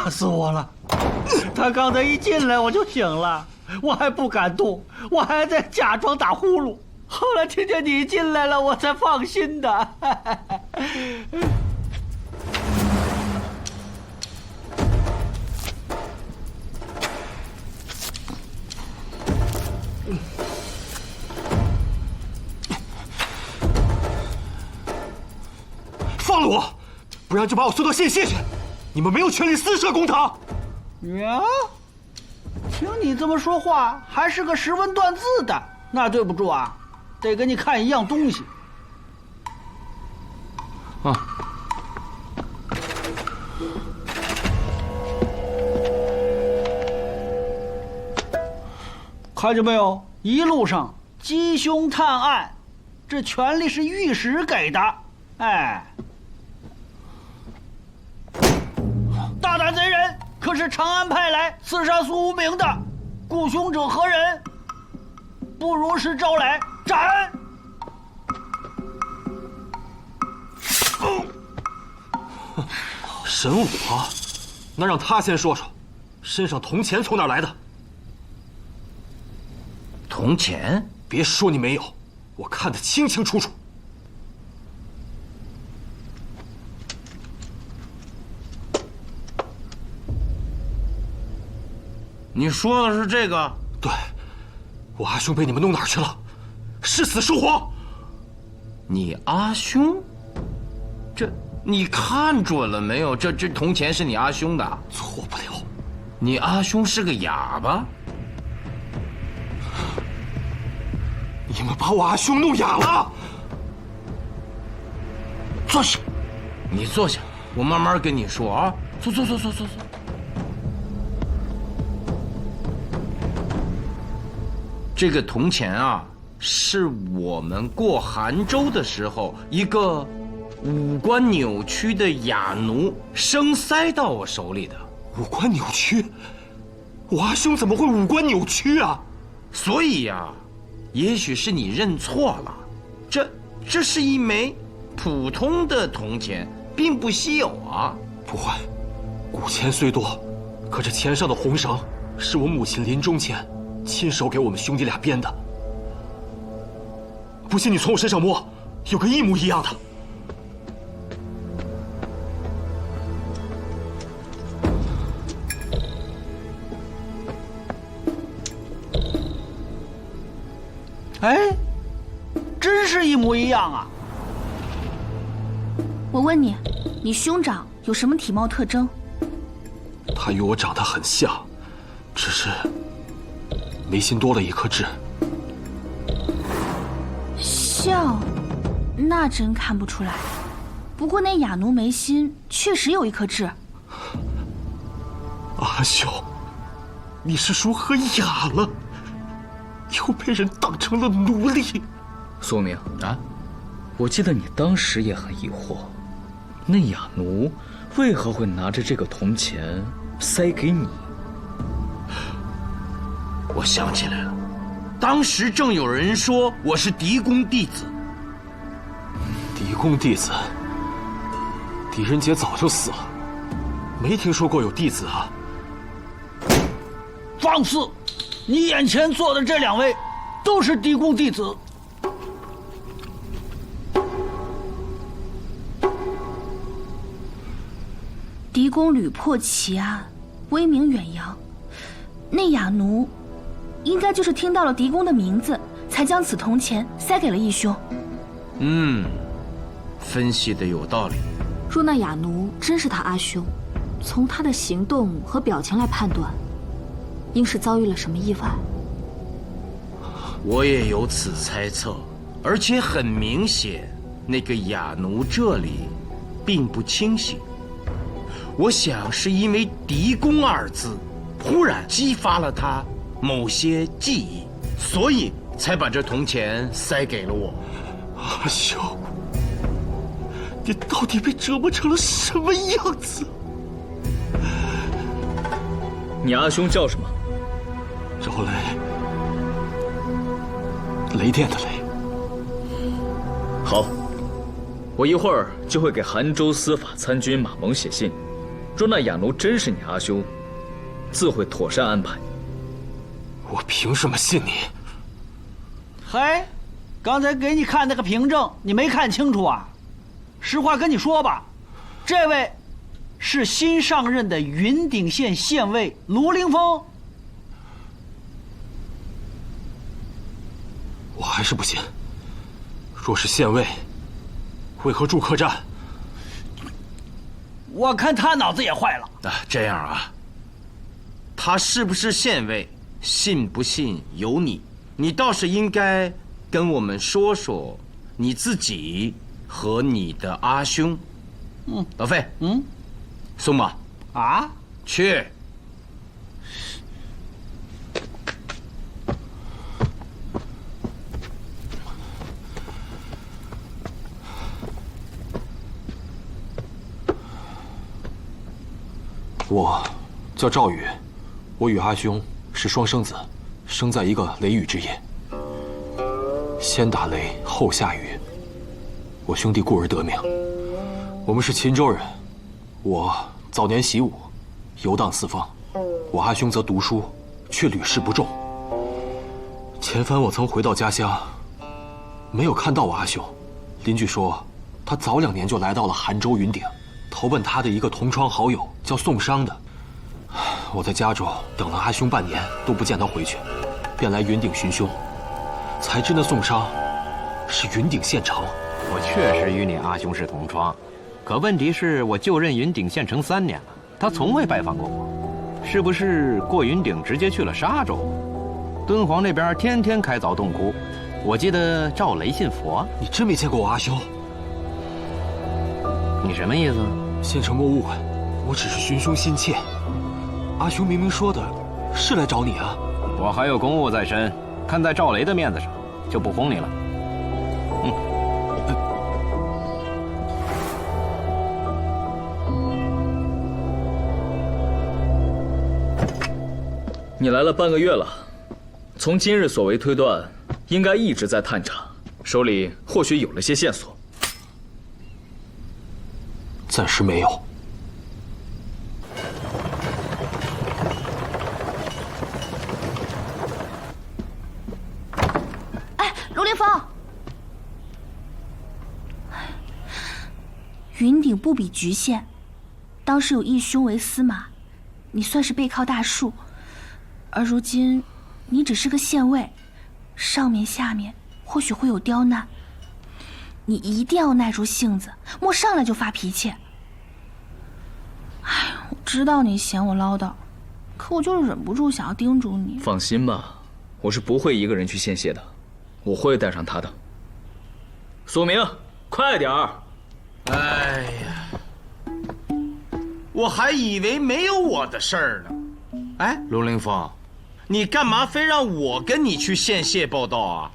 吓死我了！他刚才一进来我就醒了，我还不敢动，我还在假装打呼噜。后来听见你进来了，我才放心的。放了我，不然就把我送到县县去。你们没有权利私设公堂。呀，听你这么说话，还是个识文断字的。那对不住啊，得给你看一样东西。啊。看见没有？一路上缉凶探案，这权利是御史给的。哎，大胆贼人，可是长安派来刺杀苏无名的，雇凶者何人？不如实招来，斩！神武啊，那让他先说说，身上铜钱从哪儿来的？铜钱？别说你没有，我看得清清楚楚。你说的是这个？对，我阿兄被你们弄哪儿去了？是死是活？你阿兄？这你看准了没有？这铜钱是你阿兄的？错不了。你阿兄是个哑巴？你们把我阿兄弄哑了！坐下，你坐下，我慢慢跟你说啊。坐。这个铜钱啊，是我们过杭州的时候，一个五官扭曲的哑奴生塞到我手里的。五官扭曲？我阿兄怎么会五官扭曲啊？所以呀，也许是你认错了，这是一枚普通的铜钱，并不稀有啊。不会，古钱虽多，可这钱上的红绳是我母亲临终前亲手给我们兄弟俩编的。不信你从我身上摸，有个一模一样的。哎，真是一模一样啊！我问你，你兄长有什么体貌特征？他与我长得很像，只是眉心多了一颗痣。像？那真看不出来。不过那哑奴眉心确实有一颗痣。阿兄，你是如何哑了？又被人当成了奴隶。苏明啊，我记得你当时也很疑惑，那哑奴为何会拿着这个铜钱塞给你？我想起来了，当时正有人说我是狄公弟子。狄公弟子？狄仁杰早就死了，没听说过有弟子啊。放肆！你眼前坐的这两位，都是狄公弟子。狄公屡破奇案，威名远扬。那哑奴，应该就是听到了狄公的名字，才将此铜钱塞给了义兄。分析的有道理。若那哑奴真是他阿兄，从他的行动和表情来判断，应是遭遇了什么意外。我也有此猜测，而且很明显，那个哑奴这里并不清醒。我想是因为狄公二字忽然激发了他某些记忆，所以才把这铜钱塞给了我。阿兄，你到底被折磨成了什么样子？你阿兄叫什么？赵雷，雷电的雷。好，我一会儿就会给杭州司法参军马蒙写信，若那哑奴真是你阿兄，自会妥善安排。我凭什么信你？嘿，刚才给你看那个凭证，你没看清楚啊？实话跟你说吧，这位是新上任的云顶县县尉卢凌风。我还是不信。若是县尉，为何住客栈？我看他脑子也坏了。这样啊，他是不是县尉，信不信由你。你倒是应该跟我们说说你自己和你的阿兄。老费，送吧。啊？去。我叫赵宇，我与阿兄是双生子，生在一个雷雨之夜。先打雷后下雨，我兄弟故而得名。我们是秦州人，我早年习武，游荡四方；我阿兄则读书，却屡试不中。前番我曾回到家乡，没有看到我阿兄。邻居说，他早2年就来到了韩州云顶，投奔他的一个同窗好友叫宋商的。我在家中等了阿兄半年，都不见他回去，便来云顶寻凶，才知那宋商是云顶县丞。我确实与你阿兄是同窗，可问题是我就任云顶县丞3年了，他从未拜访过我，是不是过云顶直接去了沙州？敦煌那边天天开凿洞窟，我记得赵雷信佛。你真没见过我阿兄？你什么意思？县丞莫误会，我只是寻凶心切。阿兄明明说的是来找你啊。我还有公务在身，看在赵雷的面子上，就不轰你了。你来了半个月了，从今日所为推断，应该一直在探查，手里或许有了些线索。暂时没有。哎，卢凌风，云顶不比局县，当时有义兄为司马，你算是背靠大树，而如今你只是个县尉，上面下面或许会有刁难，你一定要耐住性子，莫上来就发脾气。哎，我知道你嫌我唠叨，可我就是忍不住想要叮嘱你。放心吧，我是不会一个人去献血的，我会带上他的。苏明，快点儿！哎呀，我还以为没有我的事儿呢。哎，卢凌风，你干嘛非让我跟你去献谢报道啊？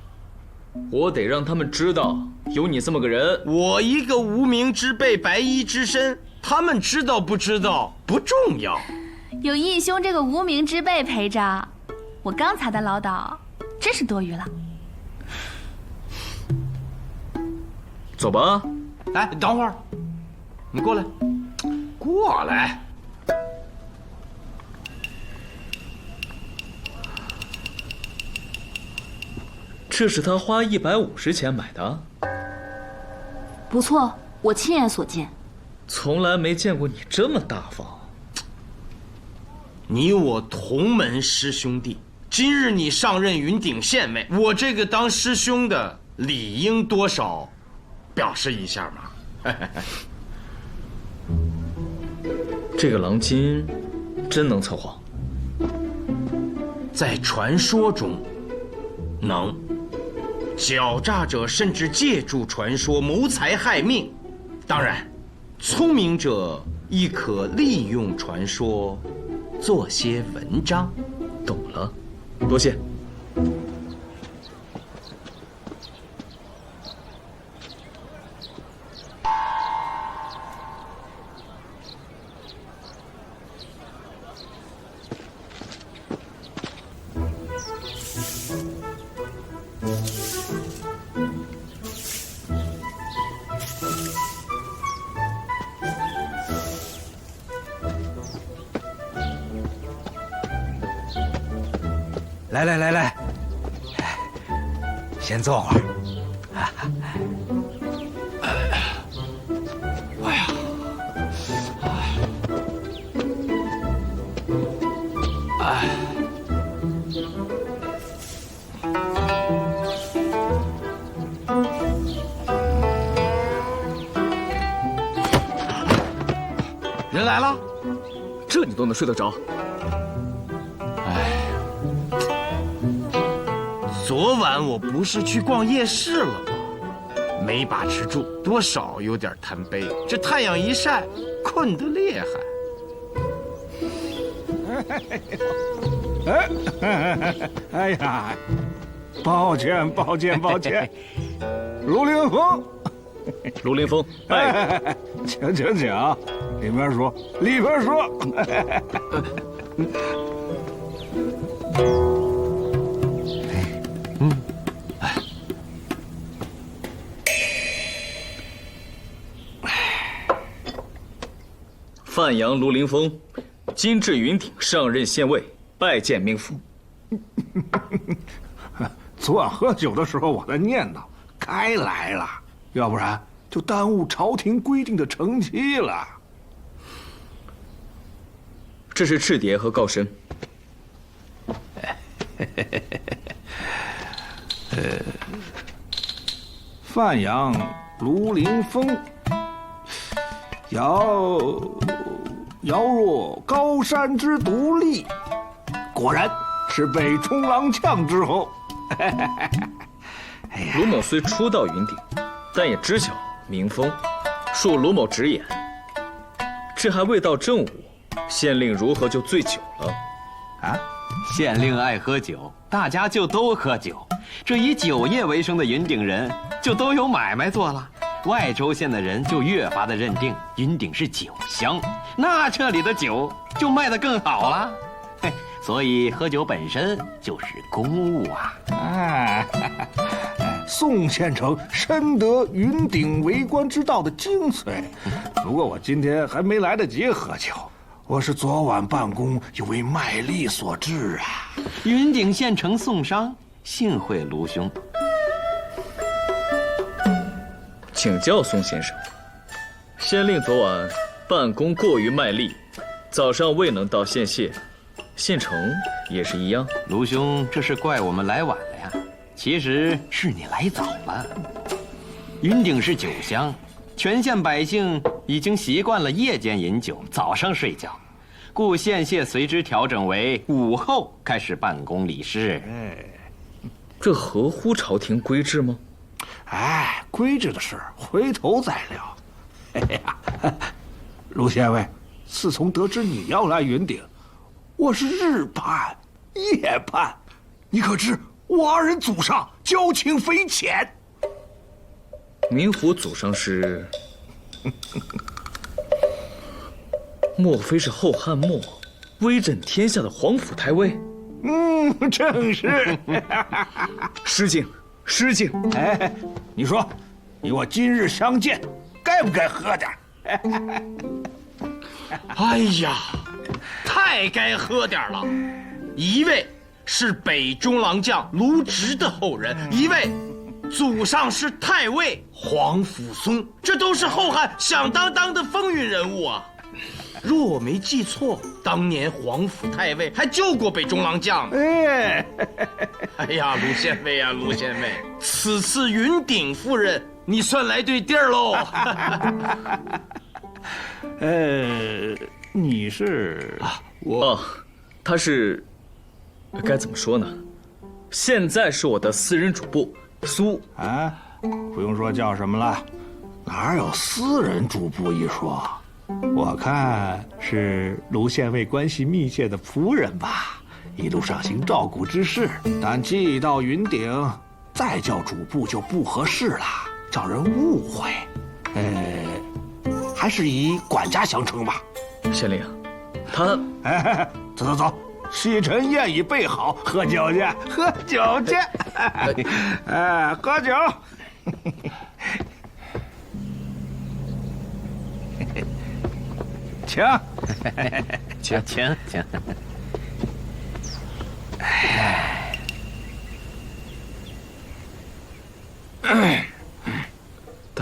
我得让他们知道有你这么个人。我一个无名之辈，白衣之身，他们知道不知道不重要。有义兄这个无名之辈陪着，我刚才的唠叨真是多余了。走吧。哎，等会儿，你过来，过来。这是他花150钱买的，不错，我亲眼所见。从来没见过你这么大方。你我同门师兄弟，今日你上任云顶县尉，我这个当师兄的理应多少表示一下嘛。这个郎金真能策划，在传说中能，狡诈者甚至借助传说谋财害命，当然聪明者亦可利用传说做些文章。懂了，多谢。来，先坐会儿。哎呀，哎，人来了。这你都能睡得着？昨晚我不是去逛夜市了吗？没把持住，多少有点贪杯。这太阳一晒，困得厉害。哎呀，抱歉，卢凌风，卢凌风，拜。请，里边说。范阳卢凌风，今至云顶上任县尉，拜见明府。昨晚喝酒的时候，我在念叨，该来了，要不然就耽误朝廷规定的成期了。这是赤牒和告身。范阳卢凌风，遥若高山之独立，果然是被冲浪呛之后。卢某虽初到云顶，但也知晓民风，恕卢某直言。这还未到正午，县令如何就醉酒了？啊，县令爱喝酒，大家就都喝酒。这以酒业为生的云顶人就都有买卖做了。外州县的人就越发的认定云顶是酒乡，那这里的酒就卖得更好了。嘿，所以喝酒本身就是公务啊。宋县城深得云顶为官之道的精髓。不过我今天还没来得及喝酒，我是昨晚办公有为卖力所致啊。云顶县城宋商，幸会卢兄。请教宋先生，县令昨晚办公过于卖力，早上未能到县谢，县城也是一样。卢兄，这是怪我们来晚了呀。其实是你来早了。云顶是酒乡，全县百姓已经习惯了夜间饮酒，早上睡觉，故县谢随之调整为午后开始办公理事。这合乎朝廷规制吗？规制的事回头再聊。卢县尉，自从得知你要来云顶，我是日盼夜盼。你可知我二人祖上交情匪浅？明府祖上是，莫非是后汉末威震天下的皇甫太尉？正是。失敬。你说，你我今日相见，该不该喝点？哎呀，太该喝点了。一位是北中郎将卢植的后人，一位祖上是太尉皇甫嵩，这都是后汉响当当的风云人物啊。若我没记错，当年皇甫太尉还救过北中郎将。哎呀，卢县尉啊，卢县尉，此次云顶夫人，你算来对地儿喽。你是他是，该怎么说呢？现在是我的私人主簿苏啊，不用说叫什么了，哪有私人主簿一说？我看是卢县尉关系密切的仆人吧，一路上行照顾之事。但既到云顶，再叫主簿就不合适了，叫人误会。还是以管家相称吧。县令，他走，西城宴已备好，喝酒去。喝酒。请。请。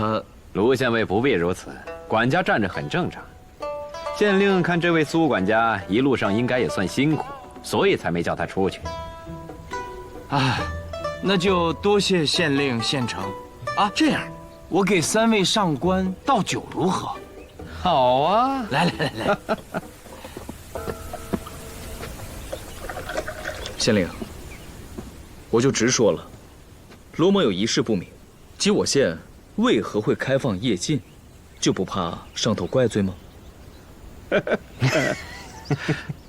他，卢县尉不必如此，管家站着很正常。县令看这位苏管家一路上应该也算辛苦，所以才没叫他出去。啊，那就多谢县令县丞。啊，这样，我给3位上官倒酒如何？好啊，来，县令，我就直说了，罗某有一事不明，即我县为何会开放夜禁，就不怕上头怪罪吗？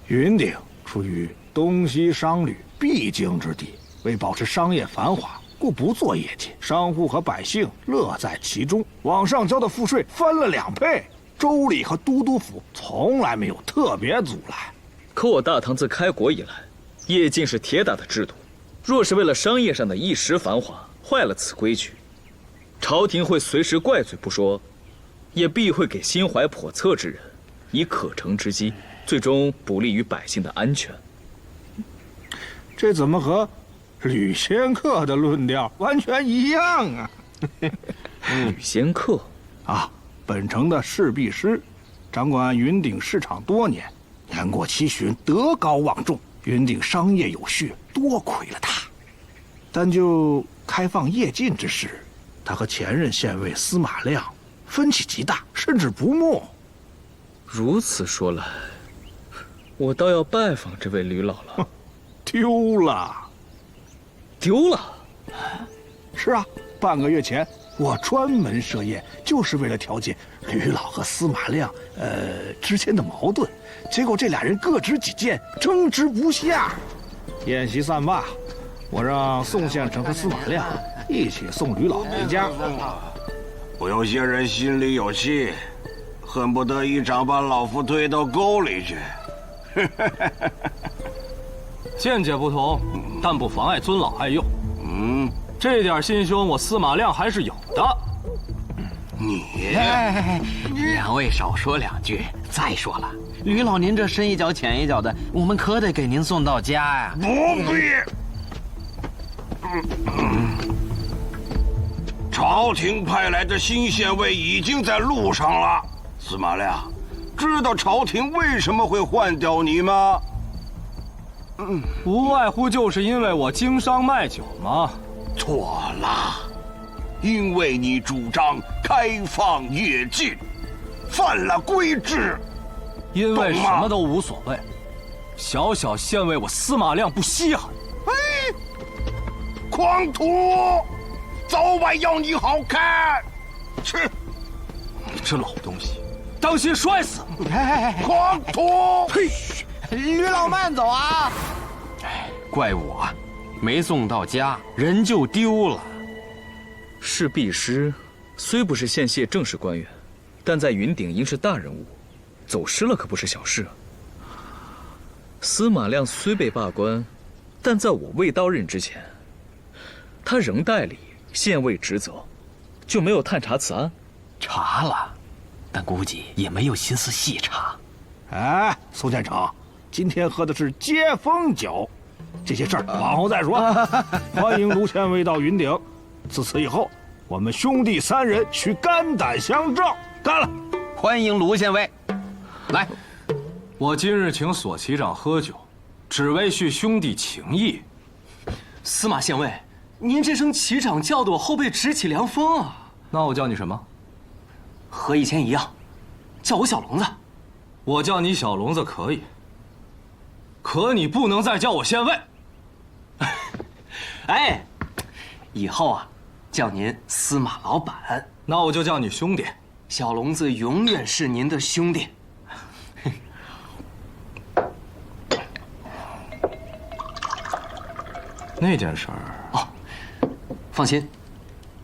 云顶处于东西商旅必经之地，为保持商业繁华，故不做业禁，商户和百姓乐在其中。往上交的赋税翻了2倍，州里和都督府从来没有特别阻拦。可我大唐自开国以来，夜禁是铁打的制度，若是为了商业上的一时繁华坏了此规矩，朝廷会随时怪罪不说，也必会给心怀叵测之人以可乘之机，最终不利于百姓的安全。这怎么和吕仙客的论调完全一样啊？吕仙客啊，本城的侍婢师，掌管云顶市场多年，年过七旬，德高望重，云顶商业有序，多亏了他。但就开放夜禁之事，他和前任县尉司马亮分歧极大，甚至不睦。如此说来，我倒要拜访这位吕老了。丢了。是啊，半个月前我专门设宴，就是为了调解吕老和司马亮之间的矛盾，结果这俩人各执己见，争执不下。宴席散罢，我让宋县丞和司马亮一起送吕老回家。我有些人心里有气，恨不得一掌把老夫推到沟里去。见解不同，但不妨碍尊老爱幼。这点心胸我司马亮还是有的。两位少说2句。再说了，吕老您这深一脚浅一脚的，我们可得给您送到家呀。不必。朝廷派来的新县尉已经在路上了。司马亮，知道朝廷为什么会换掉你吗？无外乎就是因为我经商卖酒嘛。错了，因为你主张开放夜禁，犯了规制。因为什么都无所谓，小小县尉我司马亮不稀罕。狂徒，早晚要你好看！去，你这老东西，当心摔死！狂徒！呸！吕老慢走啊！怪我，没送到家，人就丢了。侍婢师虽不是县械正式官员，但在云顶应是大人物，走失了可不是小事啊。司马亮虽被罢官，但在我未到任之前，他仍代理县尉职责，就没有探查此案。查了，但估计也没有心思细查。哎，苏县丞，今天喝的是接风酒，这些事儿往后再说。欢迎卢县尉到云顶，自此以后，我们兄弟3人需肝胆相照。干了！欢迎卢县尉。来，我今日请索旗长喝酒，只为叙兄弟情谊。司马县尉，您这声旗长叫得我后背直起凉风啊！那我叫你什么？和以前一样，叫我小聋子。我叫你小聋子可以，可你不能再叫我县尉。哎，以后啊，叫您司马老板。那我就叫你兄弟。小聋子永远是您的兄弟。那件事儿哦，放心，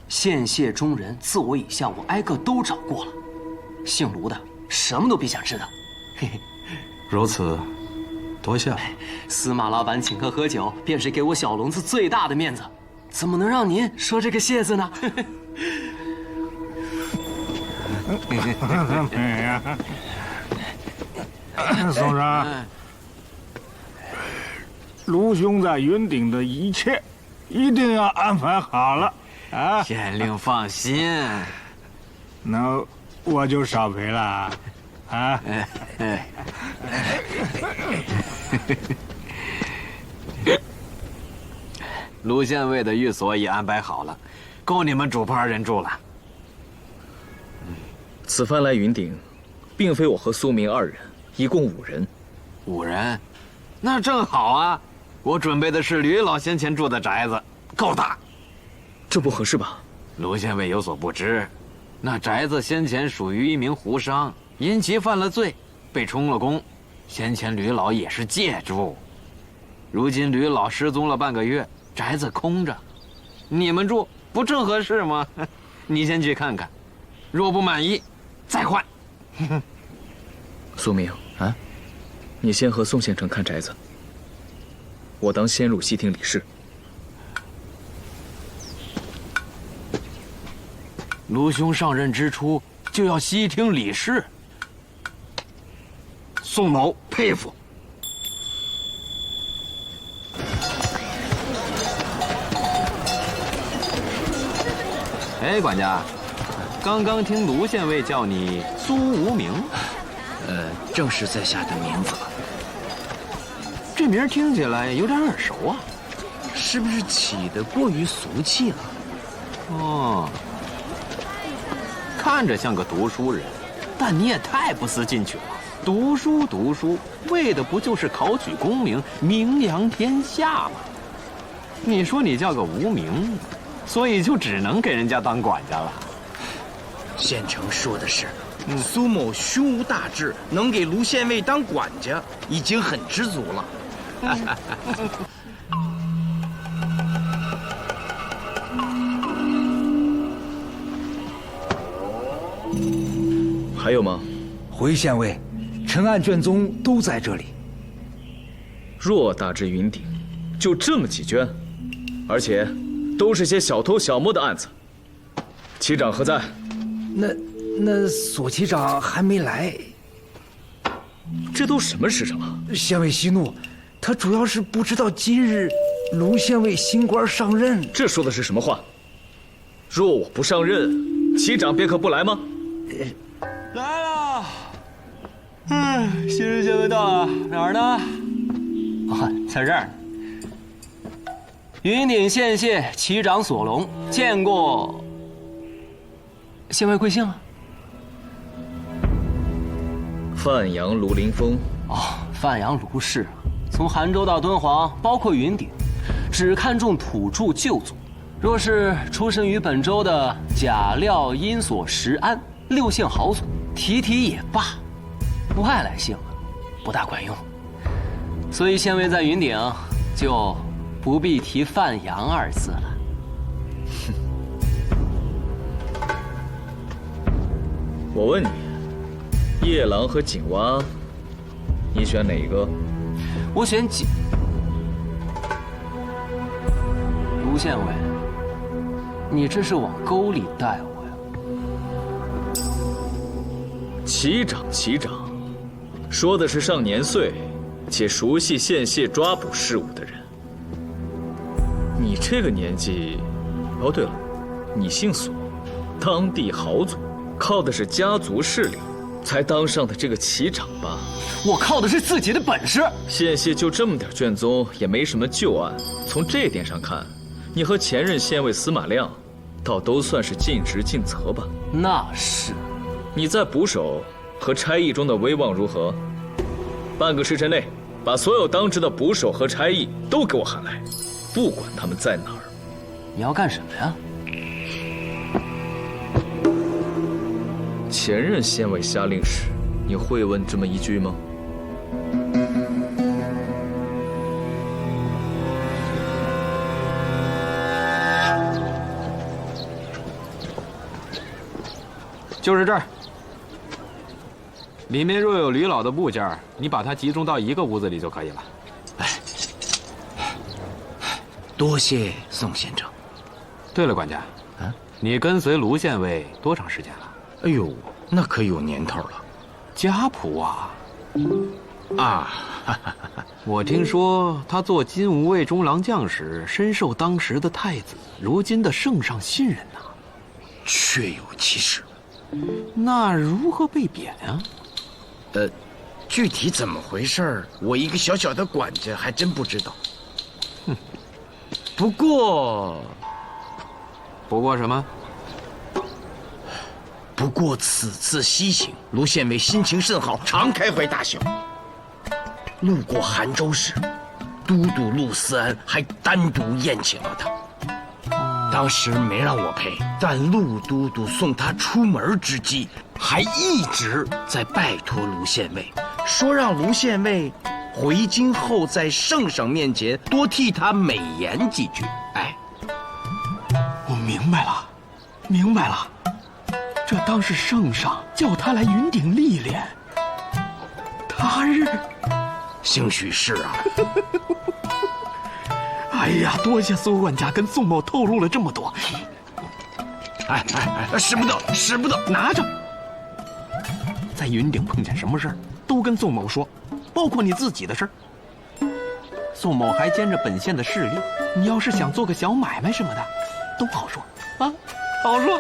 县械中人自我以下，我挨个都找过了。姓卢的什么都别想知道。如此，多谢了。司马老板请客喝酒，便是给我小聋子最大的面子，怎么能让您说这个谢字呢？宋生，卢兄在云顶的一切，一定要安排好了啊！县令放心，那我就少赔了啊！卢县尉的寓所已安排好了，够你们主仆2人住了。此番来云顶，并非我和苏明2人，一共5人。5人，那正好啊！我准备的是吕老先前住的宅子，够大。这不合适吧？卢县尉有所不知，那宅子先前属于一名胡商，因其犯了罪，被充了公。先前吕老也是借住，如今吕老失踪了半个月，宅子空着，你们住不正合适吗？你先去看看，若不满意，再换。苏明啊，你先和宋县城看宅子，我当先入西厅理事。卢兄上任之初就要西厅理事，宋某佩服。哎，管家，刚刚听卢县尉叫你苏无名，正是在下的名字。这名听起来有点耳熟啊，是不是起得过于俗气了？哦，看着像个读书人，但你也太不思进取了。读书，为的不就是考取功名，名扬天下吗？你说你叫个无名，所以就只能给人家当管家了。县城说的是，苏某胸无大志，能给卢县尉当管家，已经很知足了。还有吗？回县尉，陈案卷宗都在这里。偌大之云顶，就这么几卷，而且都是些小偷小摸的案子。旗长何在？那索旗长还没来。这都什么时辰了？县尉息怒，他主要是不知道今日卢县尉新官上任。这说的是什么话？若我不上任，旗长便可不来吗？来了，新任县尉到了，哪儿呢？啊，在这儿呢。云顶县县旗长索隆，见过县尉贵姓啊？范阳卢凌风。哦，范阳卢氏，从韩州到敦煌，包括云顶，只看重土著旧族。若是出身于本州的贾廖殷索石安6姓豪族，提也罢，外来姓不大管用。所以县尉在云顶就不必提范阳2字了。我问你，夜郎和井蛙，你选哪个？我选井。卢县尉，你这是往沟里带我呀？旗长，说的是上年岁且熟悉县械抓捕事务的人。你这个年纪，哦对了，你姓索，当地豪族，靠的是家族势力才当上的这个旗长吧？我靠的是自己的本事。县械就这么点卷宗，也没什么旧案。从这点上看，你和前任县尉司马亮，倒都算是尽职尽责吧？那是。你在捕手和差役中的威望如何？半个时辰内，把所有当值的捕手和差役都给我喊来，不管他们在哪儿。你要干什么呀？前任县尉下令时，你会问这么一句吗？就是这儿。里面若有吕老的部件，你把它集中到一个屋子里就可以了。多谢宋县长。对了，管家，你跟随卢县尉多长时间了？哎呦，那可有年头了。家仆啊！我听说他做金吾卫中郎将时，深受当时的太子，如今的圣上信任呐。确有其事。那如何被贬呀？具体怎么回事我一个小小的管家还真不知道。哼，不过什么？不过此次西行，卢县尉心情甚好，常开怀大笑。路过韩州时，都督陆思安还单独宴请了他。当时没让我陪，但陆都督送他出门之际，还一直在拜托卢县尉，说让卢县尉回京后在圣上面前多替他美言几句。哎，我明白了，这当是圣上叫他来云顶历练。他日，兴许是啊。哎呀，多谢苏管家跟宋某透露了这么多。哎，使不得，拿着。在云顶碰见什么事儿，都跟宋某说，包括你自己的事儿。宋某还兼着本县的势力，你要是想做个小买卖什么的，都好说啊，好说。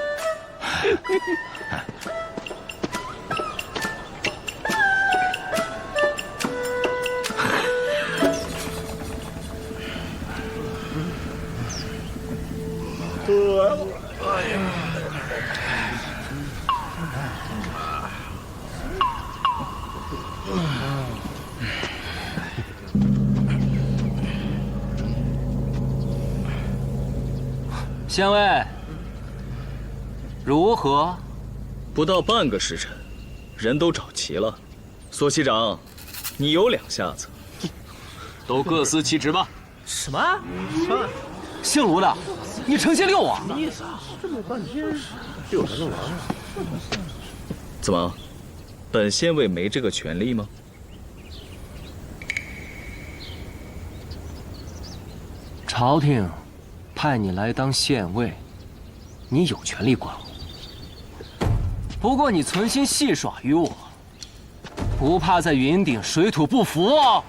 县尉，如何？不到半个时辰，人都找齐了。索旗长，你有两下子，都各司其职吧。什么？姓卢的，你成心溜我？什么意思啊？这么半天，溜啥能玩啊？怎么，本县尉没这个权利吗？朝廷派你来当县尉，你有权利管我。不过你存心戏耍于我，不怕在云顶水土不服哦？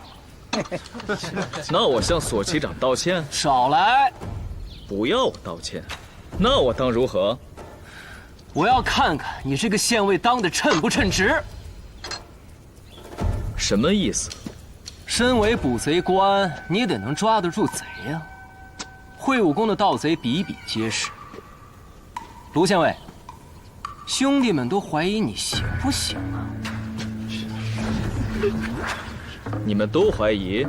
那我向索旗长道歉。少来！不要我道歉，那我当如何？我要看看你这个县尉当的称不称职。什么意思？身为捕贼官，你得能抓得住贼呀。会武功的盗贼比比皆是。卢县尉，兄弟们都怀疑你行不行啊？你们都怀疑，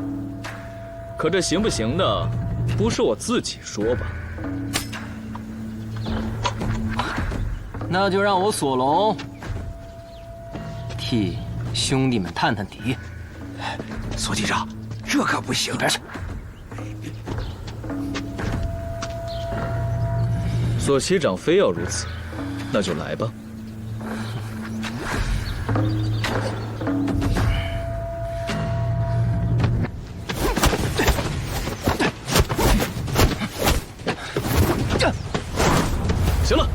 可这行不行的，不是我自己说吧？那就让我索隆替兄弟们探探底。索旗长，这可不行！你别去。索旗长非要如此，那就来吧。行了，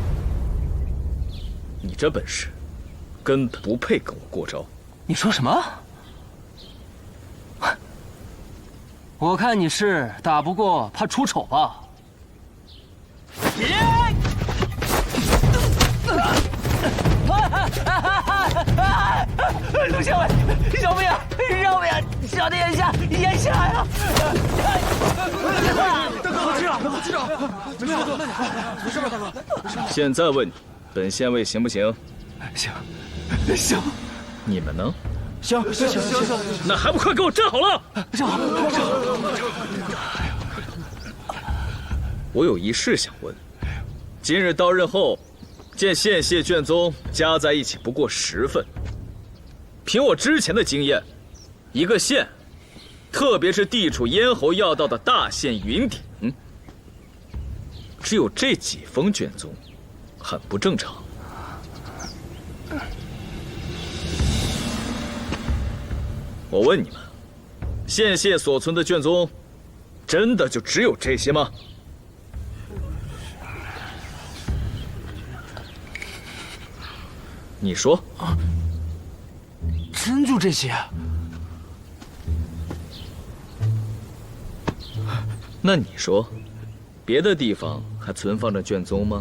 你这本事，根本不配跟我过招。你说什么？我看你是打不过，怕出丑吧？卢县尉，饶命啊！饶命啊！小的眼下呀！大哥，局长，怎么样？没事吧，大哥？现在问你，本县尉行不行？行。你们呢？行。那还不快给我站好了！站好。我有一事想问。今日到任后，见县谢卷宗加在一起不过10份。凭我之前的经验，一个县，特别是地处咽喉要道的大县云顶，只有这几封卷宗，很不正常。我问你们，县谢所存的卷宗，真的就只有这些吗？你说啊，真就这些？那你说，别的地方还存放着卷宗吗？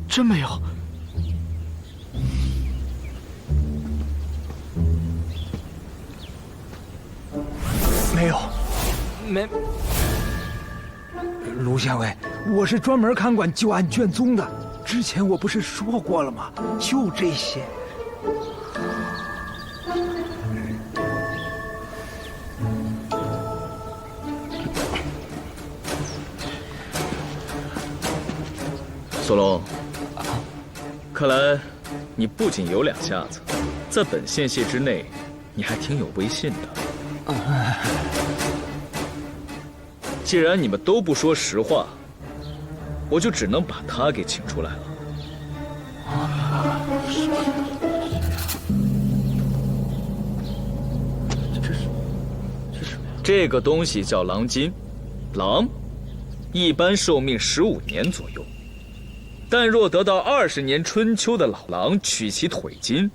真没有。没有，没。卢县尉，我是专门看管旧案卷宗的。之前我不是说过了吗？就这些。索隆，看来你不仅有两下子，在本县系之内，你还挺有威信的。既然你们都不说实话，我就只能把他给请出来了。这个东西叫狼筋，狼一般寿命15年左右，但若得到20年春秋的老狼取其腿筋，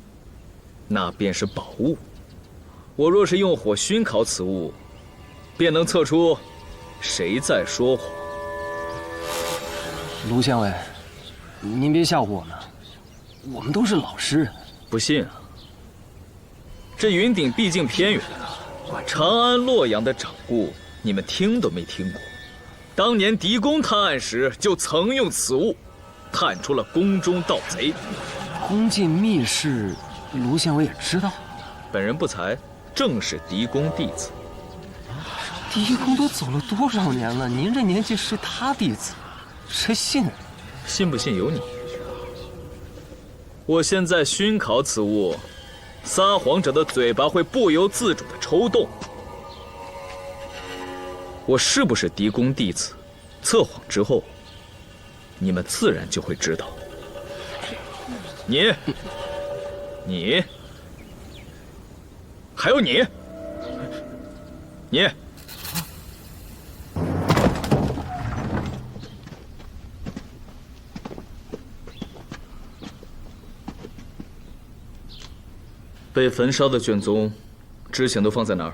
那便是宝物。我若是用火熏烤此物，便能测出谁在说谎。卢县尉，您别吓唬我们，我们都是老实人。不信啊？这云顶毕竟偏远啊，长安、洛阳的掌故，你们听都没听过。当年狄公探案时，就曾用此物探出了宫中盗贼。宫禁密室，卢县尉也知道。本人不才，正是狄公弟子。狄公都走了多少年了？您这年纪是他弟子，谁信？信不信由你。我现在熏烤此物，撒谎者的嘴巴会不由自主地抽动。我是不是狄公弟子？测谎之后，你们自然就会知道。你，还有你。被焚烧的卷宗，之前都放在哪儿？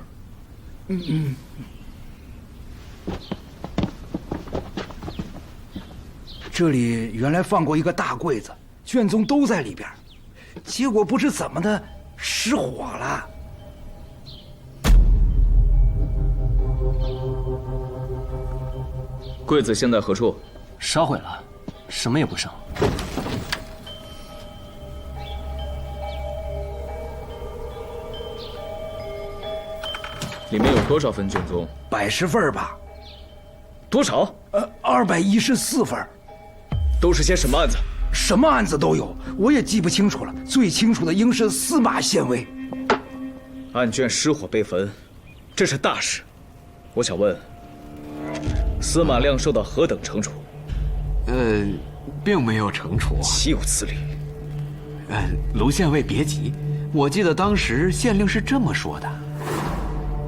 这里原来放过一个大柜子，卷宗都在里边，结果不知怎么的失火了。柜子现在何处？烧毁了，什么也不剩。里面有多少份卷宗？110份吧。多少？214份。都是些什么案子？什么案子都有，我也记不清楚了。最清楚的应是司马县尉。案卷失火被焚，这是大事。我想问，司马亮受到何等惩处？并没有惩处。岂有此理！卢县尉别急，我记得当时县令是这么说的。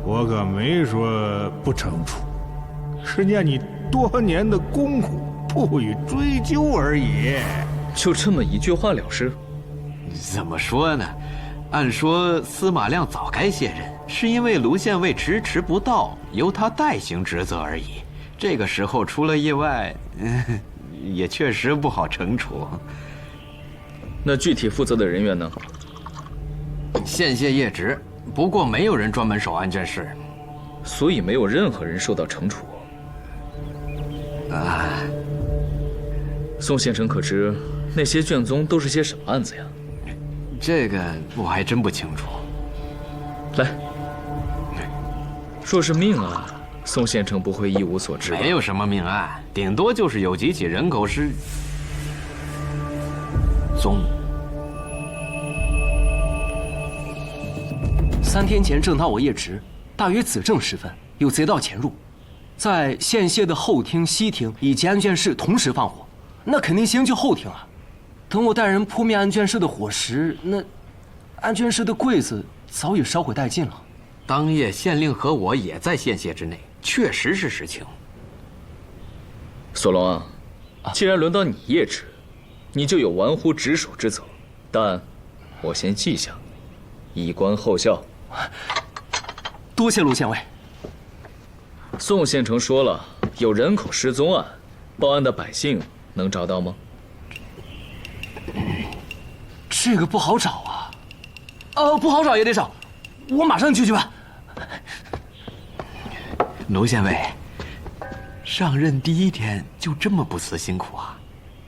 我可没说不惩处，是念你多年的功苦不予追究而已。就这么一句话了事？怎么说呢？按说司马亮早该卸任，是因为卢县尉迟迟不到，由他代行职责而已。这个时候出了意外，也确实不好惩处。那具体负责的人员呢？县谢业职，不过没有人专门守案卷室，所以没有任何人受到惩处。宋县城可知那些卷宗都是些什么案子呀？这个我还真不清楚。来，若是命案，宋县城不会一无所知吧？没有什么命案，顶多就是有几起人口失踪。3天前正当我夜值，大约子正时分，有贼盗潜入，在县械的后厅、西厅以及案卷室同时放火，那肯定先救后厅啊。等我带人扑灭案卷室的火时，那案卷室的柜子早已烧毁殆尽了。当夜县令和我也在县械之内，确实是实情。索隆啊，既然轮到你夜值，你就有玩忽职守之责，但我先记下，以观后效。多谢卢县尉。宋县城说了，有人口失踪案，报案的百姓能找到吗？这个不好找啊。不好找也得找，我马上就去办。卢县尉，上任第一天就这么不辞辛苦啊？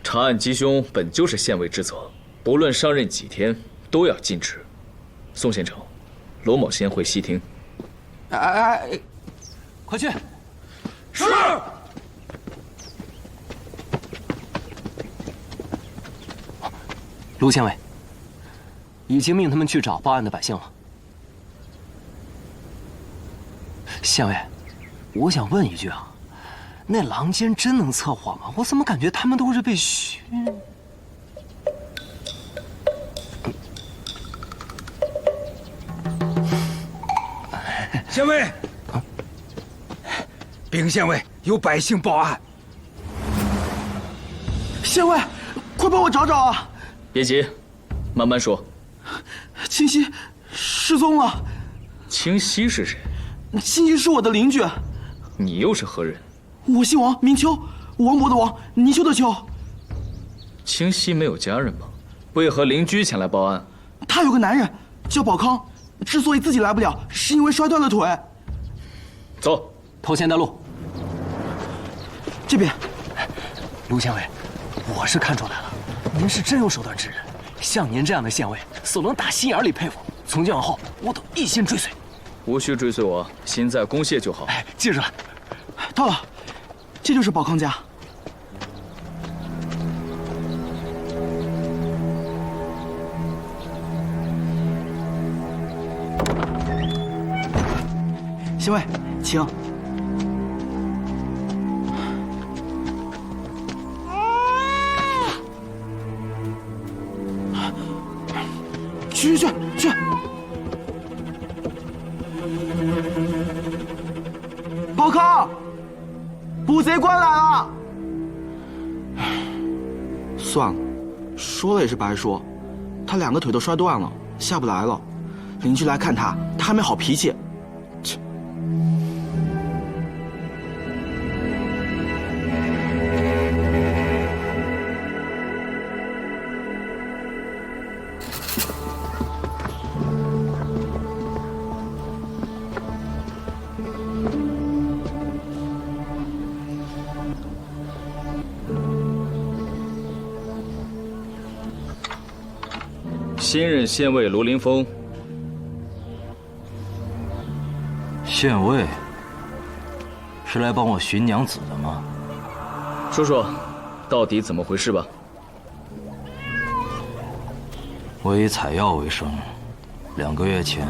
查案缉凶本就是县尉之责，不论上任几天都要尽职。宋县丞，罗某先回西厅。快去！是。卢县尉，已经命他们去找报案的百姓了。县尉，我想问一句啊，那狼奸真能测谎吗？我怎么感觉他们都是被熏？县尉，禀县尉，有百姓报案。县尉，快帮我找找啊！别急，慢慢说。清溪失踪了。清溪是谁？清溪是我的邻居。你又是何人？我姓王，名丘，王勃的王，泥鳅的丘。清溪没有家人吗？为何邻居前来报案？他有个男人叫宝康，之所以自己来不了，是因为摔断了腿。走，头前带路。这边。卢县尉，我是看出来了，您是真有手段之人。像您这样的县尉，所能打心眼里佩服。从今往后，我都一心追随。无需追随我，心在公谢就好。记着了。到了，这就是宝康家。县尉，请。去！宝康，捕贼官来了。算了，说了也是白说，他2个腿都摔断了，下不来了。邻居来看他，他还没好脾气。切。新任县尉卢林峰。县尉是来帮我寻娘子的吗？说说，到底怎么回事吧。我以采药为生，2个月前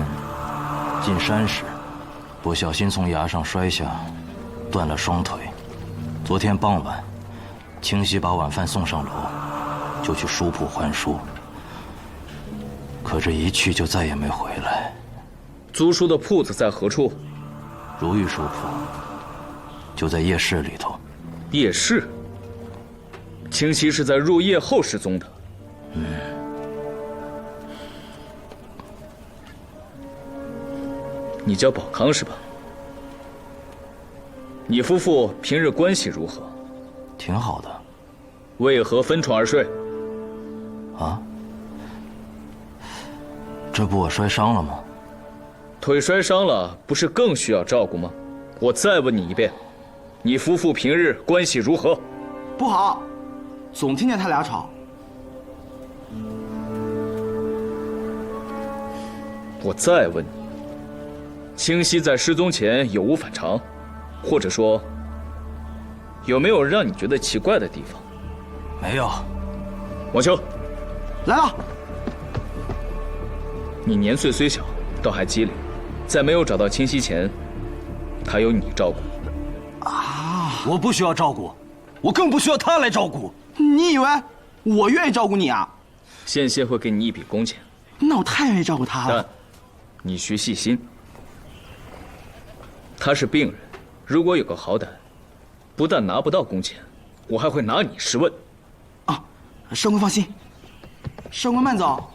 进山时，不小心从崖上摔下，断了双腿。昨天傍晚，清溪把晚饭送上楼，就去书铺还书。可这一去就再也没回来。租书的铺子在何处？如玉书铺，就在夜市里头。夜市？清溪是在入夜后失踪的。你叫宝康是吧？你夫妇平日关系如何？挺好的。为何分床而睡？啊？这不我摔伤了吗？腿摔伤了，不是更需要照顾吗？我再问你一遍，你夫妇平日关系如何？不好，总听见他俩吵。我再问你，清溪在失踪前有无反常，或者说，有没有让你觉得奇怪的地方？没有。王秋，来了。你年岁虽小，倒还机灵，在没有找到清溪前，他有你照顾。啊！我不需要照顾，我更不需要他来照顾。你以为我愿意照顾你啊？县县会给你一笔工钱。那我太愿意照顾他了。但你需细心。他是病人，如果有个好歹，不但拿不到工钱，我还会拿你试问。啊，上官放心，上官慢走。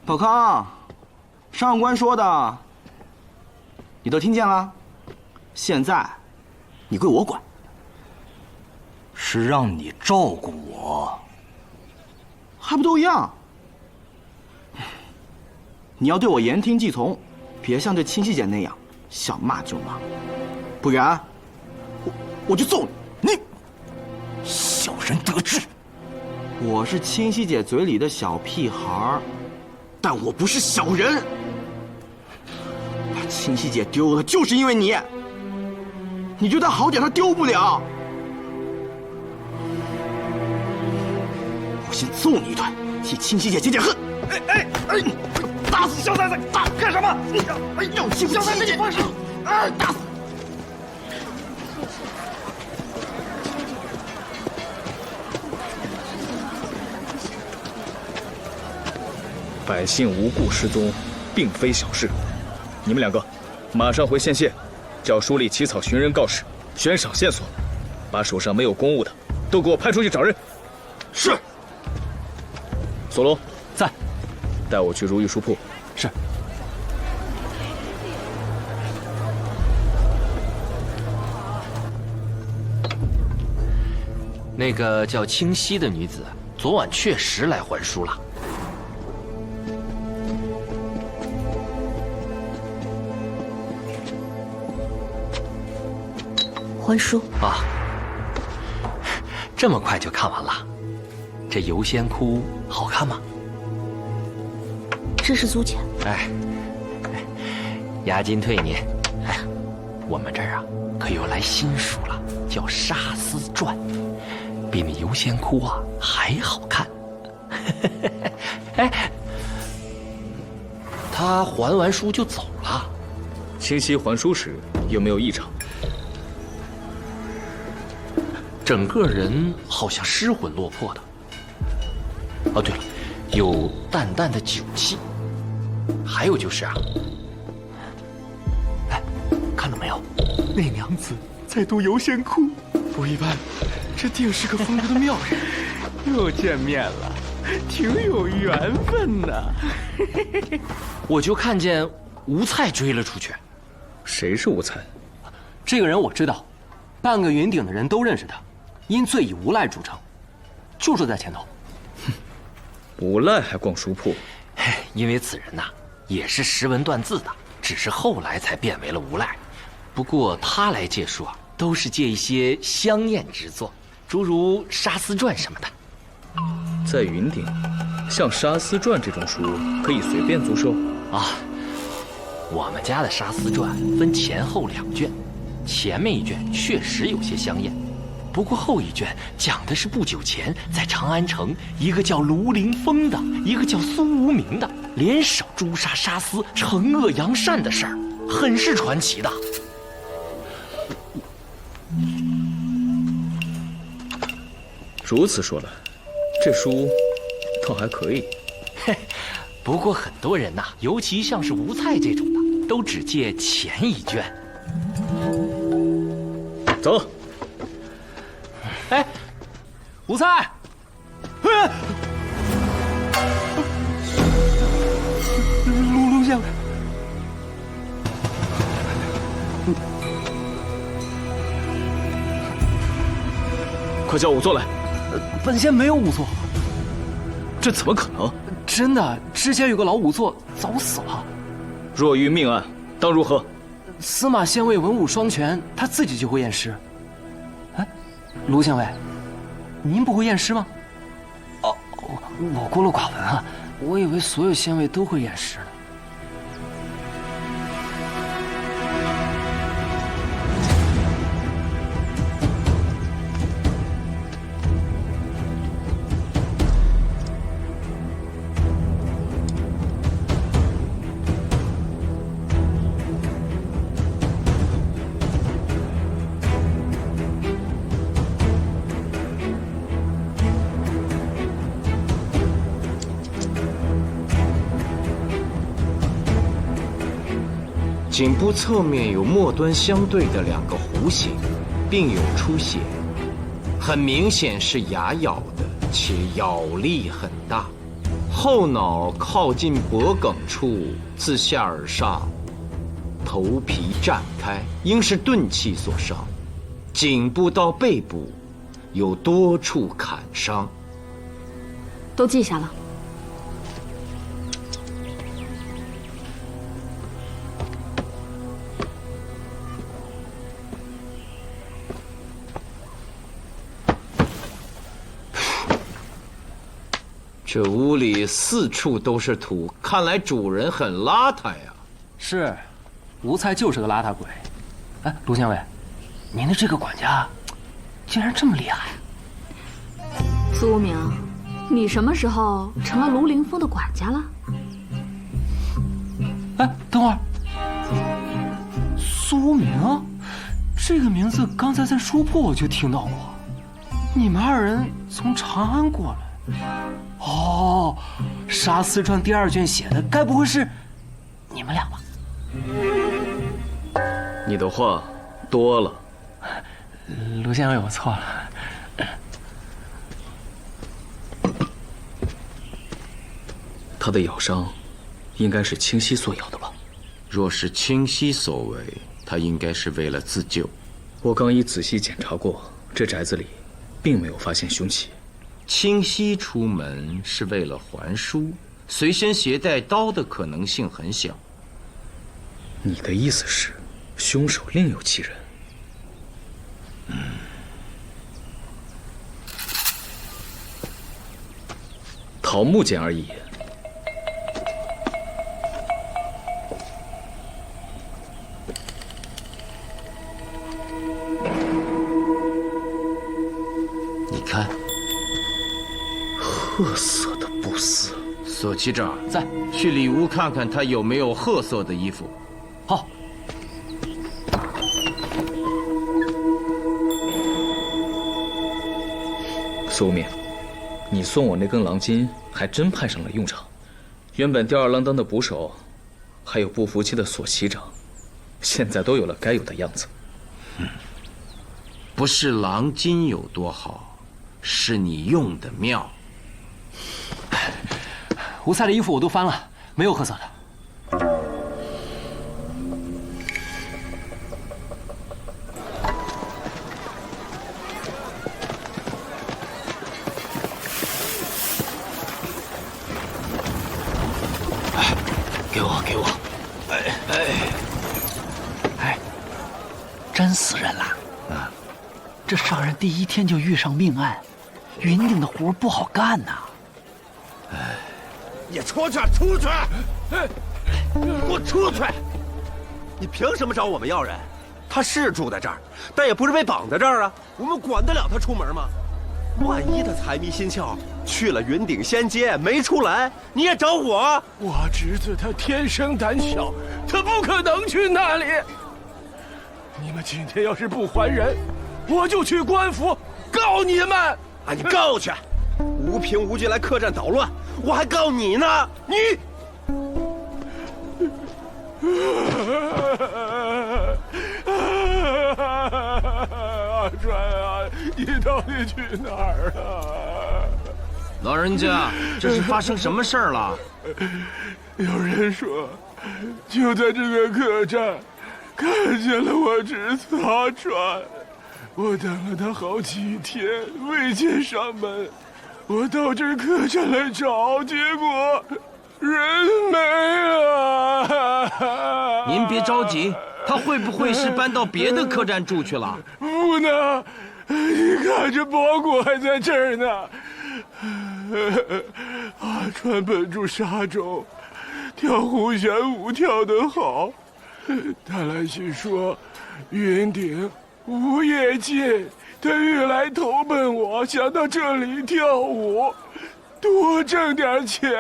宝康，上官说的，你都听见了。现在，你归我管。是让你照顾我，还不都一样？你要对我言听计从，别像这清溪姐那样想骂就骂，不然我就揍你！你小人得志。我是清溪姐嘴里的小屁孩，但我不是小人。把清溪姐丢了，就是因为你。你对她好点，她丢不了。我先揍你一顿，替清溪姐解解恨。哎！打死小崽子！打干什么？哎呦，欺负清溪姐！哎，打死！百姓无故失踪，并非小事。你们2个，马上回县县，叫书吏起草寻人告示，悬赏线索，把手上没有公务的，都给我派出去找人。是。索隆在，带我去如意书铺。是。那个叫清溪的女子，昨晚确实来还书了。还书啊，这么快就看完了？这游仙窟好看吗？这是租钱。哎，押金退你。哎，我们这儿啊可又来新书了，叫《沙丝传》，比那游仙窟啊还好看。哎，他还完书就走了。清溪还书时有没有异常？整个人好像失魂落魄的。哦，对了，有淡淡的酒气。还有就是啊，哎，看到没有？那娘子在读游仙窟，不一般，这定是个风流的妙人。又见面了，挺有缘分呢。我就看见吴菜追了出去。谁是吴菜？这个人我知道，半个云顶的人都认识他，因罪以无赖著称，就住在前头。无赖还逛书铺？因为此人呐，也是识文断字的，只是后来才变为了无赖。不过他来借书啊，都是借一些香艳之作，诸如《沙丝传》什么的。在云顶，像《沙丝传》这种书可以随便租售啊。我们家的《沙丝传》分前后2卷，前面1卷确实有些香艳。不过后1卷讲的是不久前在长安城，一个叫卢凌风的，一个叫苏无名的，联手诛杀沙丝，惩恶扬善的事儿，很是传奇的。如此说来，这书倒还可以。嘿，不过很多人呐，尤其像是吴菜这种的，都只借前1卷。走。哎，吴菜，卢县尉，快叫仵作来。本县没有仵作。这怎么可能？真的，之前有个老仵作早死了。若遇命案，当如何？司马县尉文武双全，他自己就会验尸。哎，卢县尉，您不会验尸吗？哦，我孤陋寡闻啊，我以为所有县尉都会验尸呢。颈部侧面有末端相对的2个弧形，并有出血，很明显是牙咬的，且咬力很大。后脑靠近脖颈处自下而上，头皮绽开，应是钝器所伤。颈部到背部有多处砍伤。都记下了。这屋里四处都是土，看来主人很邋遢呀。是，吴才就是个邋遢鬼。哎，卢县尉，您的这个管家，竟然这么厉害。苏无名，你什么时候成了卢凌风的管家了？哎，等会儿，苏无名，这个名字刚才在书铺我就听到过。你们二人从长安过来，哦，《杀四川》第2卷写的，该不会是你们俩吧？你的话多了。卢县尉，我错了。他的咬伤，应该是清溪所咬的吧？若是清溪所为，他应该是为了自救。我刚已仔细检查过，这宅子里并没有发现凶器。清溪出门是为了还书，随身携带刀的可能性很小。你的意思是，凶手另有其人？桃木剑而已。你看，褐色的布丝。索旗长在，去里屋看看他有没有褐色的衣服。好。苏无名，你送我那根狼筋还真派上了用场。原本吊儿郎当的捕手，还有不服气的索旗长，现在都有了该有的样子。不是狼筋有多好，是你用的妙。吴才的衣服我都翻了，没有褐色的。给我！哎，真死人了！啊，这上任第1天就遇上命案，云顶的活不好干呐。哎，你出去！你给我出去！你凭什么找我们要人？他是住在这儿，但也不是被绑在这儿啊。我们管得了他出门吗？万一他财迷心窍，去了云顶仙街没出来，你也找我？我侄子他天生胆小，他不可能去那里。你们今天要是不还人，我就去官府告你们。啊，你告去！无凭无据来客栈捣乱，我还告你呢！你。阿川啊，你到底去哪儿了？老人家，这是发生什么事儿了？有人说，就在这个客栈，看见了我侄子阿川。我等了他好几天，未见上门。我到这客栈来找，结果人没了。您别着急，他会不会是搬到别的客栈住去了？不呢，你看这包裹还在这儿呢。阿川本住沙洲，跳胡旋舞跳得好。他来信说，云顶无业界，他欲来投奔我，想到这里跳舞，多挣点钱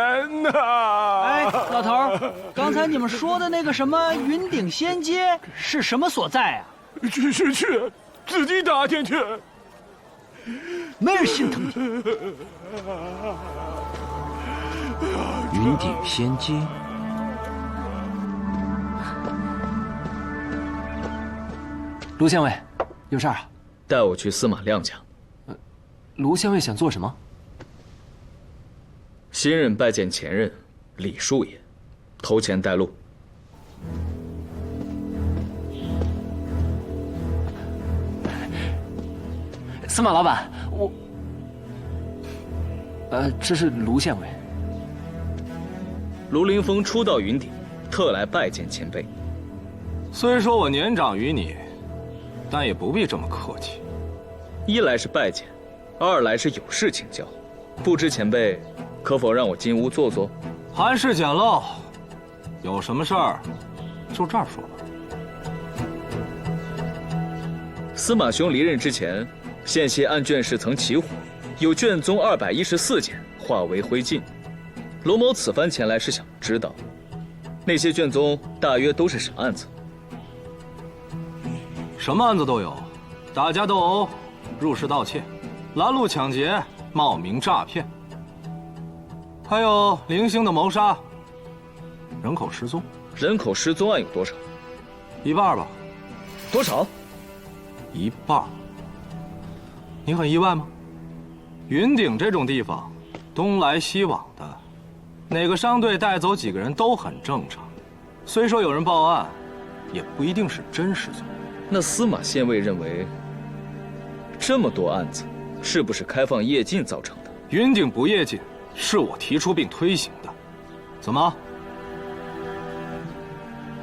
呐。哎，老头儿，刚才你们说的那个什么云顶仙街是什么所在啊？去，自己打听去。没人心疼你。云顶仙街。卢县尉，有事儿啊？带我去司马亮家。卢县尉想做什么？新任拜见前任李树也，头前带路。司马老板，我，这是卢县尉。卢凌风初到云顶，特来拜见前辈。虽说我年长于你，但也不必这么客气。一来是拜见，二来是有事请教。不知前辈可否让我进屋坐坐？韩氏简陋，有什么事儿就这儿说吧。司马兄离任之前，县县按卷室曾起火，有卷宗214件化为灰烬。罗某此番前来是想知道，那些卷宗大约都是啥案子？什么案子都有，打架斗殴、入室盗窃、拦路抢劫、冒名诈骗，还有零星的谋杀、人口失踪。人口失踪案有多少？一半吧。多少？一半。你很意外吗？云顶这种地方，东来西往的，哪个商队带走几个人都很正常。虽说有人报案，也不一定是真失踪。那司马县尉认为，这么多案子，是不是开放夜禁造成的？云顶不夜禁，是我提出并推行的。怎么？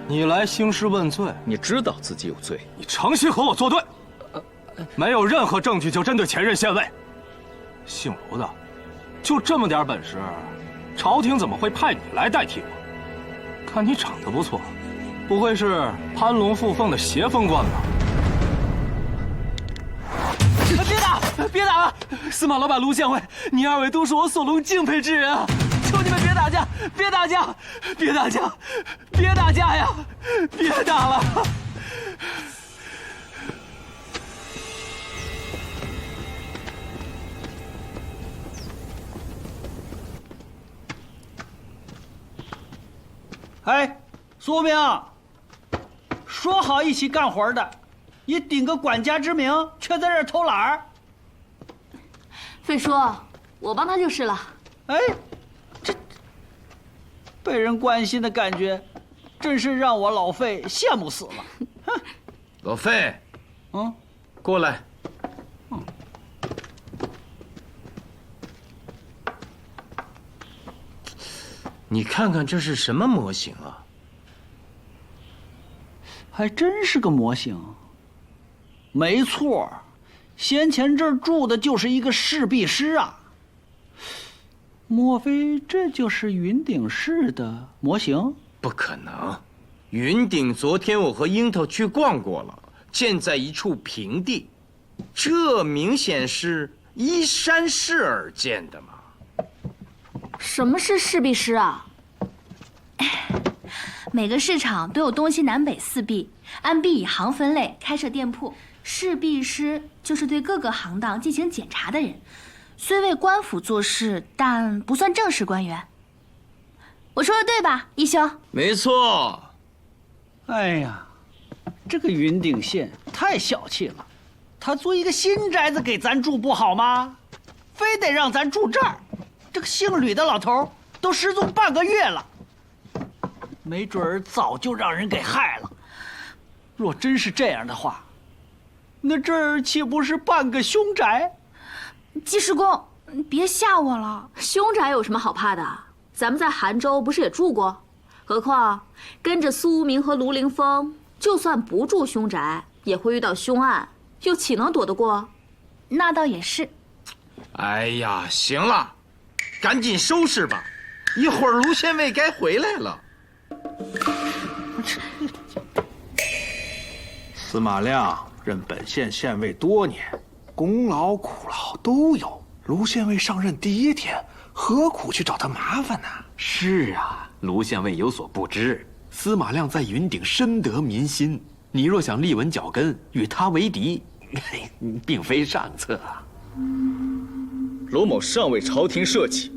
你来兴师问罪？你知道自己有罪，你诚心和我作对。没有任何证据就针对前任县尉，姓罗的，就这么点本事，朝廷怎么会派你来代替我？看你长得不错，不会是攀龙附凤的邪风官吧？别打！别打了！司马老板、卢县尉，你二位都是我索隆敬佩之人啊！求你们别打架！别打架！别打架！别打架呀！别打了！哎，苏明，说好一起干活的，你顶个管家之名，却在这儿偷懒儿。费叔，我帮他就是了。哎，这被人关心的感觉，真是让我老费羡慕死了。哼，老费，过来。你看看这是什么模型啊？还真是个模型。没错，先前这儿住的就是一个侍婢师啊。莫非这就是云顶市的模型？不可能，云顶昨天我和樱桃去逛过了，建在一处平地，这明显是依山势而建的嘛。什么是侍婢师啊？每个市场都有东西南北四婢，按婢以行分类开设店铺。侍婢师就是对各个行当进行检查的人，虽为官府做事，但不算正式官员。我说的对吧，义兄？没错。哎呀，这个云顶县太小气了，他租一个新宅子给咱住不好吗？非得让咱住这儿。这个姓吕的老头都失踪半个月了，没准儿早就让人给害了。若真是这样的话，那这儿岂不是半个凶宅？济世公，别吓我了。凶宅有什么好怕的？咱们在杭州不是也住过？何况跟着苏无名和卢凌风，就算不住凶宅，也会遇到凶案，又岂能躲得过？那倒也是。哎呀，行了，赶紧收拾吧，一会儿卢县尉该回来了。司马亮任本县县尉多年，功劳苦劳都有。卢县尉上任第一天，何苦去找他麻烦呢？是啊，卢县尉有所不知，司马亮在云顶深得民心。你若想立稳脚跟，与他为敌，并非上策啊。罗某上为朝廷社稷，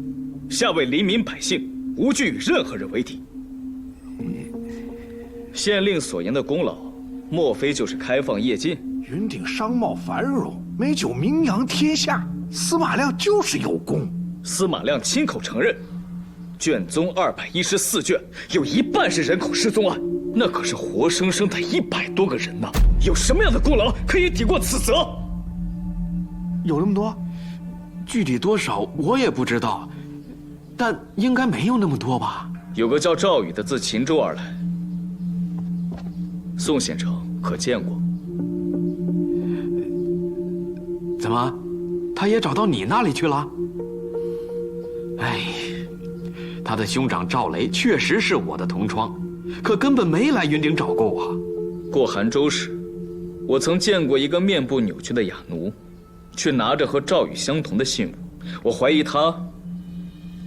下为黎民百姓，无惧与任何人为敌。县令所言的功劳，莫非就是开放夜禁？云顶商贸繁荣，美酒名扬天下，司马亮就是有功。司马亮亲口承认，卷宗214卷，有一半是人口失踪案，那可是活生生的100多个人呐！有什么样的功劳可以抵过此责？有那么多？具体多少我也不知道，但应该没有那么多吧。有个叫赵宇的自秦州而来，宋县城可见过？怎么，他也找到你那里去了？哎呀，他的兄长赵雷确实是我的同窗，可根本没来云顶找过我。过杭州时，我曾见过一个面部扭曲的哑奴，却拿着和赵宇相同的信物。我怀疑他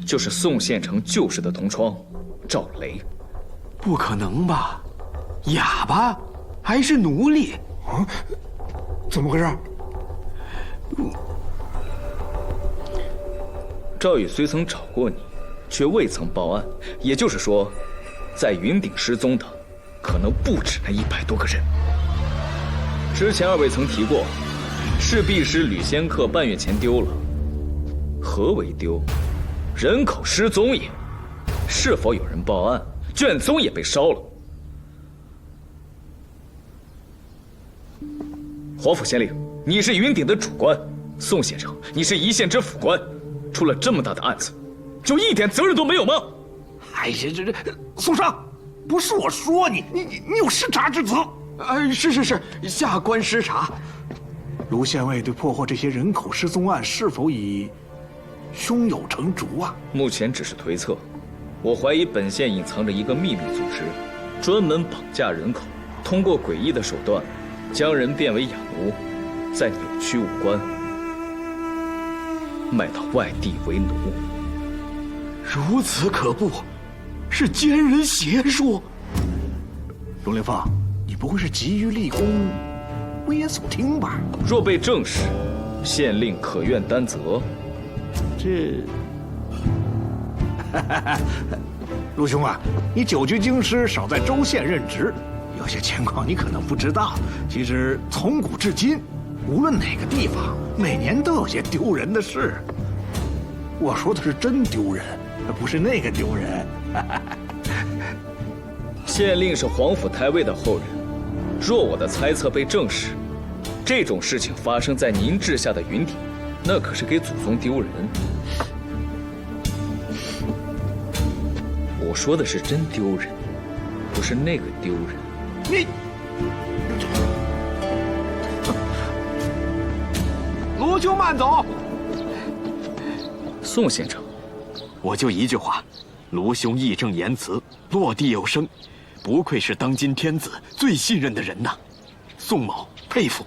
就是宋县城旧时的同窗赵雷。不可能吧？哑巴还是奴隶？啊？怎么回事？赵宇虽曾找过你，却未曾报案，也就是说，在云顶失踪的可能不止那100多个人。之前2位曾提过，侍婢师吕仙客半月前丢了。何为丢？人口失踪也。是否有人报案？卷宗也被烧了。黄甫县令，你是云顶的主官，宋县城，你是一县之府官，出了这么大的案子，就一点责任都没有吗？哎呀，这宋尚，不是我说你有失察之责。是，下官失察。卢县尉对破获这些人口失踪案是否已胸有成竹啊？目前只是推测，我怀疑本县隐藏着一个秘密组织，专门绑架人口，通过诡异的手段，将人变为哑奴，再扭曲五官，卖到外地为奴。如此可怖，是奸人邪术。龙凌凤，你不会是急于立功，危言耸听吧？若被证实，县令可愿担责？这，陆兄啊，你久居京师，少在州县任职，有些情况你可能不知道。其实从古至今，无论哪个地方，每年都有些丢人的事。我说的是真丢人，不是那个丢人。县令是皇甫太尉的后人，若我的猜测被证实，这种事情发生在您治下的云顶，那可是给祖宗丢人。我说的是真丢人，不是那个丢人。你，卢兄慢走。宋县城，我就一句话，卢兄义正言辞，落地有声，不愧是当今天子最信任的人呐。宋某佩服。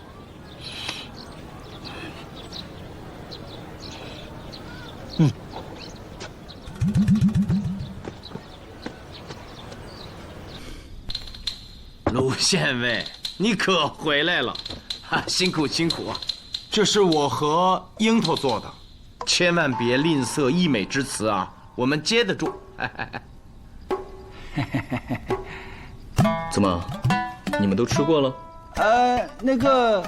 卢县尉，你可回来了，辛苦辛苦。这是我和樱桃做的，千万别吝啬溢美之词啊，我们接得住。怎么，你们都吃过了？那个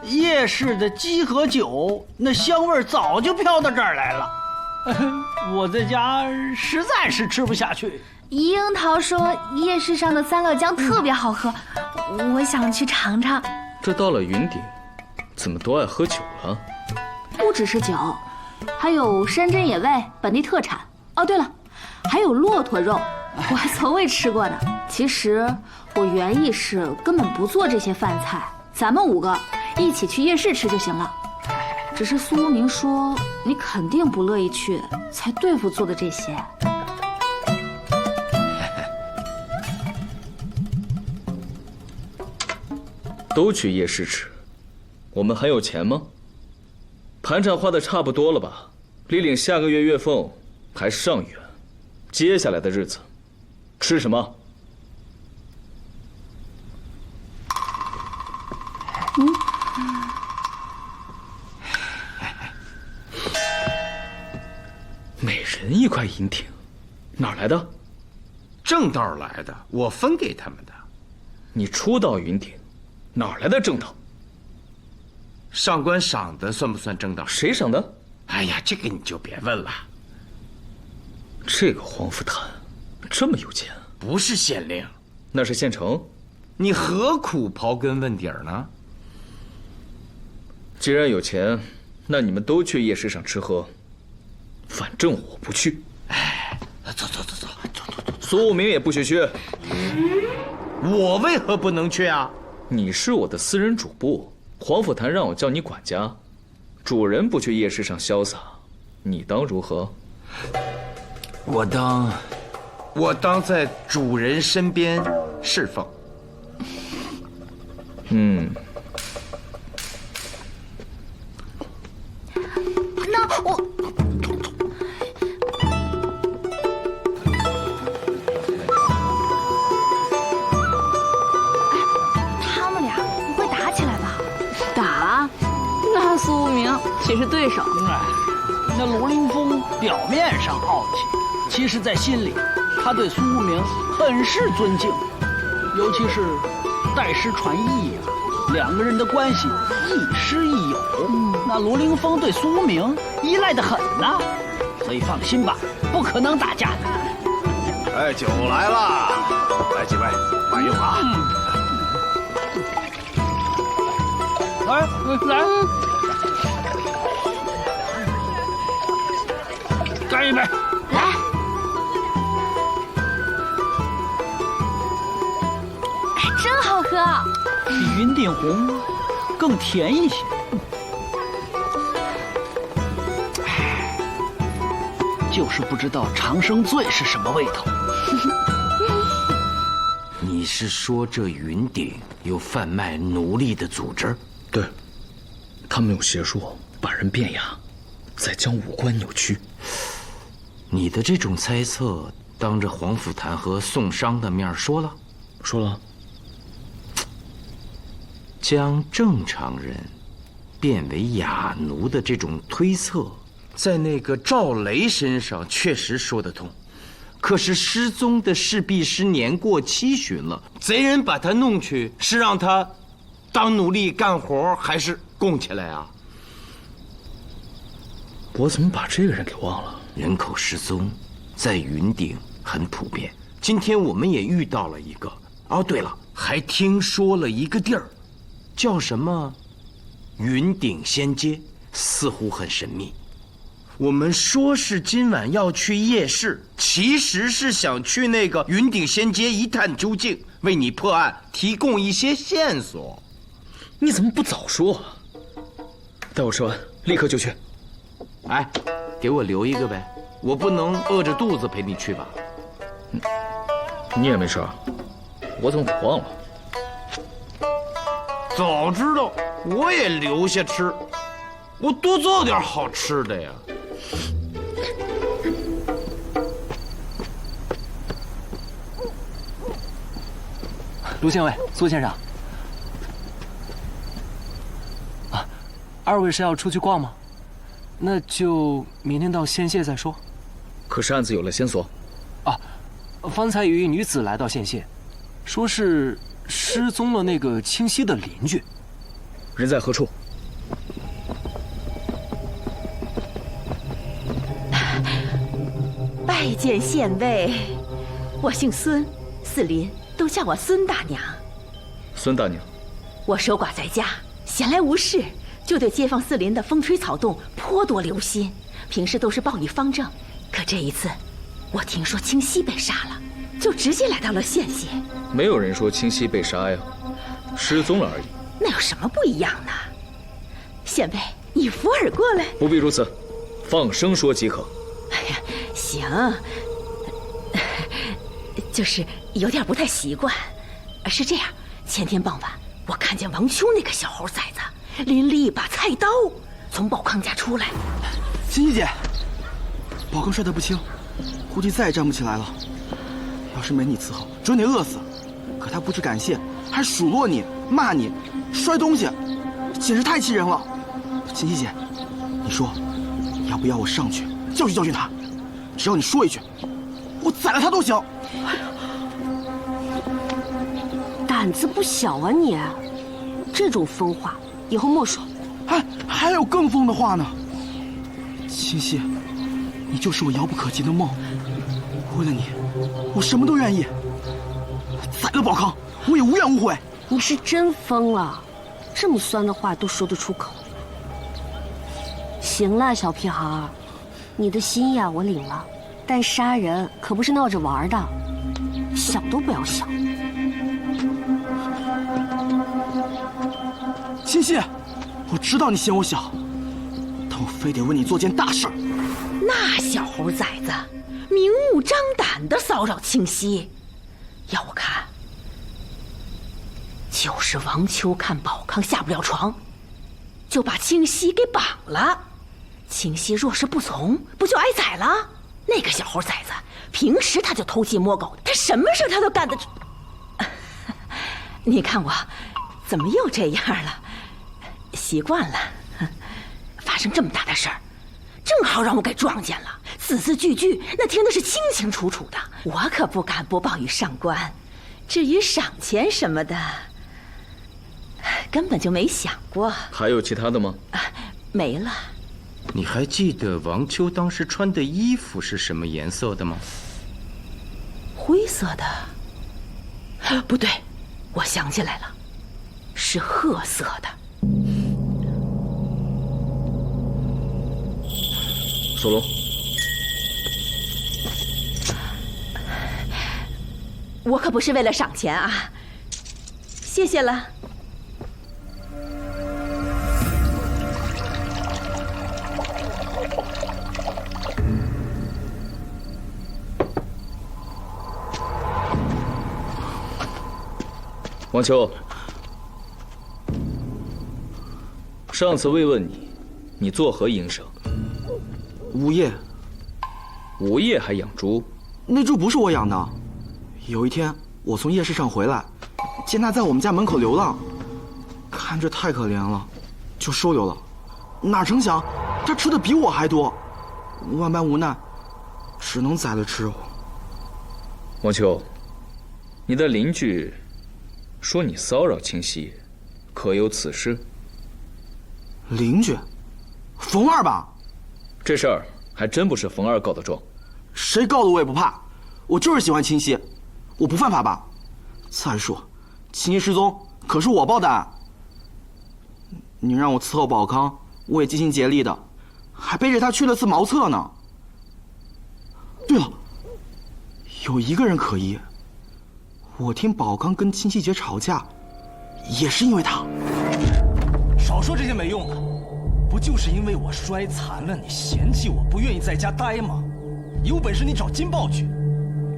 夜市的鸡和酒，那香味早就飘到这儿来了。我在家实在是吃不下去。樱桃说夜市上的三乐江特别好喝，我想去尝尝。这到了云顶，怎么都爱喝酒了？不只是酒，还有山珍野味、本地特产。哦，对了，还有骆驼肉，我还从未吃过呢。其实我原意是根本不做这些饭菜，咱们5个一起去夜市吃就行了。只是苏无名说你肯定不乐意去，才对付做的这些。都去夜市吃，我们还有钱吗？盘缠花的差不多了吧？离领下个月月俸还尚远，接下来的日子吃什么？每人1块银锭，哪儿来的？正道来的，我分给他们的。你初到云顶，哪儿来的正道？上官赏的算不算正道？谁赏的？哎呀，这个你就别问了。这个黄甫坦这么有钱？不是县令，那是县城。你何苦刨根问底儿呢？既然有钱，那你们都去夜市上吃喝，反正我不去。哎，走。苏无名也不许去。我为何不能去啊？你是我的私人主簿，黄甫坛让我叫你管家。主人不去夜市上潇洒，你当如何？我当在主人身边侍奉。那我他们俩不会打起来吧？打？那苏无名岂是对手？那卢凌风表面上傲气，其实在心里，他对苏无名很是尊敬，尤其是代师传艺啊，两个人的关系亦师亦友。那卢凌风对苏无名依赖得很呐，所以放心吧，不可能打架的。哎，酒来了，来几位，慢用啊。来，干一杯！来，真好喝，比云顶红更甜一些。就是不知道长生醉是什么味道。你是说这云顶有贩卖奴隶的组织？对，他们有邪术，把人变哑，再将五官扭曲。你的这种猜测，当着黄甫谭和宋商的面说了？说了。将正常人变为哑奴的这种推测，在那个赵雷身上确实说得通。可是失踪的侍婢师年过7旬了，贼人把他弄去，是让他当奴隶干活，还是供起来啊？我怎么把这个人给忘了？人口失踪，在云顶很普遍。今天我们也遇到了一个。哦，对了，还听说了一个地儿，叫什么云顶仙街，似乎很神秘。我们说是今晚要去夜市，其实是想去那个云顶仙街一探究竟，为你破案提供一些线索。你怎么不早说啊？待我吃完，立刻就去。哎，给我留一个呗，我不能饿着肚子陪你去吧？你也没事啊？我怎么忘了？早知道我也留下吃，我多做点好吃的呀。卢县尉、苏先生，啊，二位是要出去逛吗？那就明天到县县再说。可是案子有了线索。啊，方才有一女子来到县县，说是失踪了那个清溪的邻居。人在何处？拜见县尉，我姓孙，四邻都叫我孙大娘。孙大娘，我守寡在家，闲来无事，就对街坊四邻的风吹草动颇多留心。平时都是报你方正，可这一次，我听说清溪被杀了，就直接来到了县县。没有人说清溪被杀呀，失踪了而已。那有什么不一样呢？县尉，你扶耳过来。不必如此，放声说即可。哎呀，行，就是有点不太习惯。是这样，前天傍晚，我看见王秋那个小猴崽子拎了一把菜刀从宝康家出来。欣欣姐，宝康摔得不轻，估计再也站不起来了。要是没你伺候，准得饿死。可他不知感谢，还数落你、骂你、摔东西，简直太气人了。欣欣姐，你说要不要我上去教训教训他？只要你说一句，我宰了他都行。胆子不小啊你！这种疯话以后莫说。还有更疯的话呢。欣欣，你就是我遥不可及的梦。为了你，我什么都愿意。宰了宝康，我也无怨无悔。你是真疯了，这么酸的话都说得出口。行了，小屁孩，你的心呀我领了，但杀人可不是闹着玩的，想都不要想。欣欣，我知道你嫌我小，但我非得为你做件大事。那小猴崽子，明目张胆的骚扰清溪。要我看，就是王秋看宝康下不了床，就把清溪给绑了。清溪若是不从，不就挨宰了？那个小猴崽子，平时他就偷鸡摸狗，他什么事他都干得出。你看我，怎么又这样了？习惯了。发生这么大的事儿，正好让我给撞见了，字字句句那听的是清清楚楚的，我可不敢不报与上官。至于赏钱什么的，根本就没想过。还有其他的吗？没了。你还记得王秋当时穿的衣服是什么颜色的吗？灰色的。不对，我想起来了，是褐色的。索隆，我可不是为了赏钱啊，谢谢了。王秋，上次慰问你，你作何营生？无业。无业还养猪？那猪不是我养的。有一天我从夜市上回来，见它在我们家门口流浪，看着太可怜了，就收留了。哪成想它吃的比我还多，万般无奈，只能宰了吃。王秋，你的邻居说你骚扰清溪，可有此事？邻居，冯二吧？这事儿还真不是冯二告的状。谁告的我也不怕，我就是喜欢清溪，我不犯法吧？再说，清溪失踪可是我报的案。你让我伺候宝康，我也尽心竭力的，还背着他去了次茅厕呢。对了，有一个人可疑，我听宝康跟清溪姐吵架，也是因为他。少说这些没用的，不就是因为我摔残了，你嫌弃我不愿意在家待吗？有本事你找金豹去，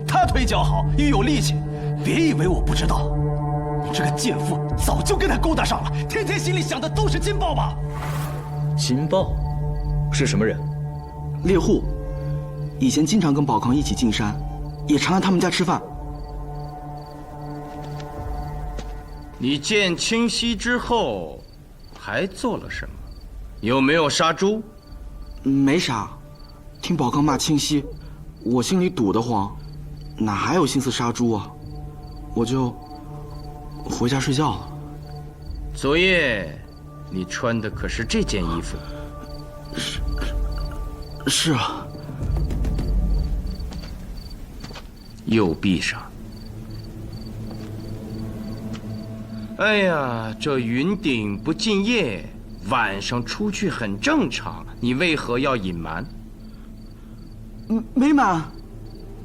他腿脚好又有力气，别以为我不知道，你这个贱妇早就跟他勾搭上了，天天心里想的都是金豹吧？金豹是什么人？猎户，以前经常跟宝康一起进山，也常来他们家吃饭。你见清溪之后还做了什么？有没有杀猪？没杀。听宝康骂清溪，我心里堵得慌，哪还有心思杀猪啊？我就回家睡觉了。昨夜你穿的可是这件衣服？是啊。右臂上。哎呀，这云顶不敬业，晚上出去很正常，你为何要隐瞒？没瞒。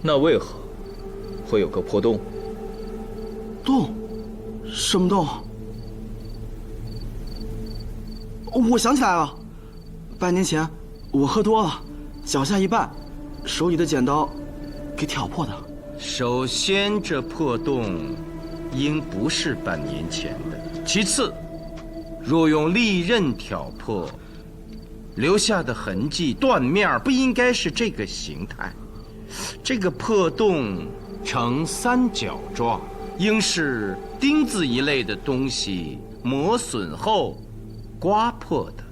那为何会有个破洞？洞？什么洞？我想起来了，半年前我喝多了，脚下一绊，手里的剪刀给挑破的。首先，这破洞应不是半年前的；其次，若用利刃挑破，留下的痕迹断面不应该是这个形态。这个破洞呈三角状，应是钉子一类的东西磨损后刮破的。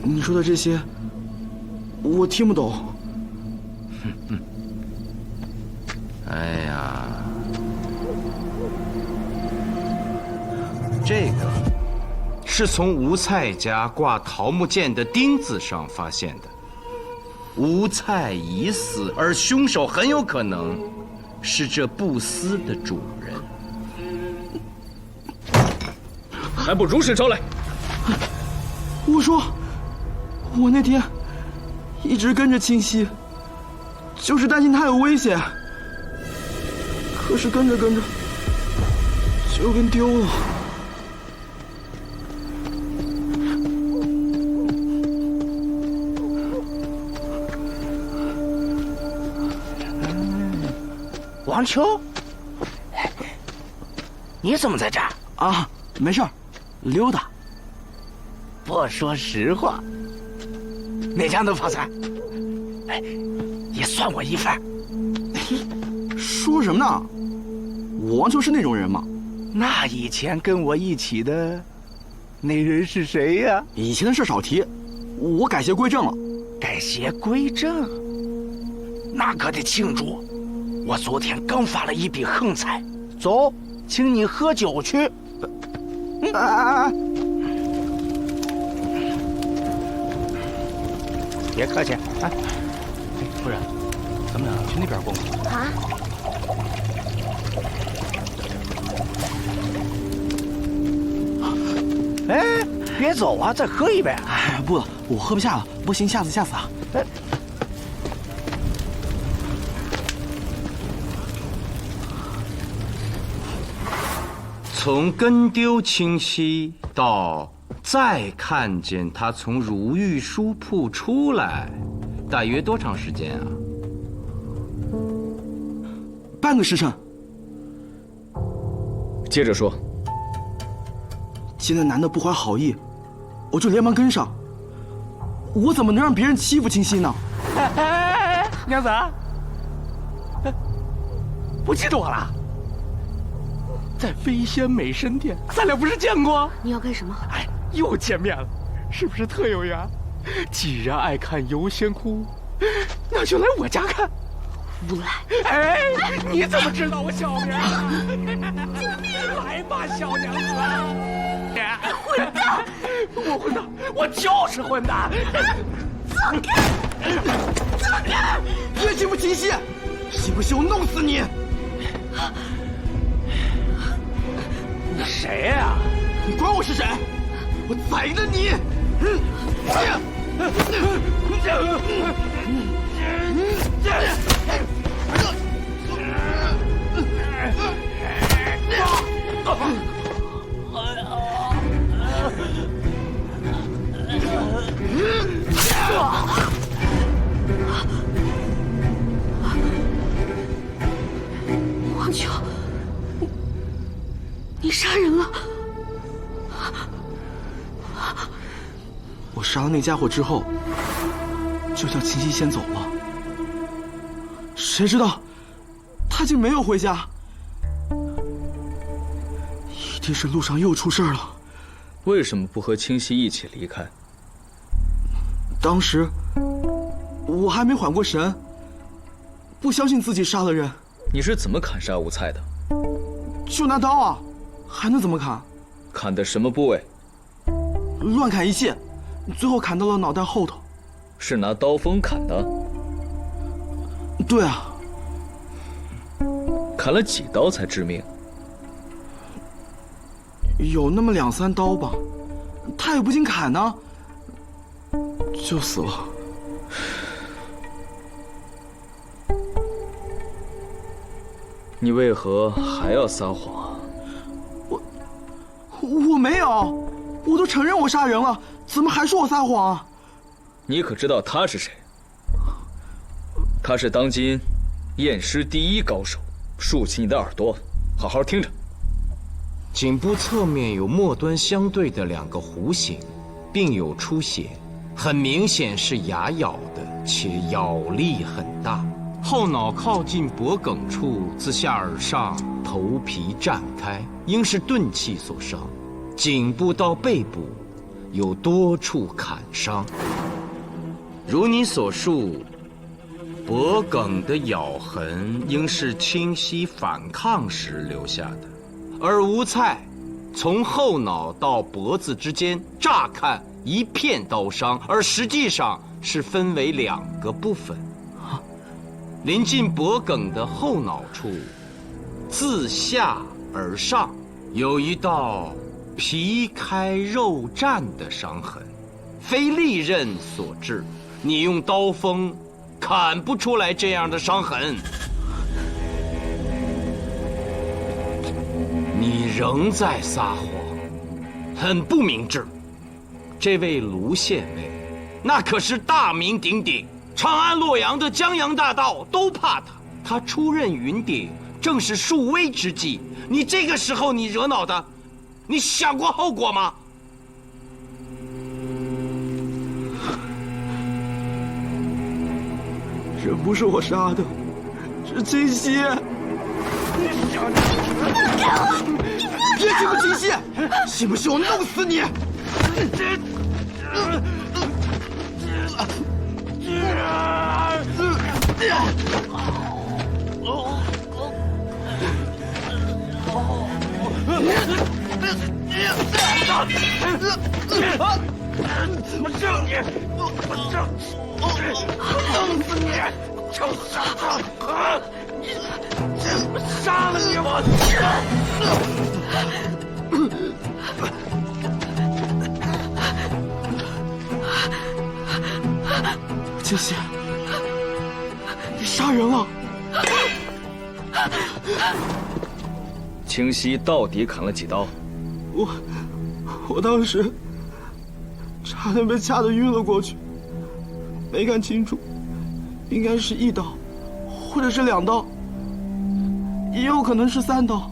你说的这些，我听不懂。哎呀，这个是从吴菜家挂桃木剑的钉子上发现的。吴菜已死，而凶手很有可能是这布丝的主人。还不如实招来！我说，我那天一直跟着清溪，就是担心他有危险。可是跟着跟着，就跟丢了。王秋，你怎么在这儿？啊，没事儿，溜达。不说实话，哪家能发财？哎，也算我一份。说什么呢？我王秋是那种人吗？那以前跟我一起的那人是谁呀？以前的事少提，我改邪归正了。改邪归正？那可得庆祝！我昨天刚发了一笔横财，走，请你喝酒去。别客气，哎，夫人，咱们俩去那边逛逛啊。哎，别走啊，再喝一杯。哎，不了，我喝不下了，不行，下次啊。从跟丢清溪到再看见他从如玉书铺出来，大约多长时间啊？半个时辰。接着说。见那男的不怀好意，我就连忙跟上。我怎么能让别人欺负清溪呢？娘子，不记住我了？在飞仙美参店，咱俩不是见过？你要干什么？哎，又见面了，是不是特有缘？既然爱看游仙窟，那就来我家看。无赖！哎，你怎么知道我小名啊？来吧，小娘子！混蛋！我混蛋，我就是混蛋！走开！走开！别欺负清溪，信不信我弄死你？你谁呀？你管我是谁？我宰了你！王秋，你杀人了！我杀了那家伙之后，就叫清溪先走了。谁知道，他竟没有回家，一定是路上又出事了。为什么不和清溪一起离开？当时我还没缓过神，不相信自己杀了人。你是怎么砍杀吴菜的？就拿刀啊，还能怎么砍？砍的什么部位？乱砍一气，最后砍到了脑袋后头。是拿刀锋砍的？对啊。砍了几刀才致命？有那么2、3刀吧，他也不禁砍呢，就死了。你为何还要撒谎？我没有，我都承认我杀人了，怎么还说我撒谎啊？你可知道他是谁？他是当今验尸第一高手，竖起你的耳朵，好好听着。颈部侧面有末端相对的2个弧形，并有出血，很明显是牙咬的，且咬力很大。后脑靠近脖梗处，自下而上，头皮绽开，应是钝器所伤。颈部到背部有多处砍伤。如你所述，脖梗的咬痕应是清溪反抗时留下的，而吴菜从后脑到脖子之间，乍看一片刀伤，而实际上是分为2个部分。临近脖梗的后脑处，自下而上有一道皮开肉绽的伤痕，非利刃所致。你用刀锋砍不出来这样的伤痕。你仍在撒谎，很不明智。这位卢县尉，那可是大名鼎鼎，长安、洛阳的江洋大盗都怕他。他出任云鼎，正是树危之际，你这个时候你惹恼的，你想过后果吗？人不是我杀的，是清溪。别欺负清溪，信不信我弄死你？我证你，我证，弄死你，臭小子！杀了你！我！清溪，你杀人了！清溪到底砍了几刀？我当时差点被掐得晕了过去，没看清楚，应该是1刀，或者是2刀，也有可能是3刀。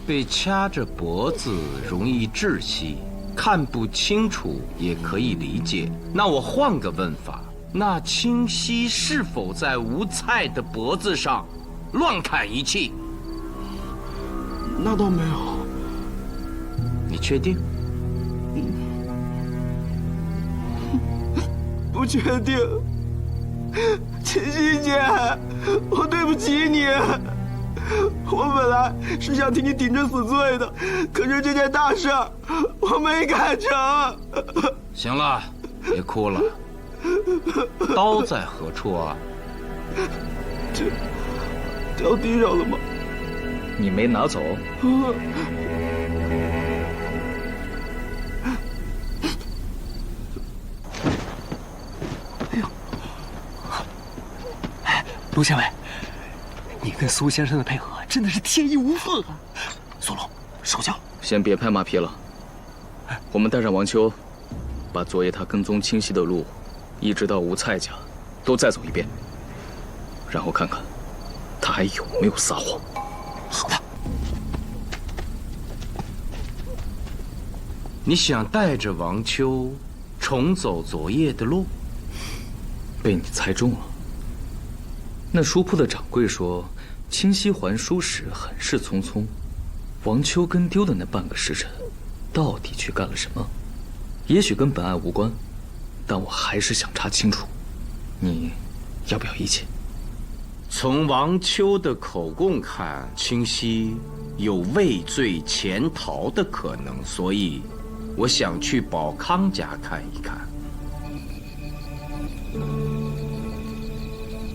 被掐着脖子容易窒息，看不清楚也可以理解。那我换个问法，那清溪是否在吴菜的脖子上乱砍一气？那倒没有。你确定？不确定。清溪姐，我对不起你。我本来是想替你顶着死罪的，可是这件大事我没干成。行了，别哭了。刀在何处啊？这掉地上了吗？你没拿走？卢县尉，你跟苏先生的配合真的是天衣无缝啊！苏龙，手下先别拍马屁了，我们带上王秋，把昨夜他跟踪清溪的路，一直到吴蔡家，都再走一遍，然后看看他还有没有撒谎。好的。你想带着王秋重走昨夜的路？被你猜中了。那书铺的掌柜说，清溪还书时很是匆匆，王秋跟丢的那半个时辰，到底去干了什么？也许跟本案无关，但我还是想查清楚。你要不要一起？从王秋的口供看，清溪有畏罪潜逃的可能，所以我想去宝康家看一看。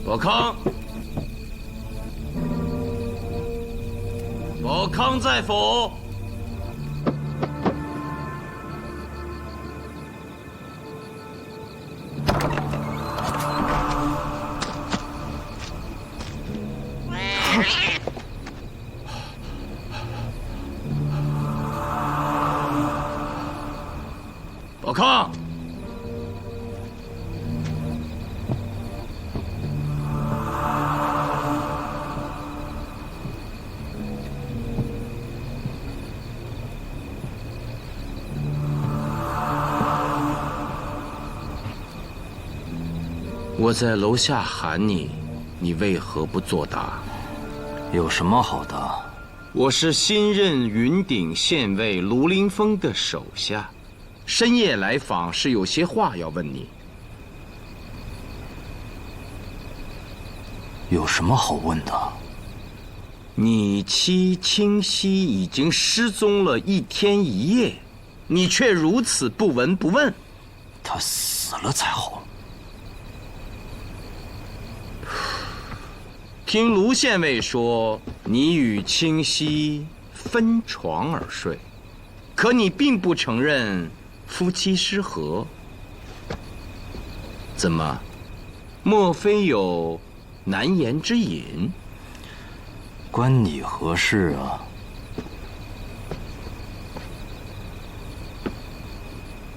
宝康，宝康在否？宝康。我在楼下喊你，你为何不作答？有什么好答？我是新任云顶县尉卢凌风的手下，深夜来访是有些话要问你。有什么好问的？你妻清溪已经失踪了1天1夜，你却如此不闻不问。她死了才好。听卢县尉说，你与清溪分床而睡，可你并不承认夫妻失和。怎么？莫非有难言之隐？关你何事啊？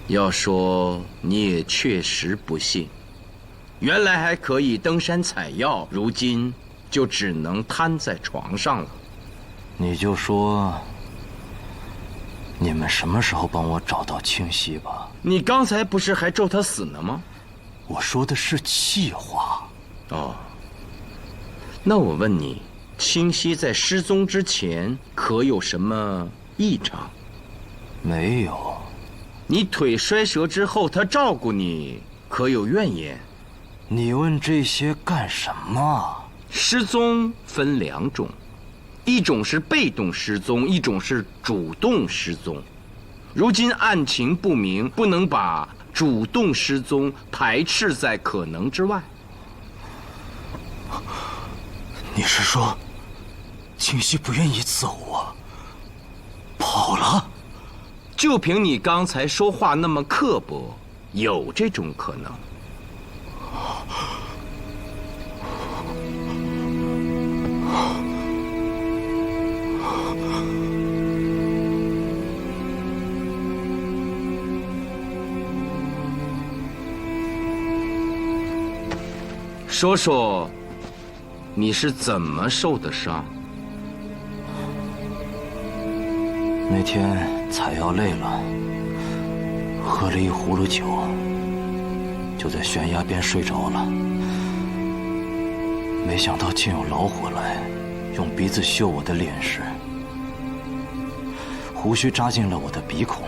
要说你也确实不幸，原来还可以登山采药，如今就只能瘫在床上了。你就说，你们什么时候帮我找到清溪吧？你刚才不是还咒他死呢吗？我说的是气话。哦，那我问你，清溪在失踪之前可有什么异常？没有。你腿摔折之后，他照顾你，可有怨言？你问这些干什么？失踪分2种，一种是被动失踪，一种是主动失踪。如今案情不明，不能把主动失踪排斥在可能之外。你是说，清溪不愿意走啊？跑了？就凭你刚才说话那么刻薄，有这种可能。说说，你是怎么受的伤？那天采药累了，喝了一葫芦酒，就在悬崖边睡着了。没想到竟有老虎来，用鼻子嗅我的脸时，胡须扎进了我的鼻孔。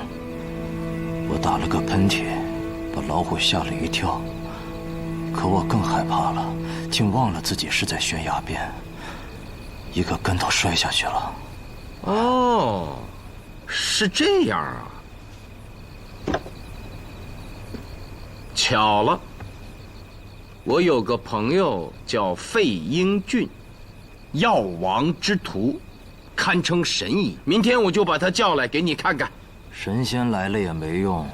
我打了个喷嚏，把老虎吓了一跳。可我更害怕了，竟忘了自己是在悬崖边，一个跟头摔下去了。哦，是这样啊！巧了，我有个朋友叫费英俊，药王之徒，堪称神医。明天我就把他叫来给你看看。神仙来了也没用，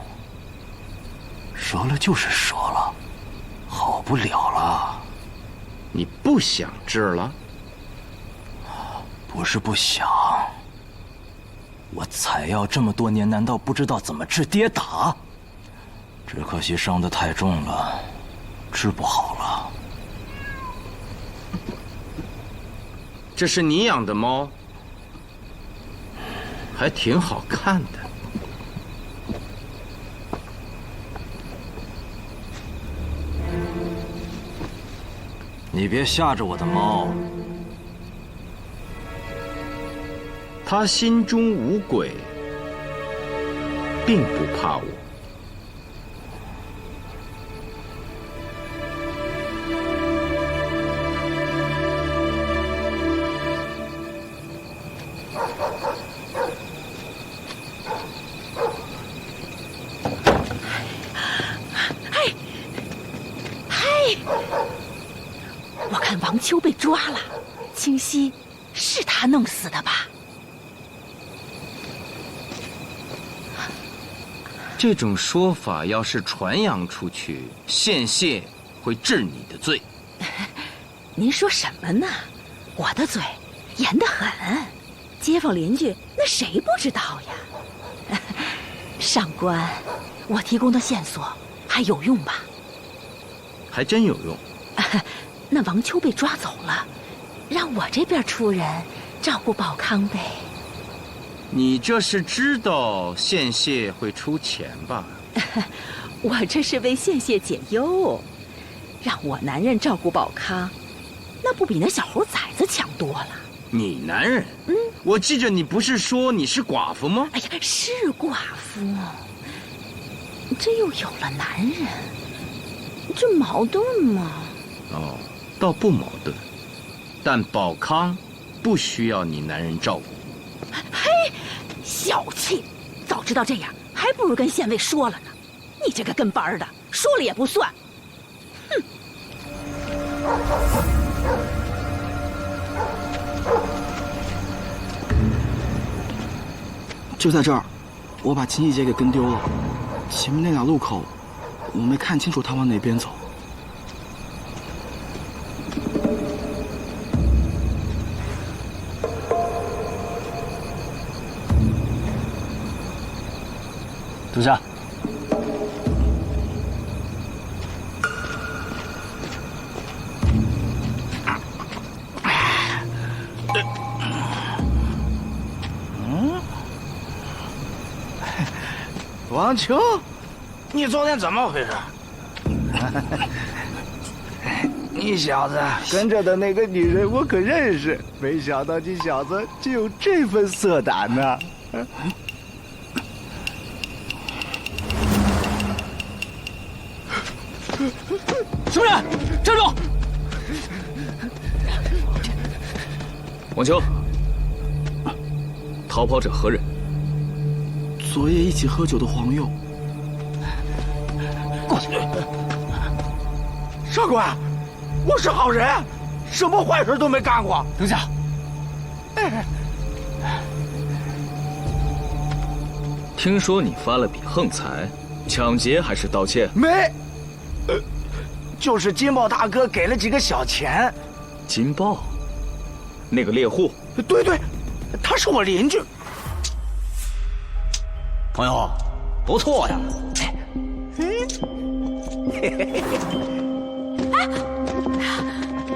折了就是折了，好不了了。你不想治了？不是不想，我采药这么多年，难道不知道怎么治跌打？只可惜伤得太重了，治不好了。这是你养的猫，还挺好看的。你别吓着我的猫。他心中无鬼，并不怕我。我看王秋被抓了，清溪是他弄死的吧？这种说法要是传扬出去，县谢会治你的罪。您说什么呢？我的嘴严得很，街坊邻居那谁不知道呀？上官，我提供的线索还有用吧？还真有用。那王秋被抓走了，让我这边出人照顾宝康呗。你这是知道县谢会出钱吧？我这是为县谢解忧，让我男人照顾宝康，那不比那小猴崽子强多了？你男人？我记着你不是说你是寡妇吗？哎呀，是寡妇，这又有了男人，这矛盾吗？哦，倒不矛盾，但宝康不需要你男人照顾。嘿，小气！早知道这样，还不如跟县尉说了呢。你这个跟班的，说了也不算。哼！就在这儿，我把秦艺姐给跟丢了。前面那俩路口，我没看清楚她往哪边走。坐下。王秋，你昨天怎么回事？你小子跟着的那个女人我可认识，没想到你小子就有这份色胆呢。什么人？站住！王秋，逃跑者何人？昨夜一起喝酒的黄佑。上官，我是好人，什么坏事都没干过。等下，听说你发了笔横财，抢劫还是盗窃？没，就是金豹大哥给了几个小钱。金豹，那个猎户？对对，他是我邻居。朋友，不错呀。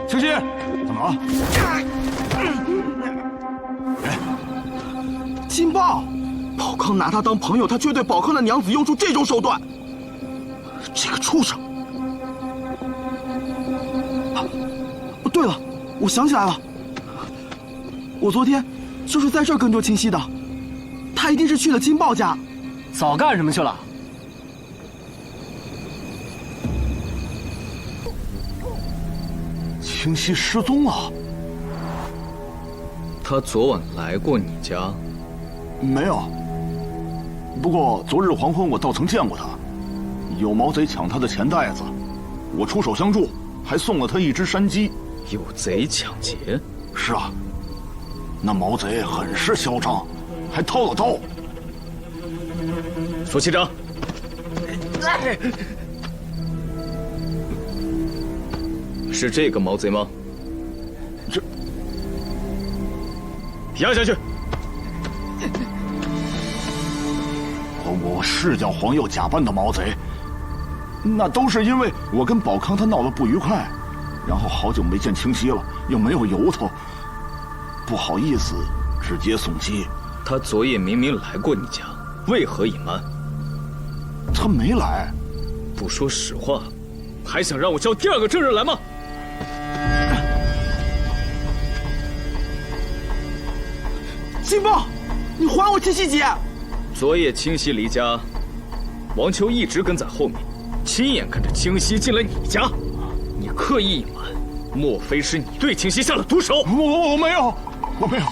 青溪，怎么了？金豹，宝康拿他当朋友，他却对宝康的娘子用出这种手段，这个畜生！对了，我想起来了，我昨天就是在这儿跟着清溪的，他一定是去了金豹家。早干什么去了？清溪失踪了。他昨晚来过你家？没有。不过昨日黄昏我倒曾见过他，有毛贼抢他的钱袋子，我出手相助，还送了他一只山鸡。有贼抢劫？是啊，那毛贼很是嚣张，还掏了刀。副旗长，是这个毛贼吗？这，押下去。我是叫黄佑假扮的毛贼，那都是因为我跟宝康他闹了不愉快，然后好久没见清溪了，又没有由头，不好意思直接送机。他昨夜明明来过你家，为何隐瞒？他没来。不说实话，还想让我叫第二个证人来吗？金豹，你还我清溪姐！昨夜清溪离家，王秋一直跟在后面，亲眼看着清溪进了你家，你刻意隐瞒，莫非是你对清溪下了毒手？我没有，我没有。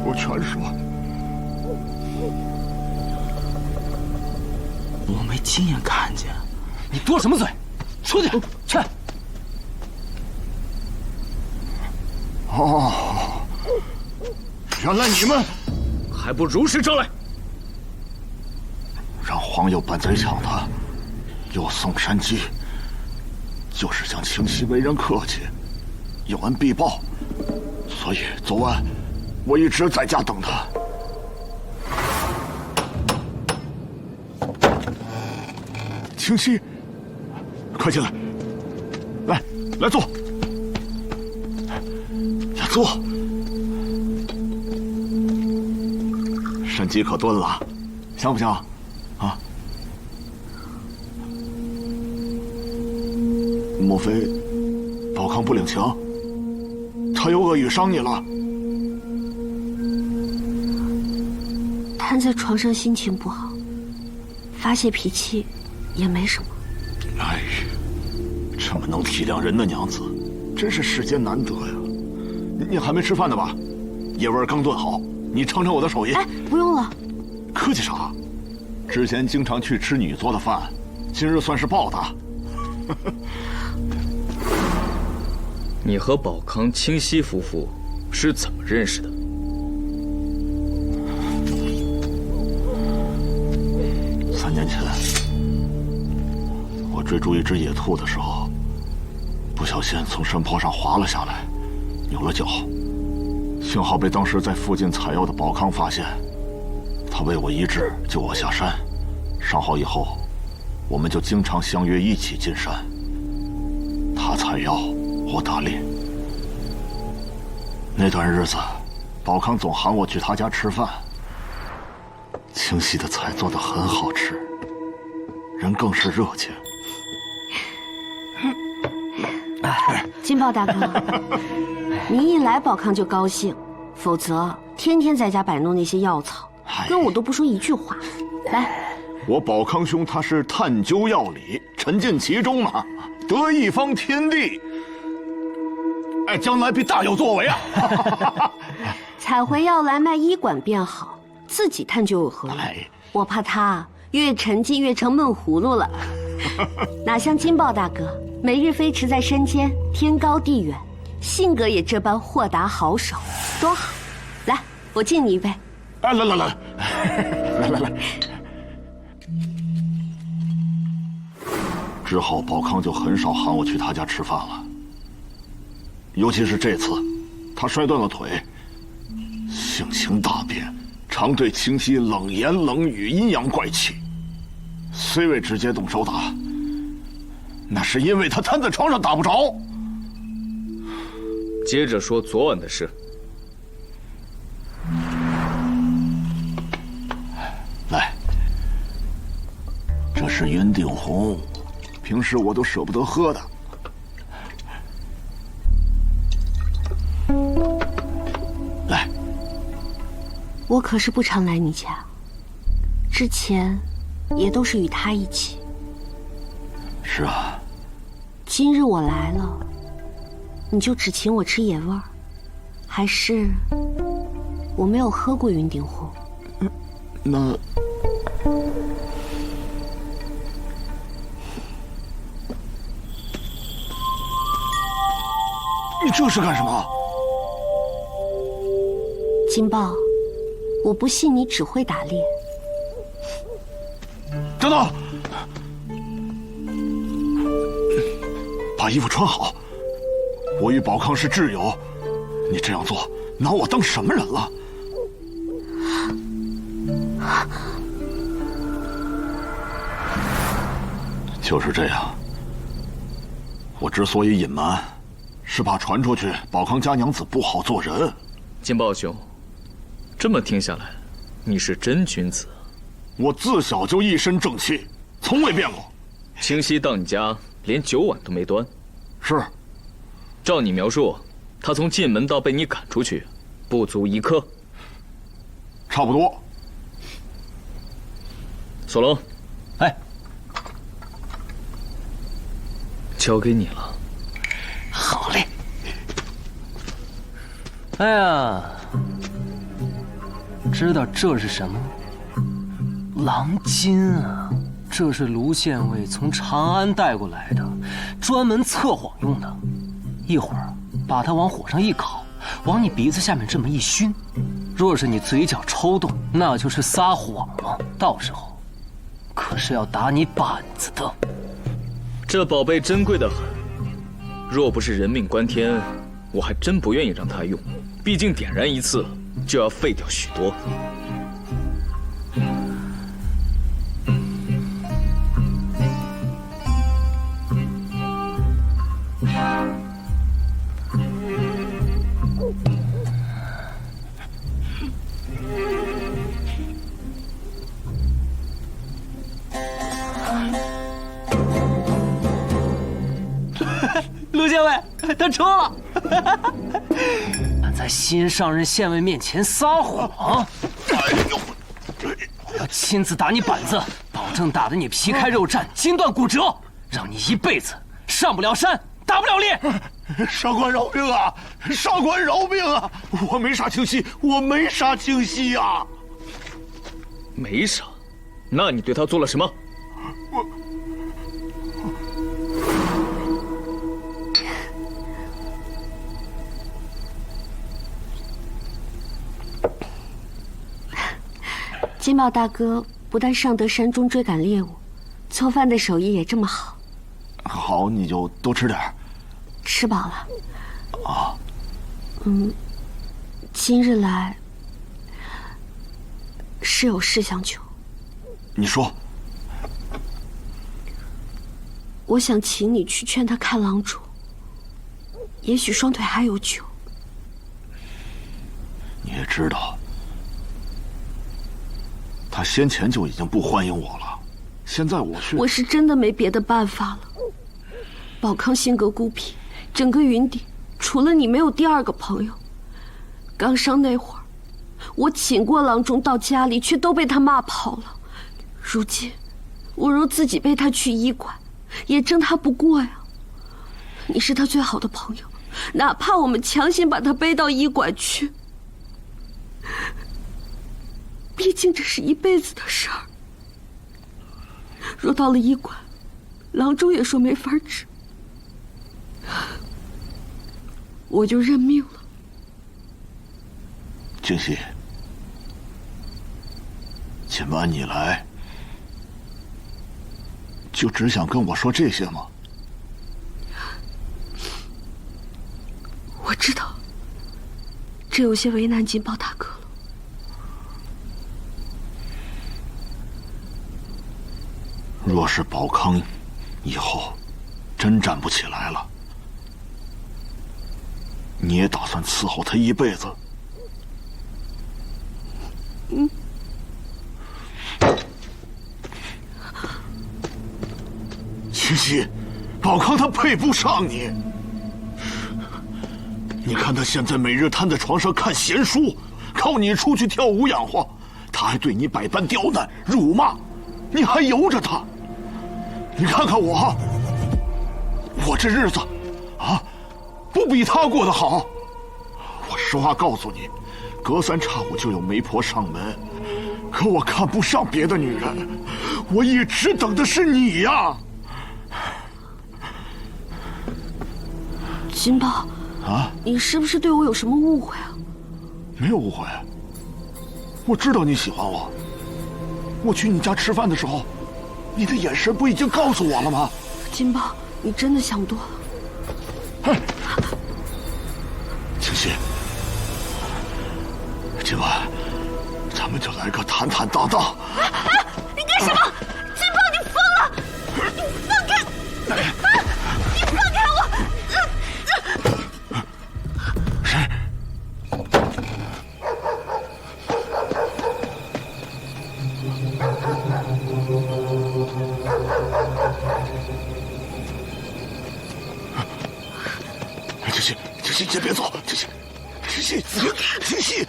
我全说。我没亲眼看见。你多什么嘴？出去！去！哦，原来你们还不如实招来！让黄佑扮贼抢他，又送山鸡，就是想清溪为人客气，有恩必报，所以昨晚我一直在家等他。清溪，快进来，来坐，呀坐。山鸡可炖了，香不香？啊？莫非宝康不领情？他又恶语伤你了？瘫在床上心情不好，发泄脾气也没什么。哎，这么能体谅人的娘子，真是世间难得呀！你还没吃饭呢吧？野味刚炖好，你尝尝我的手艺。哎，不用了。客气啥？之前经常去吃你做的饭，今日算是报答。你和宝康、清溪夫妇是怎么认识的？3年前，我追逐一只野兔的时候，不小心从山坡上滑了下来，扭了脚。幸好被当时在附近采药的宝康发现，他为我医治，救我下山。伤好以后，我们就经常相约一起进山。他采药，我打猎。那段日子，宝康总喊我去他家吃饭。清溪的菜做得很好吃，人更是热情。金豹大哥，您一来宝康就高兴，否则天天在家摆弄那些药草，跟我都不说一句话。来，我宝康兄他是探究药理，沉浸其中嘛，得一方天地。哎，将来必大有作为啊！采回药来卖医馆便好，自己探究有何用？我怕他越沉浸越成闷葫芦了。哪像金豹大哥，每日飞驰在山间，天高地远，性格也这般豁达好手，多好！来，我敬你一杯。哎，来，之后宝康就很少喊我去他家吃饭了。尤其是这次，他摔断了腿，性情大变，常对清溪冷言冷语，阴阳怪气。虽未直接动手打，那是因为他瘫在床上打不着。接着说昨晚的事。来，这是云顶红，平时我都舍不得喝的。来，我可是不常来你家，之前也都是与他一起。是啊，今日我来了，你就只请我吃野味儿，还是我没有喝过云顶红？那你这是干什么？金豹，我不信你只会打猎。等等，把衣服穿好。我与宝康是挚友，你这样做，拿我当什么人了？就是这样。我之所以隐瞒，是怕传出去宝康家娘子不好做人。金豹兄，这么听下来，你是真君子。我自小就一身正气，从未变过。清溪到你家连酒碗都没端。是。照你描述，他从进门到被你赶出去，不足1刻。差不多。索隆，哎，交给你了。好嘞。哎呀，知道这是什么？狼筋啊！这是卢县尉从长安带过来的，专门测谎用的。一会儿把它往火上一烤，往你鼻子下面这么一熏，若是你嘴角抽动，那就是撒谎了。到时候可是要打你板子的。这宝贝珍贵得很，若不是人命关天，我还真不愿意让它用。毕竟点燃一次就要废掉许多。陆县尉，他抽了！敢在新上任县尉面前撒谎！我要亲自打你板子，保证打得你皮开肉绽、筋断骨折，让你一辈子上不了山、打不了猎。上官饶命啊！上官饶命啊！我没杀清溪，我没杀清溪啊！没杀？那你对他做了什么？金豹大哥不但上得山中追赶猎物，做饭的手艺也这么好。好，你就多吃点儿。吃饱了。啊。今日来是有事相求。你说。我想请你去劝他看郎主，也许双腿还有救。你也知道，他先前就已经不欢迎我了，现在我去，我是真的没别的办法了。宝康性格孤僻，整个云顶除了你没有第二个朋友。刚伤那会儿，我请过郎中到家里，却都被他骂跑了。如今，我若自己背他去医馆，也争他不过呀。你是他最好的朋友，哪怕我们强行把他背到医馆去，毕竟这是一辈子的事儿。若到了医馆，郎中也说没法治，我就认命了。清溪，今晚你来，就只想跟我说这些吗？我知道，这有些为难金豹大哥了。若是宝康以后真站不起来了，你也打算伺候他一辈子？嗯。清溪，宝康他配不上你。你看他现在每日瘫在床上看闲书，靠你出去跳舞养活，他还对你百般刁难辱骂，你还由着他。你看看我这日子啊，不比他过得好。我实话告诉你，隔三差五就有媒婆上门，可我看不上别的女人，我一直等的是你呀。金豹啊，你是不是对我有什么误会啊？没有误会，我知道你喜欢我。我去你家吃饭的时候，你的眼神不已经告诉我了吗？金豹，你真的想多了。清溪，今晚咱们就来个坦坦荡荡。你干什么？金豹，你疯了！你放开！你放开我！谁？清溪，先别走，清溪，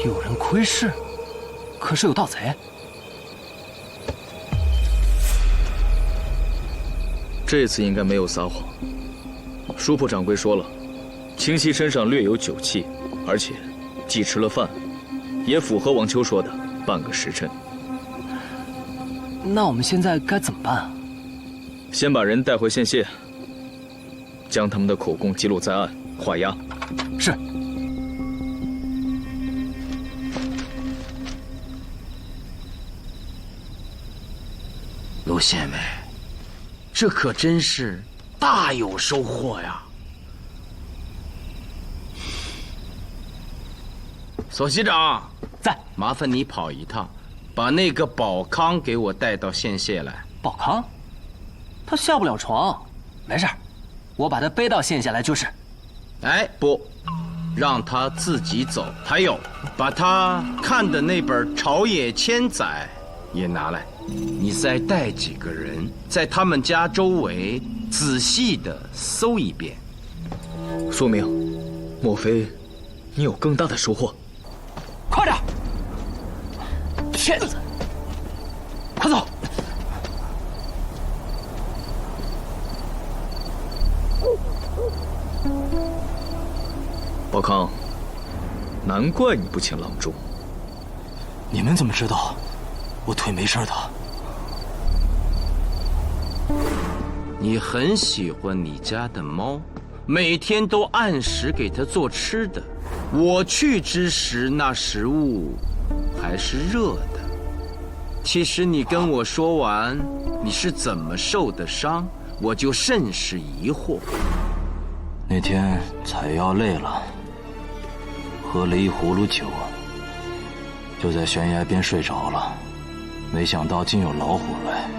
有人窥视，可是有盗贼。这次应该没有撒谎。书铺掌柜说了，清溪身上略有酒气，而且既吃了饭，也符合王秋说的半个时辰。那我们现在该怎么办啊？先把人带回县县，将他们的口供记录在案，画押。是。卢县尉，这可真是大有收获呀！索席长在，麻烦你跑一趟，把那个宝康给我带到县县来。宝康，他下不了床，没事，我把他背到县下来就是。哎，不，让他自己走。还有，把他看的那本《朝野千载》也拿来。你再带几个人，在他们家周围仔细地搜一遍。苏明，莫非你有更大的收获？快点！骗子，快走！宝康，难怪你不请郎中。你们怎么知道我腿没事的？你很喜欢你家的猫，每天都按时给它做吃的。我去之时，那食物还是热的。其实你跟我说完你是怎么受的伤，我就甚是疑惑。那天采药累了，喝了一葫芦酒，就在悬崖边睡着了。没想到竟有老虎来，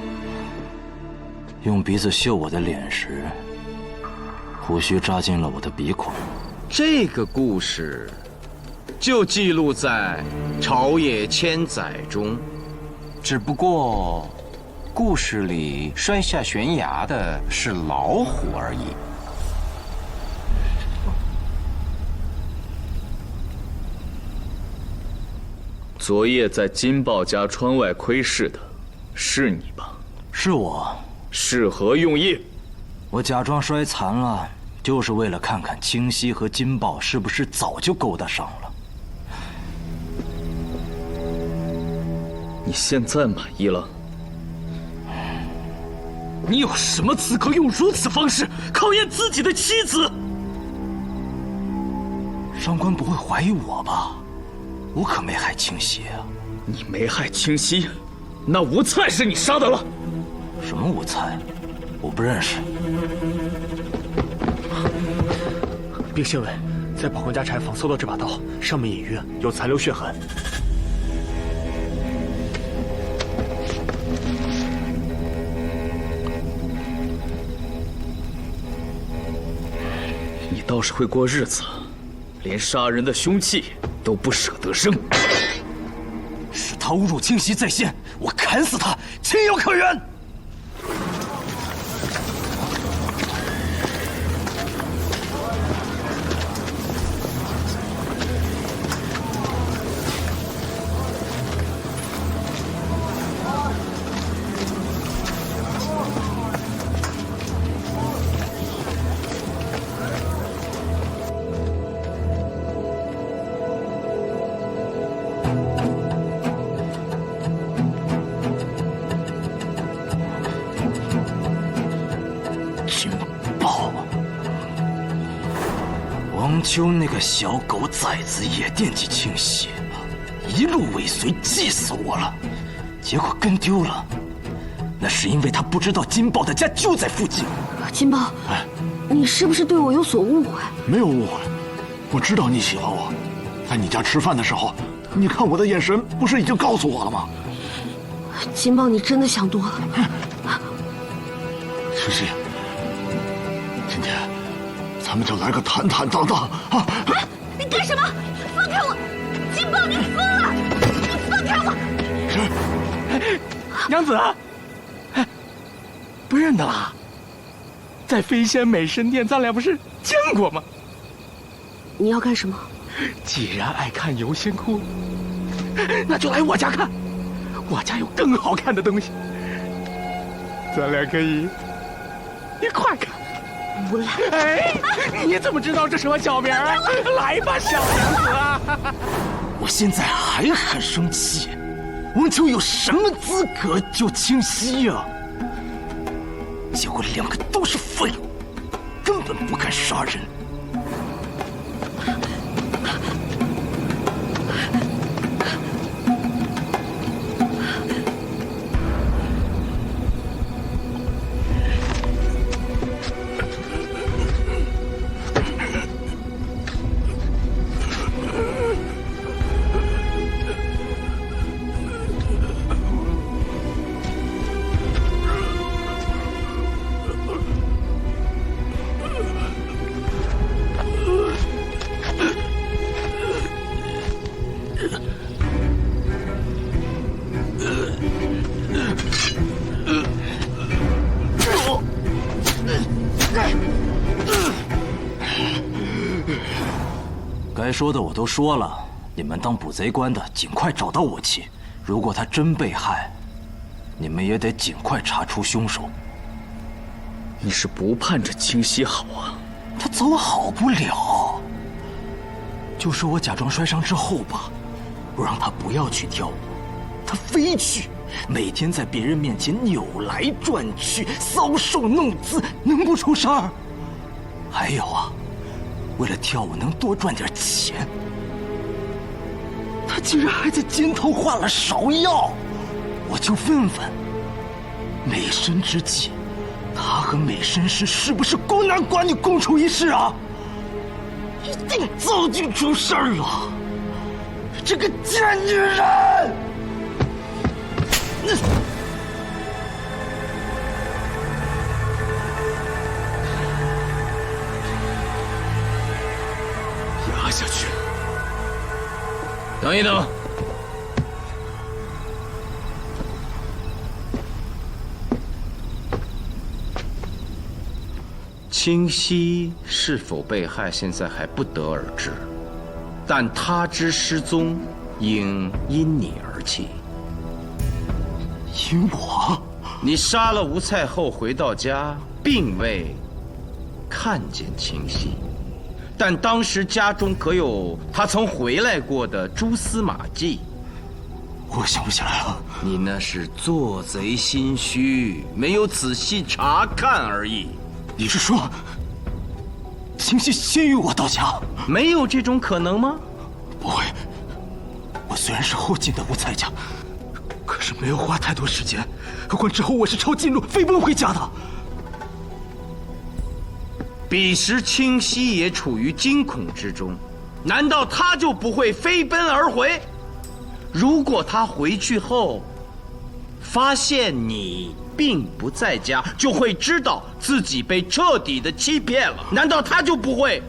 用鼻子嗅我的脸时，胡须扎进了我的鼻孔。这个故事就记录在《朝野千载》中，只不过故事里摔下悬崖的是老虎而已。昨夜在金豹家窗外窥视的，是你吧？是我。是何用意？我假装摔残了，就是为了看看清溪和金豹是不是早就勾搭上了。你现在满意了？你有什么资格用如此方式考验自己的妻子？上官不会怀疑我吧？我可没害清溪啊！你没害清溪，那吴菜是你杀的了？什么吴菜？我不认识。禀县尉，在保皇家柴房搜到这把刀，上面隐约有残留血痕。你倒是会过日子，连杀人的凶器都不舍得扔。是他侮辱清溪在先，我砍死他，情有可原。王秋那个小狗崽子也惦记清溪，一路尾随气死我了，结果跟丢了。那是因为他不知道金豹的家就在附近。金豹，你是不是对我有所误会？没有误会，我知道你喜欢我。在你家吃饭的时候，你看我的眼神不是已经告诉我了吗？金豹，你真的想多了。清溪，今天咱们就来个坦坦荡荡啊！你干什么？放开我！金豹，你疯了！你放开我！娘子，不认得啦？在飞仙美神殿，咱俩不是见过吗？你要干什么？既然爱看游仙窟，那就来我家看。我家有更好看的东西，咱俩可以一块看。无赖！哎，你怎么知道这是我小名？来吧，小娘子啊！我现在还很生气，王秋有什么资格救清溪呀？结果两个都是废物，根本不敢杀人。该说的我都说了，你们当捕贼官的尽快找到我妻。如果他真被害，你们也得尽快查出凶手。你是不盼着清溪好啊？他早晚好不了。就说我假装摔伤之后吧，我让他不要去跳舞，他非去，每天在别人面前扭来转去，搔首弄姿，能不出事儿？还有啊，为了跳舞能多赚点钱，他竟然还在肩头画了芍药，我就问问，美神之际，他和美绅士是不是孤男寡女共处一室啊？一定早就出事儿了！这个贱女人！压下去！等一等。清溪是否被害，现在还不得而知，但他之失踪，应因你而起。因我？你杀了吴菜后回到家，并未看见清溪，但当时家中可有他曾回来过的蛛丝马迹？我想不起来了。你那是做贼心虚，没有仔细查看而已。你是说，清溪先于我到家？没有这种可能吗？不会。我虽然是后进的吴菜家，可是没有花太多时间。何况之后我是抄近路飞奔回家的。彼时清溪也处于惊恐之中，难道他就不会飞奔而回？如果他回去后发现你并不在家，就会知道自己被彻底的欺骗了。难道他就不会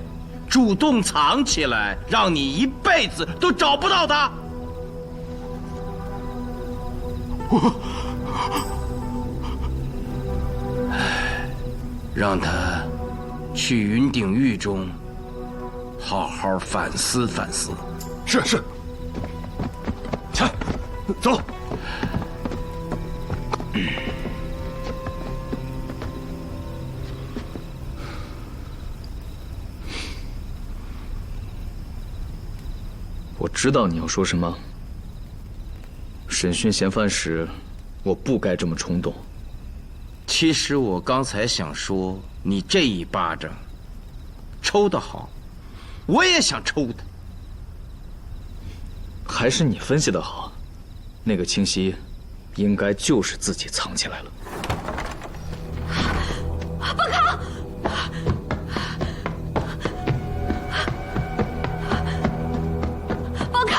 主动藏起来，让你一辈子都找不到他？让他去云顶狱中好好反思反思。是是。走。我知道你要说什么。审讯嫌犯时，我不该这么冲动。其实我刚才想说，你这一巴掌抽得好，我也想抽他。还是你分析的好，那个清溪，应该就是自己藏起来了。不可！不可！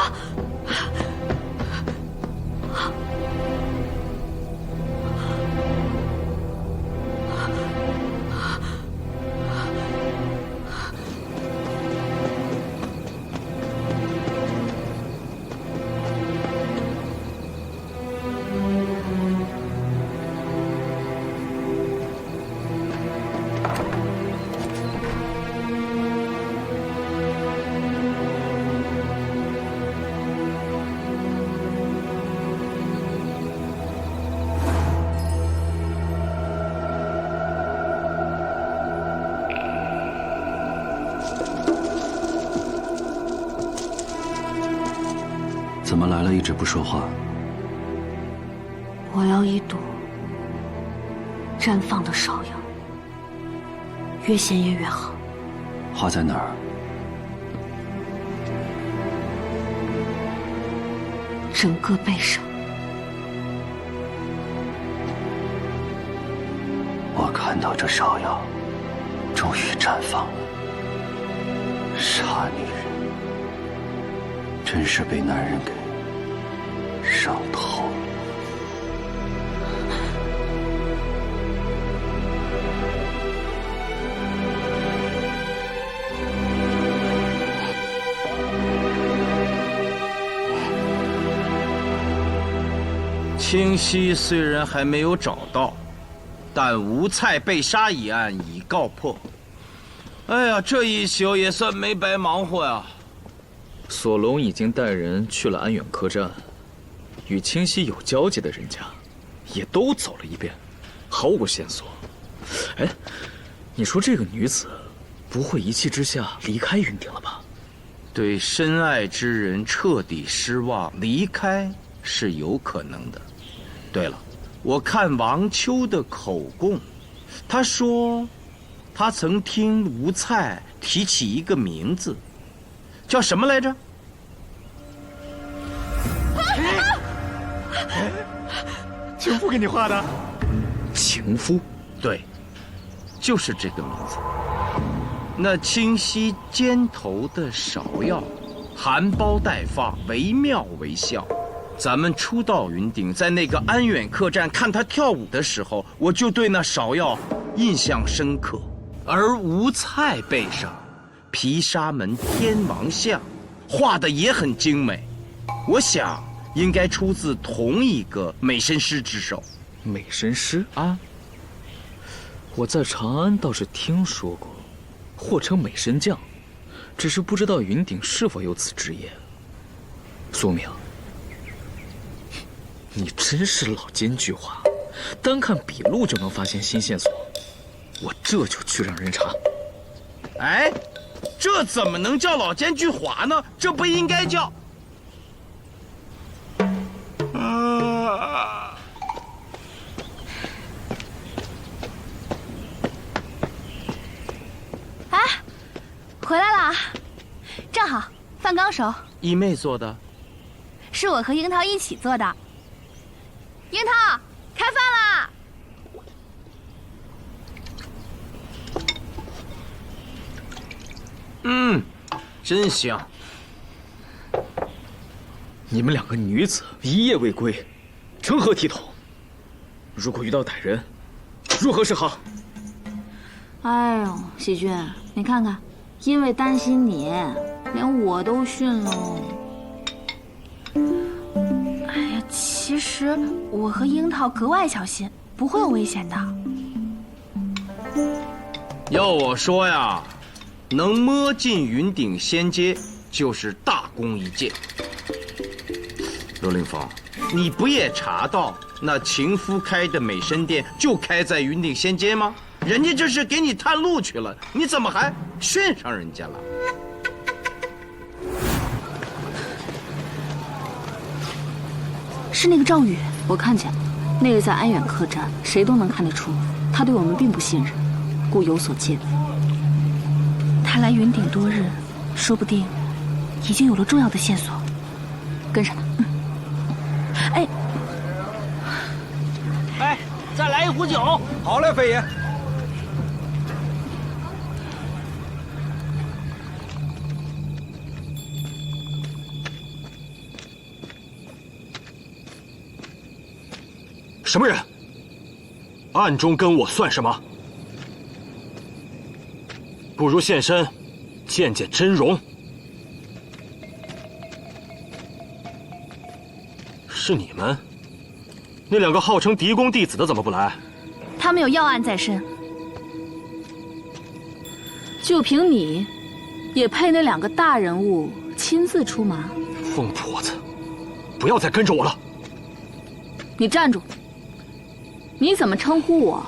怎么来了一直不说话？我要一朵绽放的芍药，越鲜艳越好。花在哪儿？整个背上。我看到这芍药终于绽放了。傻女人，真是被男人给伤透了。清溪虽然还没有找到，但吴菜被杀一案已告破。哎呀，这一宿也算没白忙活呀。索隆已经带人去了安远客栈，与清溪有交集的人家也都走了一遍，毫无线索。哎，你说这个女子不会一气之下离开云顶了吧？对深爱之人彻底失望，离开是有可能的。对了，我看王秋的口供，他说他曾听吴菜提起一个名字，叫什么来着？情夫给你画的？情夫？对，就是这个名字。那清晰尖头的芍药，含苞待放，惟妙惟肖。咱们初到云顶，在那个安远客栈看他跳舞的时候，我就对那芍药印象深刻。而吴菜背上毗沙门天王像，画的也很精美，我想应该出自同一个美神师之手。美神师啊，我在长安倒是听说过，或称美神将，只是不知道云顶是否有此职业。苏明，你真是老奸巨猾，单看笔录就能发现新线索。我这就去让人查。哎，这怎么能叫老奸巨猾呢？这不应该叫……哎，回来了，正好，饭刚熟。一妹做的，是我和樱桃一起做的。樱桃，开饭啦！真香。你们两个女子一夜未归，成何体统？如果遇到歹人，如何是好？哎呦，喜君，你看看，因为担心你，连我都训喽。哎呀，其实我和樱桃格外小心，不会有危险的。要我说呀，能摸进云顶仙阶就是大功一件。罗凌风，你不也查到那情夫开的美参店就开在云顶仙阶吗？人家这是给你探路去了，你怎么还炫上人家了？是那个赵宇，我看见了，那个在安远客栈，谁都能看得出他对我们并不信任，故有所戒备。他来云顶多日，说不定已经有了重要的线索。跟上他。哎，再来一壶酒。好嘞，飞爷。什么人？暗中跟我算什么？不如现身，见见真容。是你们？那两个号称嫡公弟子的怎么不来？他们有要案在身。就凭你，也配那两个大人物亲自出马？疯婆子，不要再跟着我了！你站住！你怎么称呼我，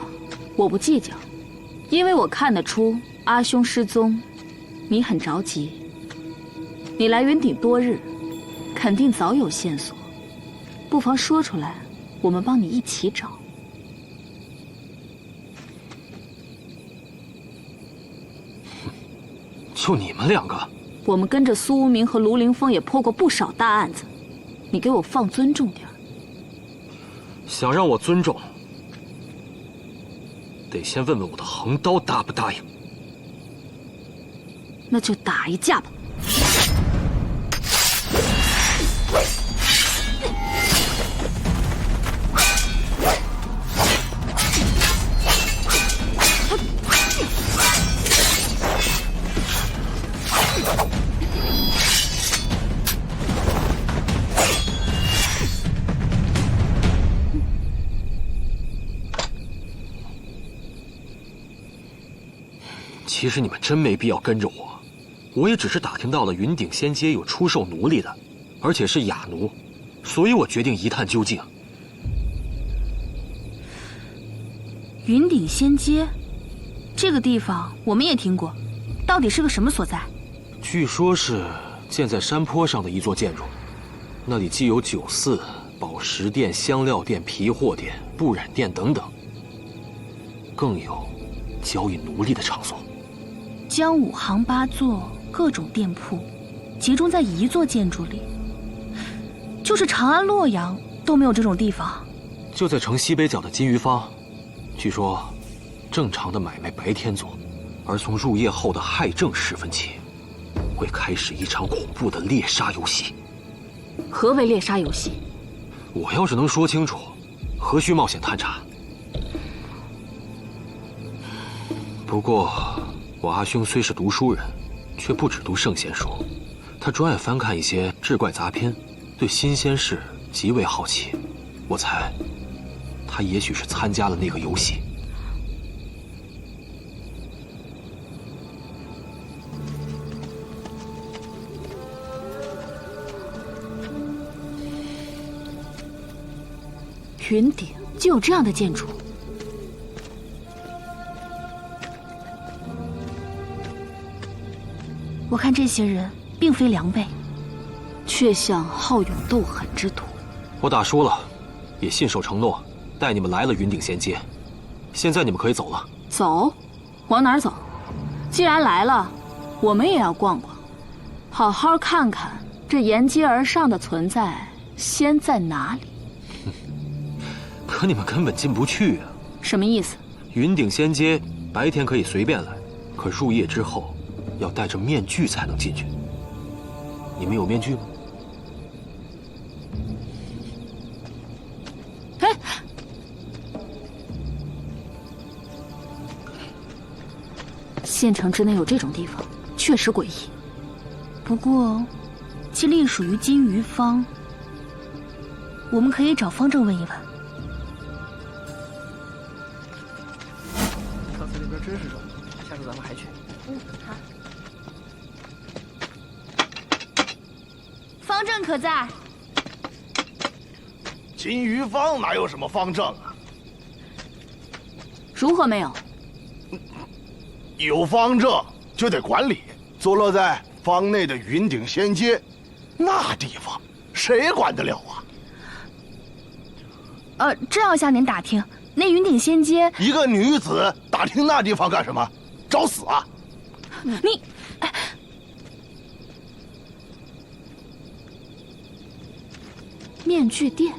我不计较，因为我看得出阿兄失踪，你很着急。你来云顶多日，肯定早有线索，不妨说出来，我们帮你一起找。就你们两个？我们跟着苏无名和卢凌风也破过不少大案子，你给我放尊重点儿。想让我尊重，得先问问我的横刀答不答应。那就打一架吧。其实你们真没必要跟着我，我也只是打听到了云顶仙阶有出售奴隶的，而且是哑奴，所以我决定一探究竟。云顶仙阶，这个地方我们也听过，到底是个什么所在？据说是建在山坡上的一座建筑，那里既有酒肆、宝石店、香料店、皮货店、布染店等等，更有交易奴隶的场所。将5行8座各种店铺集中在一座建筑里，就是长安、洛阳都没有这种地方。就在城西北角的金鱼坊，据说正常的买卖白天做，而从入夜后的亥正时分起，会开始一场恐怖的猎杀游戏。何为猎杀游戏？我要是能说清楚，何须冒险探查？不过，我阿兄虽是读书人，却不只读圣贤书，他专爱翻看一些志怪杂篇，对新鲜事极为好奇。我猜，他也许是参加了那个游戏。云顶就有这样的建筑？我看这些人并非良辈，却像好勇斗狠之徒。我打输了，也信守承诺，带你们来了云顶仙街。现在你们可以走了。走？往哪儿走？既然来了，我们也要逛逛，好好看看这沿街而上的存在先在哪里。可你们根本进不去啊！什么意思？云顶仙街白天可以随便来，可入夜之后要戴着面具才能进去。你们有面具吗？哎，县城之内有这种地方，确实诡异。不过，其隶属于金鱼坊，我们可以找方正问一问。刚才那边真是热闹，下次咱们还去。好。方正可在？金鱼坊哪有什么方正啊？如何没有？有方正就得管理。坐落在坊内的云顶仙街，那地方谁管得了啊？正要向您打听，那云顶仙街，一个女子打听那地方干什么？找死啊！你，面具店。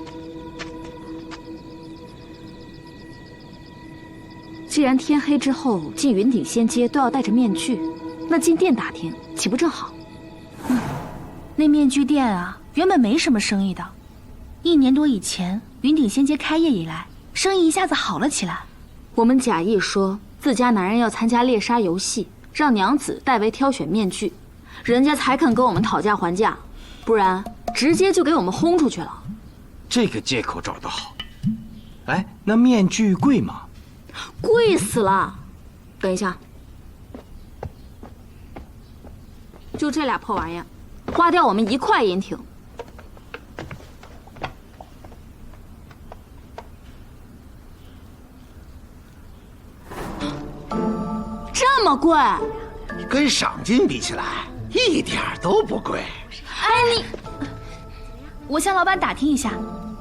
既然天黑之后进云顶仙街都要戴着面具，那进店打听岂不正好？那面具店啊，原本没什么生意的，1年多以前，云顶仙街开业以来，生意一下子好了起来。我们假意说自家男人要参加猎杀游戏，让娘子代为挑选面具，人家才肯跟我们讨价还价，不然直接就给我们轰出去了。这个借口找得好。哎，那面具贵吗？贵死了！等一下，就这俩破玩意儿，花掉我们1块银挺。这么贵？跟赏金比起来，一点都不贵。哎，你，我向老板打听一下，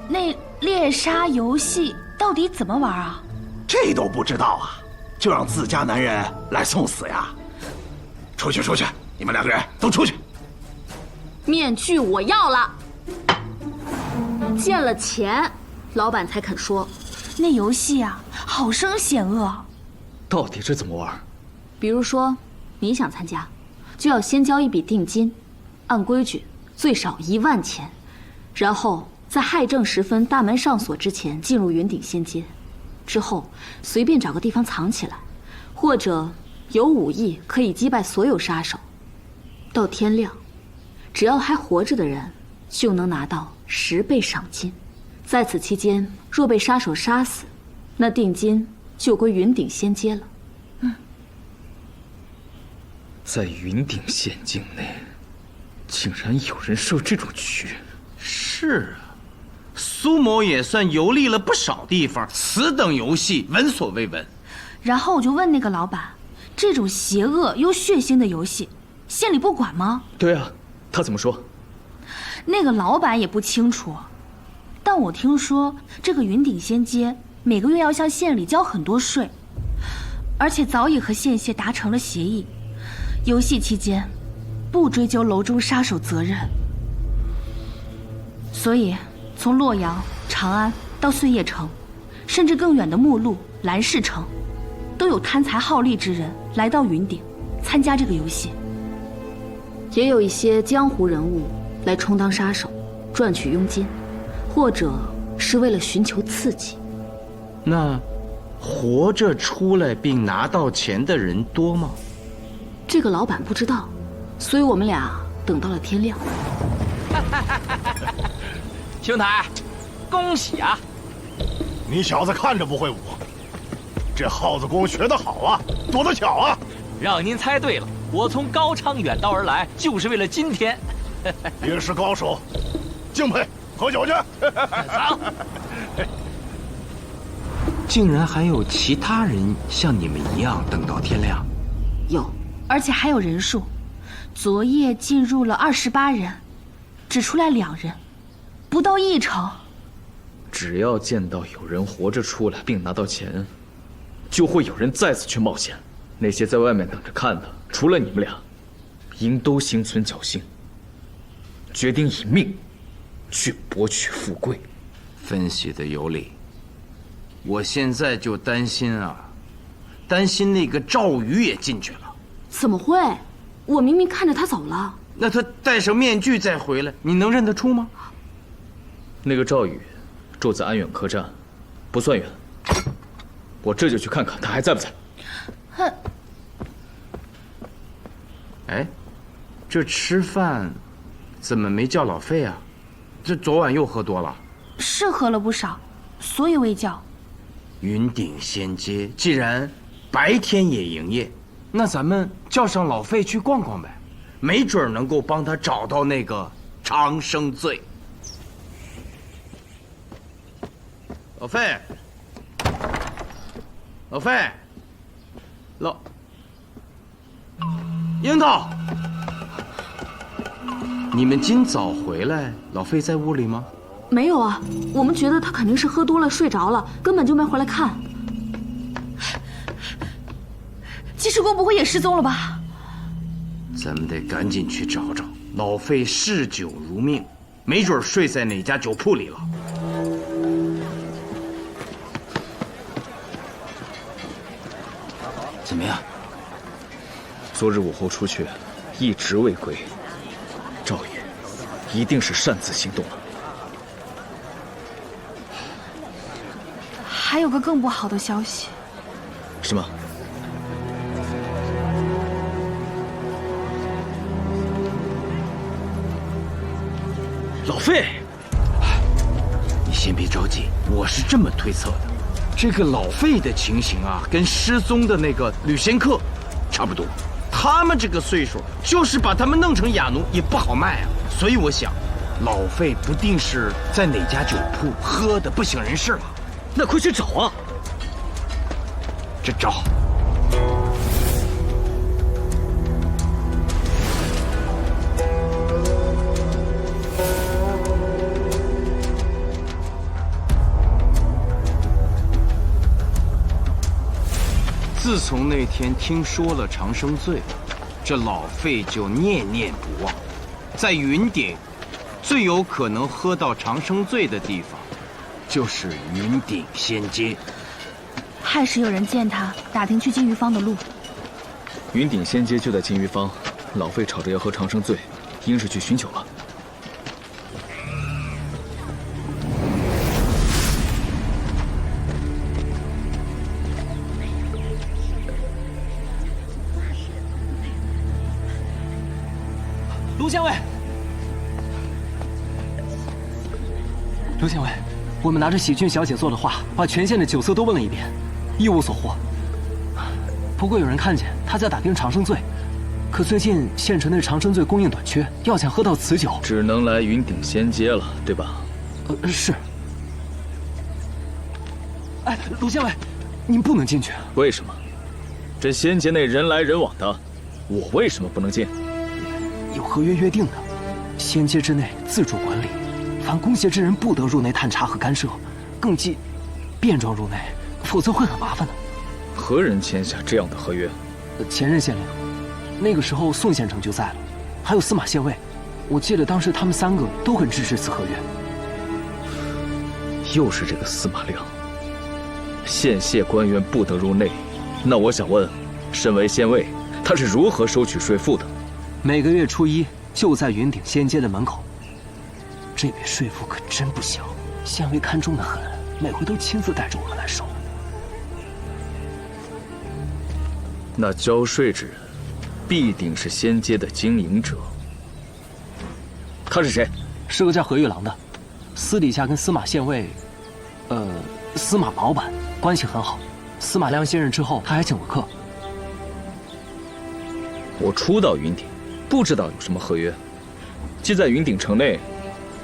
那猎杀游戏到底怎么玩啊？这都不知道啊，就让自家男人来送死呀！出去，出去！你们2个人都出去！面具我要了，见了钱，老板才肯说。那游戏啊，好生险恶。到底是怎么玩？比如说，你想参加，就要先交一笔定金，按规矩最少1万钱，然后在亥正时分大门上锁之前进入云顶仙街。之后随便找个地方藏起来，或者有武艺可以击败所有杀手。到天亮，只要还活着的人就能拿到10倍赏金。在此期间，若被杀手杀死，那定金就归云顶仙街了。在云顶县境内，竟然有人设这种局。是啊。苏某也算游历了不少地方，此等游戏闻所未闻。然后我就问那个老板，这种邪恶又血腥的游戏，县里不管吗？对啊，他怎么说？那个老板也不清楚，但我听说这个云顶仙街每个月要向县里交很多税，而且早已和县协达成了协议，游戏期间不追究楼中杀手责任。所以从洛阳、长安到碎叶城，甚至更远的目录、兰氏城，都有贪财好利之人来到云顶，参加这个游戏。也有一些江湖人物来充当杀手，赚取佣金，或者是为了寻求刺激。那活着出来并拿到钱的人多吗？这个老板不知道，所以我们俩等到了天亮。兄台，恭喜啊！你小子看着不会武，这耗子功学得好啊，躲得巧啊！让您猜对了，我从高昌远道而来，就是为了今天。也是高手，敬佩，喝酒去。走。竟然还有其他人像你们一样等到天亮？有，而且还有人数。昨夜进入了28人，只出来2人，不到1成。只要见到有人活着出来并拿到钱，就会有人再次去冒险。那些在外面等着看的，除了你们俩，应都心存侥幸，决定以命去博取富贵。分析的有理。我现在就担心啊，担心那个赵宇也进去了。怎么会？我明明看着他走了。那他戴上面具再回来，你能认得出吗？那个赵宇住在安远客栈，不算远。我这就去看看他还在不在。哼。哎，这吃饭怎么没叫老费啊？这昨晚又喝多了？是喝了不少，所以未叫。云顶仙街既然白天也营业，那咱们叫上老费去逛逛呗，没准能够帮他找到那个长生醉。老费，老费，樱桃，你们今早回来，老费在屋里吗？没有啊，我们觉得他肯定是喝多了睡着了，根本就没回来看。济世公不会也失踪了吧？咱们得赶紧去找找。老费嗜酒如命，没准睡在哪家酒铺里了。怎么样？昨日午后出去，一直未归。赵爷一定是擅自行动了。还有个更不好的消息。什么？老费，你先别着急，我是这么推测的，这个老费的情形啊，跟失踪的那个吕仙客差不多。他们这个岁数，就是把他们弄成哑奴也不好卖啊。所以我想，老费不定是在哪家酒铺喝的不省人事了。那快去找啊！这找。自从那天听说了长生醉，这老费就念念不忘。在云顶，最有可能喝到长生醉的地方，就是云顶仙街。亥时有人见他，打听去金鱼坊的路。云顶仙街就在金鱼坊，老费吵着要喝长生醉，应是去寻求了。卢县尉，卢县尉，我们拿着喜俊小姐做的话，把全县的酒色都问了一遍，一无所获。不过有人看见他在打听长生醉，可最近县城内长生醉供应短缺，要想喝到此酒，只能来云顶仙街了，对吧？是。哎，卢县尉，您不能进去。为什么？这仙街内人来人往的，我为什么不能进？有合约约定的，仙街之内自主管理，凡攻邪之人不得入内探查和干涉，更忌便装入内，否则会很麻烦的。何人签下这样的合约？前任县令，那个时候宋县城就在了，还有司马县尉，我记得当时他们3个都很支持此合约。又是这个司马亮，县械官员不得入内，那我想问，身为县尉，他是如何收取税赋的？每个月初一就在云顶仙街的门口。这笔税赋可真不小，县尉看重的很，每回都亲自带着我们来收。那交税之人，必定是仙街的经营者。他是谁？是个叫何玉郎的，私底下跟司马县尉，司马老板关系很好。司马亮卸任之后，他还请过客。我初到云顶，不知道有什么合约。既在云顶城内，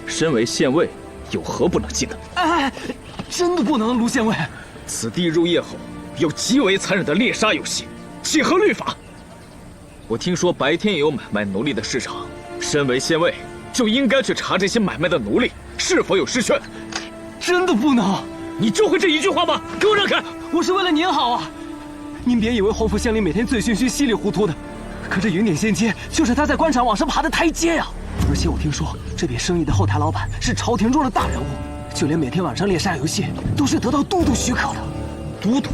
身为县尉，有何不能进的？哎，真的不能，卢县尉。此地入夜后有极为残忍的猎杀游戏，契合律法。我听说白天也有买卖奴隶的市场，身为县尉，就应该去查这些买卖的奴隶是否有失权。真的不能？你就会这一句话吗？给我让开！我是为了您好啊！您别以为侯府县令每天醉醺醺、稀里糊涂的，可这云顶仙街就是他在官场往上爬的台阶呀！而且我听说这笔生意的后台老板是朝廷中的大人物，就连每天晚上猎杀游戏都是得到都督许可的。都督？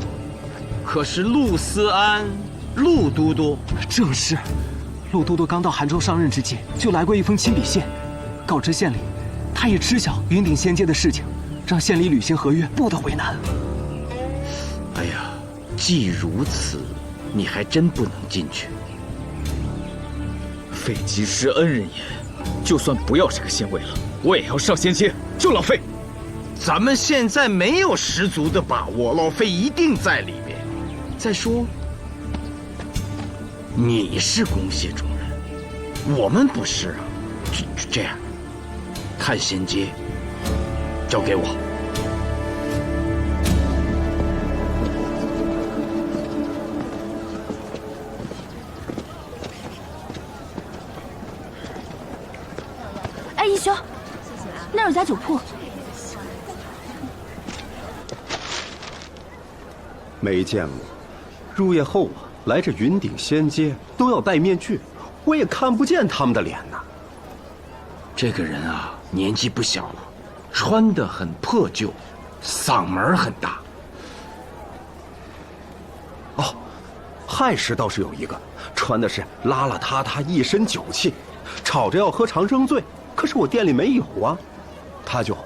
可是陆思安，陆都督？正是。陆都督刚到杭州上任之际，就来过一封亲笔信，告知县里，他也知晓云顶仙街的事情，让县里履行合约不得为难。哎呀，既如此，你还真不能进去。废及时恩人也，就算不要这个县尉了，我也要上仙街救老费。咱们现在没有十足的把握，老费一定在里面。再说，你是公谢中人，我们不是啊。这样，看仙街，交给我。哎，义兄，那儿有家酒铺。没见过，入夜后啊，来这云顶仙街都要戴面具，我也看不见他们的脸呐。这个人啊，年纪不小了，穿得很破旧，嗓门很大。哦，亥时倒是有一个，穿的是邋邋遢遢，一身酒气，吵着要喝长生醉，可是我店里没有啊，他就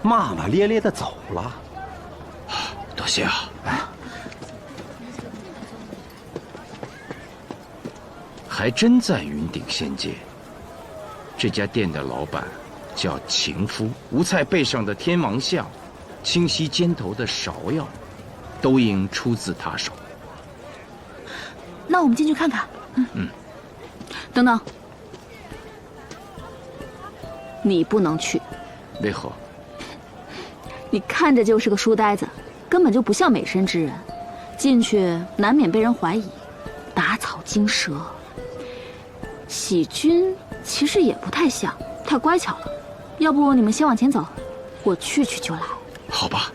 骂骂咧咧的走了。多谢啊。还真在云顶仙街。这家店的老板叫情夫，吴菜背上的天王像，清溪肩头的芍药，都应出自他手。那我们进去看看。等等，你不能去。为何？你看着就是个书呆子，根本就不像美身之人，进去难免被人怀疑，打草惊蛇。喜君其实也不太像，太乖巧了。要不你们先往前走，我去就来。好吧。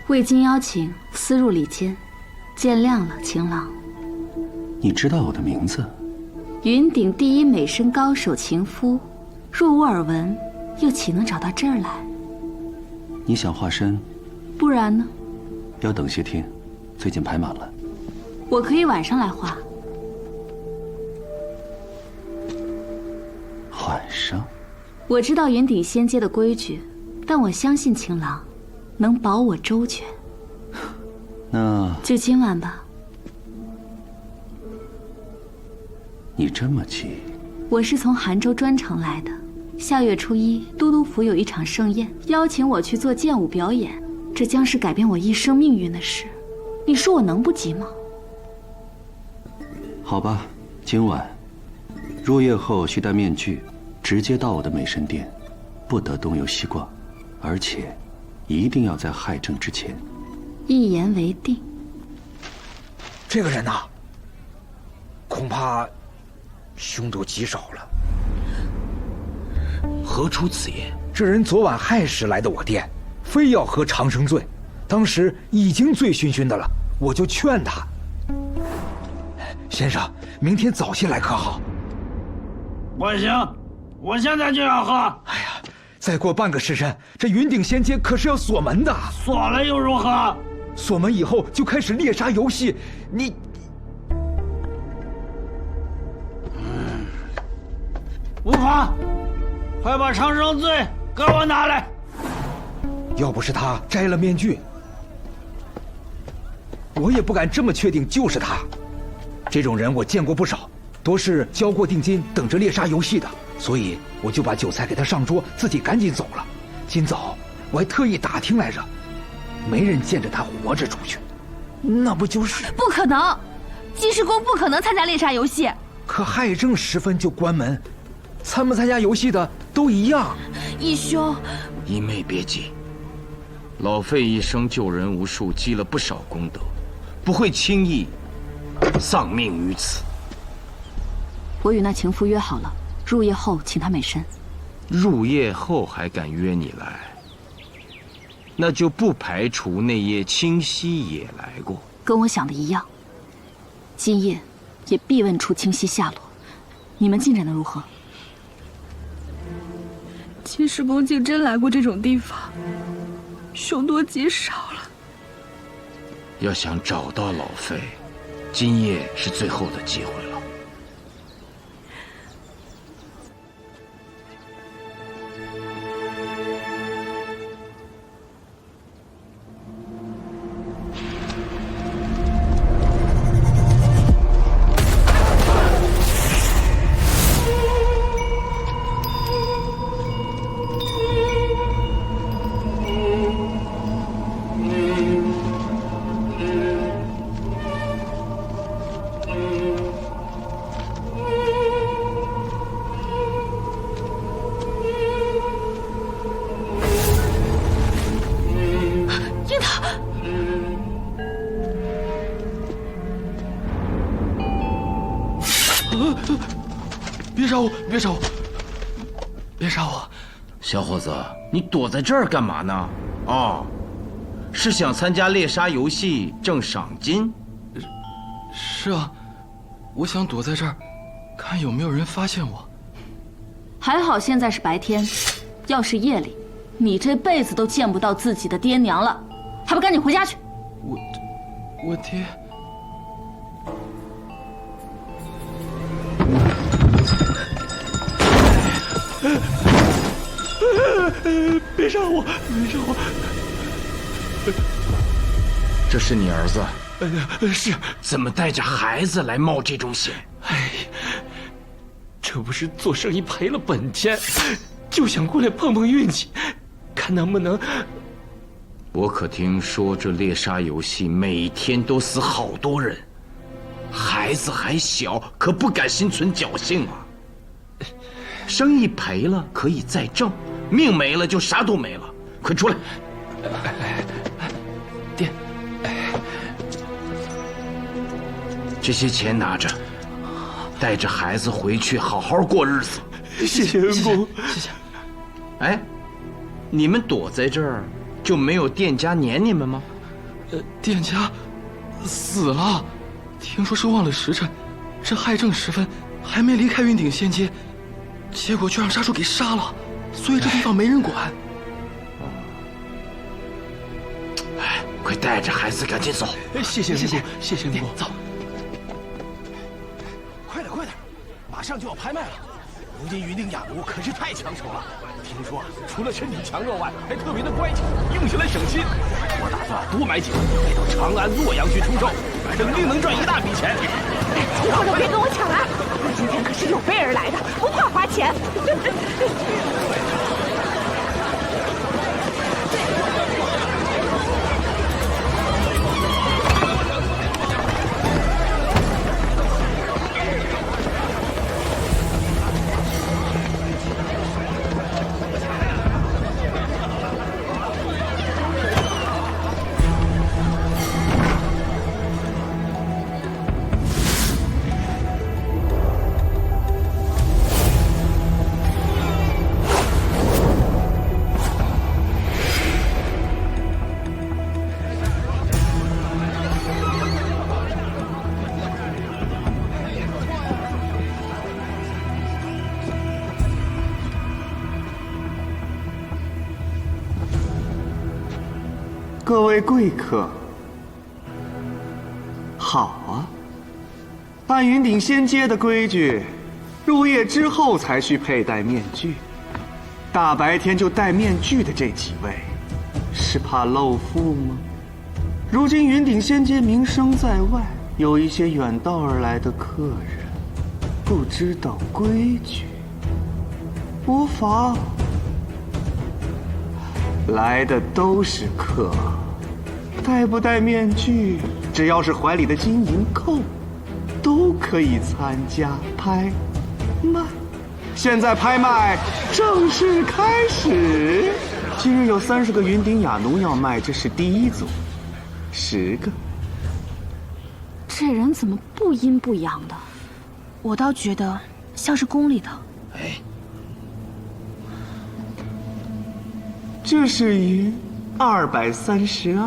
未经邀请，私入里间，见谅了，情郎。你知道我的名字？云顶第一美身高手情夫，若无耳闻，又岂能找到这儿来？你想化身？不然呢？要等些天，最近排满了。我可以晚上来画。晚上？我知道云顶仙街的规矩，但我相信情郎能保我周全。那就今晚吧。你这么急？我是从杭州专程来的。下月初一，都督府有一场盛宴，邀请我去做剑舞表演，这将是改变我一生命运的事。你说我能不急吗？好吧，今晚入夜后需戴面具，直接到我的美神殿，不得动用西瓜，而且一定要在亥正之前。一言为定。这个人呐，恐怕凶多吉少了。何出此言？这人昨晚亥时来的我店，非要喝长生醉，当时已经醉醺醺的了，我就劝他：“先生，明天早些来可好？”不行，我现在就要喝。哎呀，再过半个时辰，这云顶仙街可是要锁门的。锁了又如何？锁门以后就开始猎杀游戏，你……无妨，快把长生醉给我拿来。要不是他摘了面具，我也不敢这么确定就是他。这种人我见过不少，多是交过定金等着猎杀游戏的，所以我就把酒菜给他上桌，自己赶紧走了。今早我还特意打听来着，没人见着他活着出去，那不就是……不可能，济世公不可能参加猎杀游戏。可亥正时分就关门，参不参加游戏的都一样。义兄，姨妹别急，老费一生救人无数，积了不少功德，不会轻易丧命于此。我与那情妇约好了，入夜后请她美身。入夜后还敢约你来？那就不排除那夜清溪也来过。跟我想的一样，今夜也必问出清溪下落。你们进展的如何？济世公竟真来过这种地方，凶多吉少了。要想找到老费，今夜是最后的机会了。别杀我！别杀我！别杀我！小伙子，你躲在这儿干嘛呢？哦，是想参加猎杀游戏挣赏金？是啊，我想躲在这儿，看有没有人发现我。还好现在是白天，要是夜里，你这辈子都见不到自己的爹娘了，还不赶紧回家去！我爹。别杀我！别杀我！这是你儿子？是。怎么带着孩子来冒这种险？哎，这不是做生意赔了本钱，就想过来碰碰运气，看能不能……我可听说这猎杀游戏每天都死好多人，孩子还小，可不敢心存侥幸啊。生意赔了可以再挣，命没了就啥都没了。快出来！爹，这些钱拿着，带着孩子回去好好过日子。谢谢恩公，谢谢。哎，你们躲在这儿，就没有店家撵你们吗？店家死了，听说是忘了时辰，这亥正时分还没离开云顶仙街，结果就让杀手给杀了，所以这地方没人管。哎，快带着孩子赶紧走！谢谢恩公，谢谢恩公，走。快点，快点，马上就要拍卖了。如今云顶雅奴可是太抢手了，听说除了身体强壮外，还特别的乖巧，用起来省心。我打算多买几个，带到长安、洛阳去出售，肯定能赚一大笔钱。以后都别跟我抢了，我今天可是有备而来的，不怕花钱。各位贵客，好啊！按云顶仙阶的规矩，入夜之后才需佩戴面具。大白天就戴面具的这几位，是怕露富吗？如今云顶仙阶名声在外，有一些远道而来的客人，不知道规矩，无妨。来的都是客，戴不戴面具，只要是怀里的金银扣，都可以参加拍卖。现在拍卖正式开始。今日有30个云顶雅奴要卖，这是第一组，10个。这人怎么不阴不阳的？我倒觉得像是宫里的。哎，这是云232，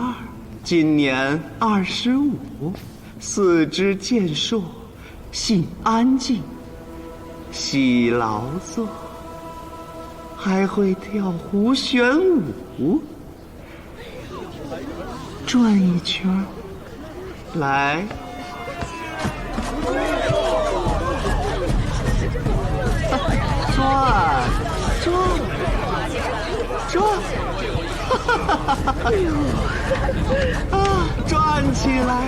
今年25，四肢健硕，性安静，喜劳作，还会跳胡旋舞。转一圈，来。转，哎呦，转起来，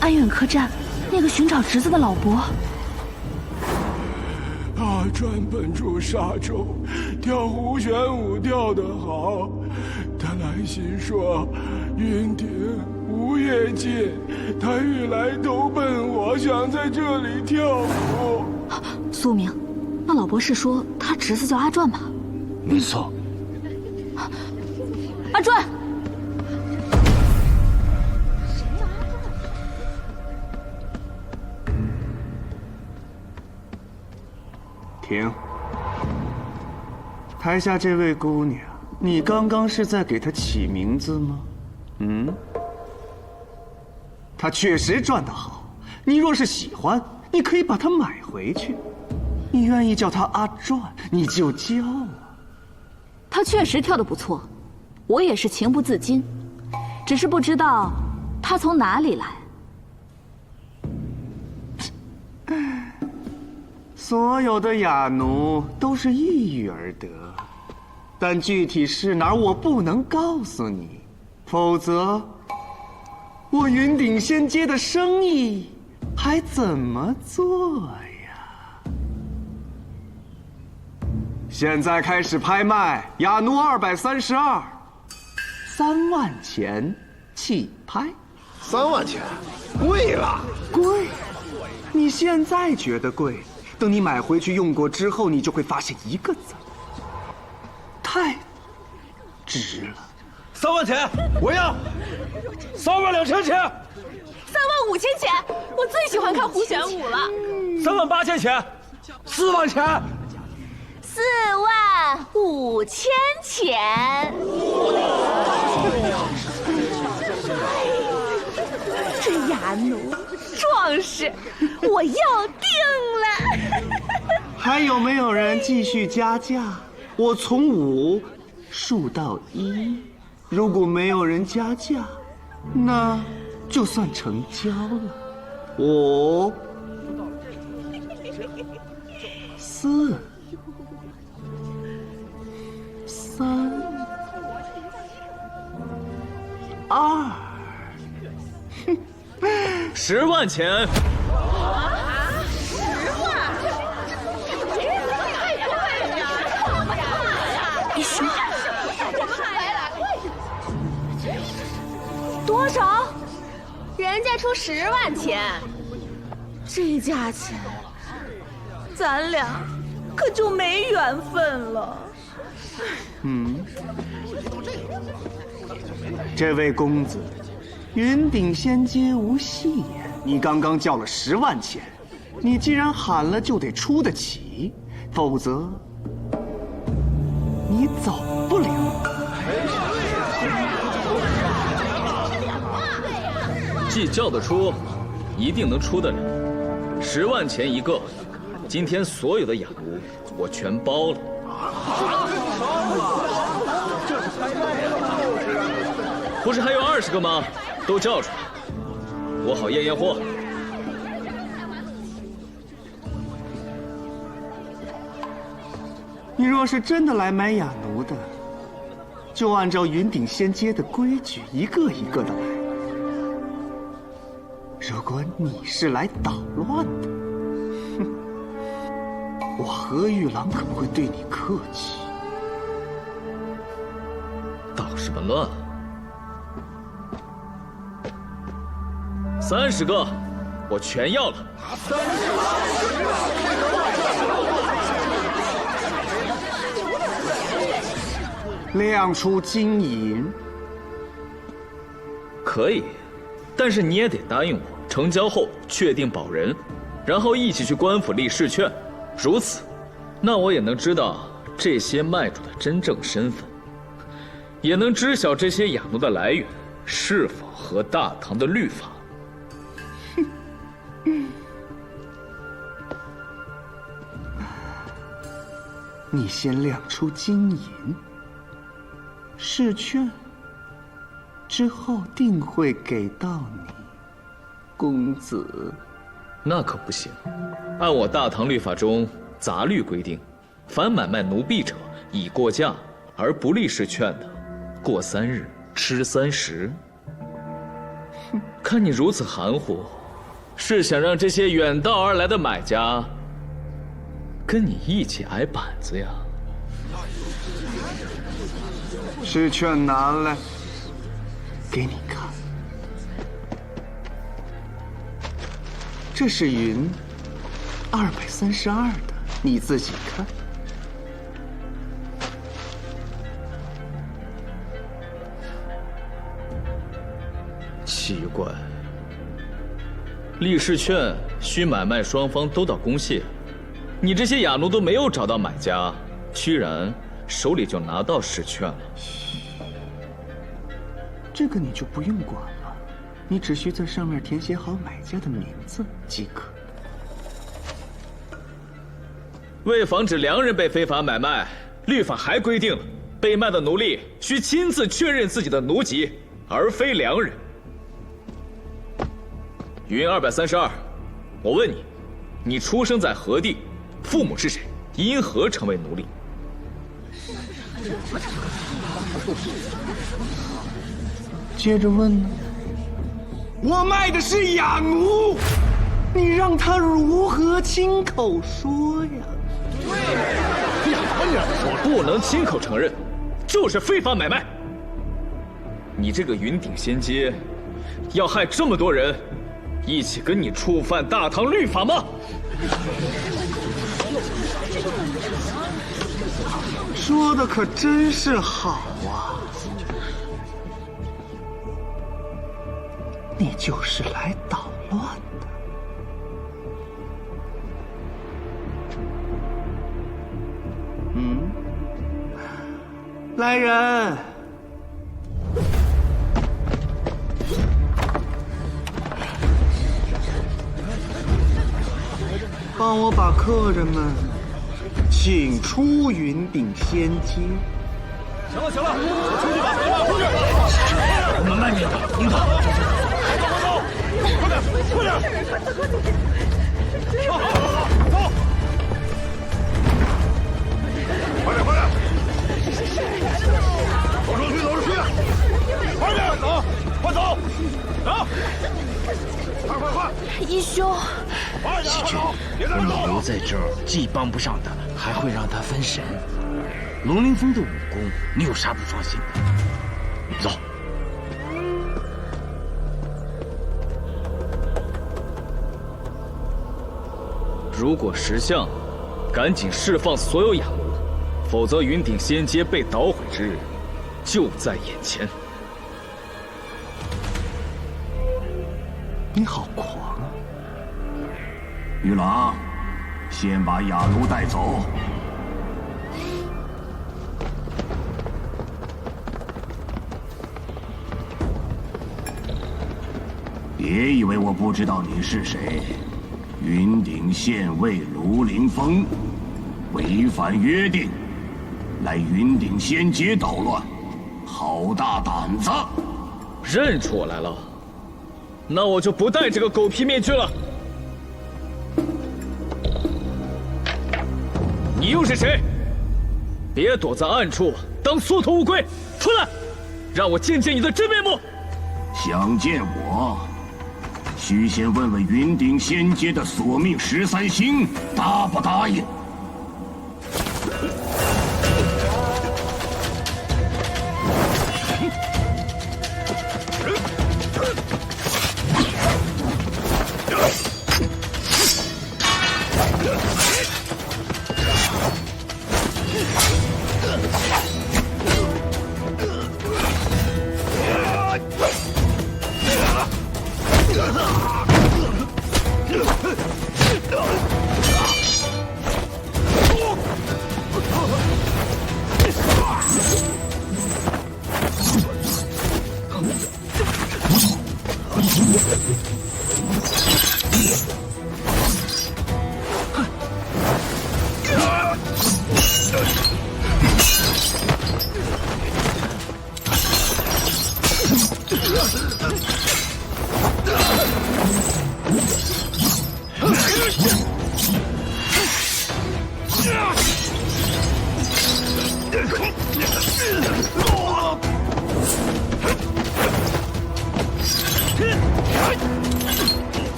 安远客栈，那个寻找侄子的老伯。阿传本住沙洲，跳胡旋舞跳得好。他来信说，云顶无业界，他欲来投奔我，想在这里跳舞。苏明，那老伯是说他侄子叫阿传吧？没错。阿传，停！台下这位姑娘，你刚刚是在给她起名字吗？她确实转得好，你若是喜欢，你可以把它买回去。你愿意叫她阿传，你就叫啊。他确实跳得不错，我也是情不自禁，只是不知道他从哪里来。所有的雅奴都是一语而得，但具体是哪儿我不能告诉你，否则我云顶仙阶的生意还怎么做呀？现在开始拍卖，雅奴232，3万钱起拍。3万钱，贵了，贵？你现在觉得贵？等你买回去用过之后，你就会发现一个字：太值了。3万钱，我要！3万2千钱，3万5千钱，我最喜欢看胡旋舞了。3万8千钱，4万钱，4万5千钱。这雅奴壮士，我要定了。还有没有人继续加价？我从5数到1，如果没有人加价，那就算成交了。5、4、3、2。10万钱。10万？太贵了！一兄，多少？人家出10万钱，这价钱，咱俩可就没缘分了。这位公子，云顶仙阶无戏言。你刚刚叫了10万钱，你既然喊了，就得出得起，否则你走不了。既叫得出，一定能出得了。10万钱一个，今天所有的雅奴我全包了。不是还有20个吗？都叫出来，我好验验货。你若是真的来买雅奴的，就按照云顶仙阶的规矩，一个一个的来。如果你是来捣乱的，哼，我何玉郎可不会对你客气。捣什么乱？30个，我全要了。亮出金银。可以，但是你也得答应我，成交后确定保人，然后一起去官府立试券。如此，那我也能知道这些卖主的真正身份，也能知晓这些雅奴的来源是否合大唐的律法。你先亮出金银，试券之后定会给到你，公子。那可不行，按我大唐律法中杂律规定，凡买卖奴婢者，已过价而不立试券的，过3日吃30。看你如此含糊，是想让这些远道而来的买家跟你一起挨板子呀？试券拿来，给你看。这是云232的，你自己看。奇怪，立试券需买卖双方都到公谢，你这些雅奴都没有找到买家，居然手里就拿到试券了。这个你就不用管了，你只需在上面填写好买家的名字即可。为防止良人被非法买卖，律法还规定了，被卖的奴隶需亲自确认自己的奴籍，而非良人。云232，我问你，你出生在何地？父母是谁？因何成为奴隶？接着问呢？我卖的是雅奴，你让他如何亲口说呀？我不能亲口承认，就是非法买卖。你这个云顶仙阶，要害这么多人，一起跟你触犯大唐律法吗？说的可真是好啊！你就是来捣乱的。来人！帮我把客人们请出云顶仙阶。行了，出去吧，出去！我们慢点的，樱桃，走，快点！走！快点！走出去！快点，走，快走！快！义兄，细君，你留在这儿，既帮不上他，还会让他分神。龙凌风的武功，你有啥不放心的？走。如果识相，赶紧释放所有雅奴，否则云顶仙阶被捣毁之日就在眼前。你好狂啊！玉郎，先把雅奴带走。别以为我不知道你是谁。云顶县尉卢凌风违反约定，来云顶仙街捣乱，好大胆子！认出我来了，那我就不戴这个狗皮面具了。你又是谁？别躲在暗处当缩头乌龟，出来，让我见见你的真面目。想见我，须先问问云顶仙街的索命13星答不答应。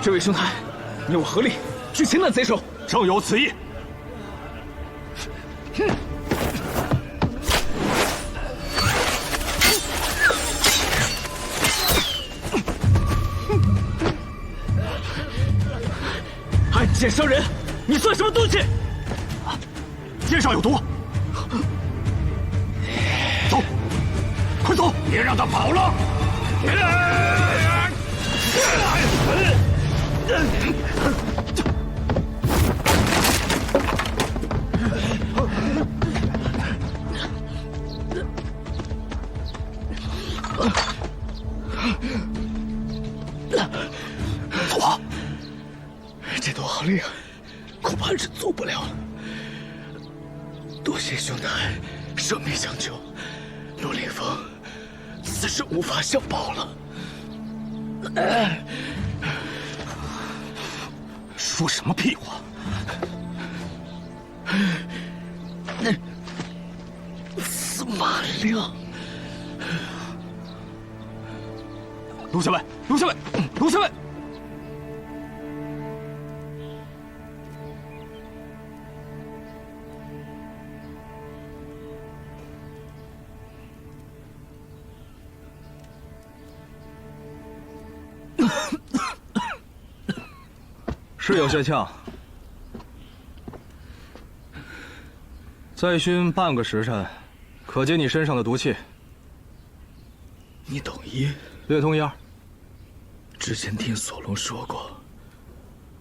这位兄台，你我合力去擒那贼首。正有此意。暗箭伤人，你算什么东西？箭上有毒。走，快走，别让他跑了。走啊！这毒好厉害，恐怕是做不了了。多谢兄台舍命相救，陆凌风此时无法相报了。说什么屁话！司马亮，陆校尉，陆校尉，陆校尉！是有些呛，再熏半个时辰，可解你身上的毒气。你懂医？略通一二。之前听索隆说过，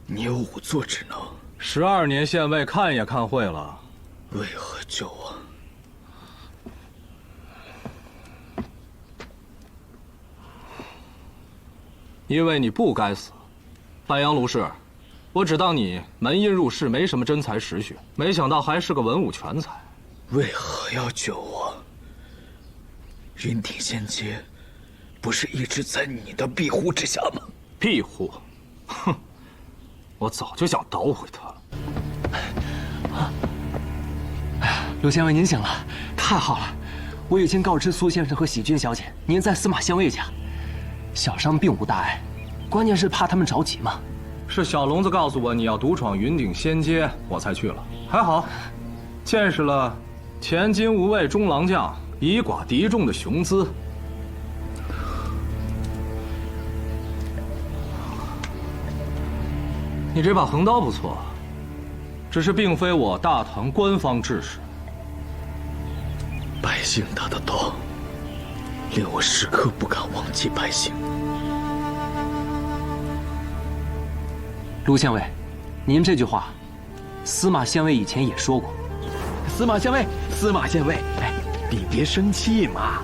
你有仵作之能。12年县尉，看也看会了。为何救我？因为你不该死。半阳卢氏，我只当你门荫入仕，没什么真才实学，没想到还是个文武全才。为何要救我？云顶仙阶不是一直在你的庇护之下吗？庇护？哼，我早就想捣毁他了。陆县尉您醒了，太好了！我已经告知苏先生和喜君小姐，您在司马县尉家，小伤并无大碍，关键是怕他们着急嘛。是小聋子告诉我你要独闯云顶仙阶，我才去了。还好，见识了前金无畏中郎将以寡敌众的雄姿。你这把横刀不错，只是并非我大唐官方制式。百姓打的刀，令我时刻不敢忘记百姓。陆县尉，您这句话，司马县尉以前也说过。司马县尉，司马县尉，哎，你别生气嘛。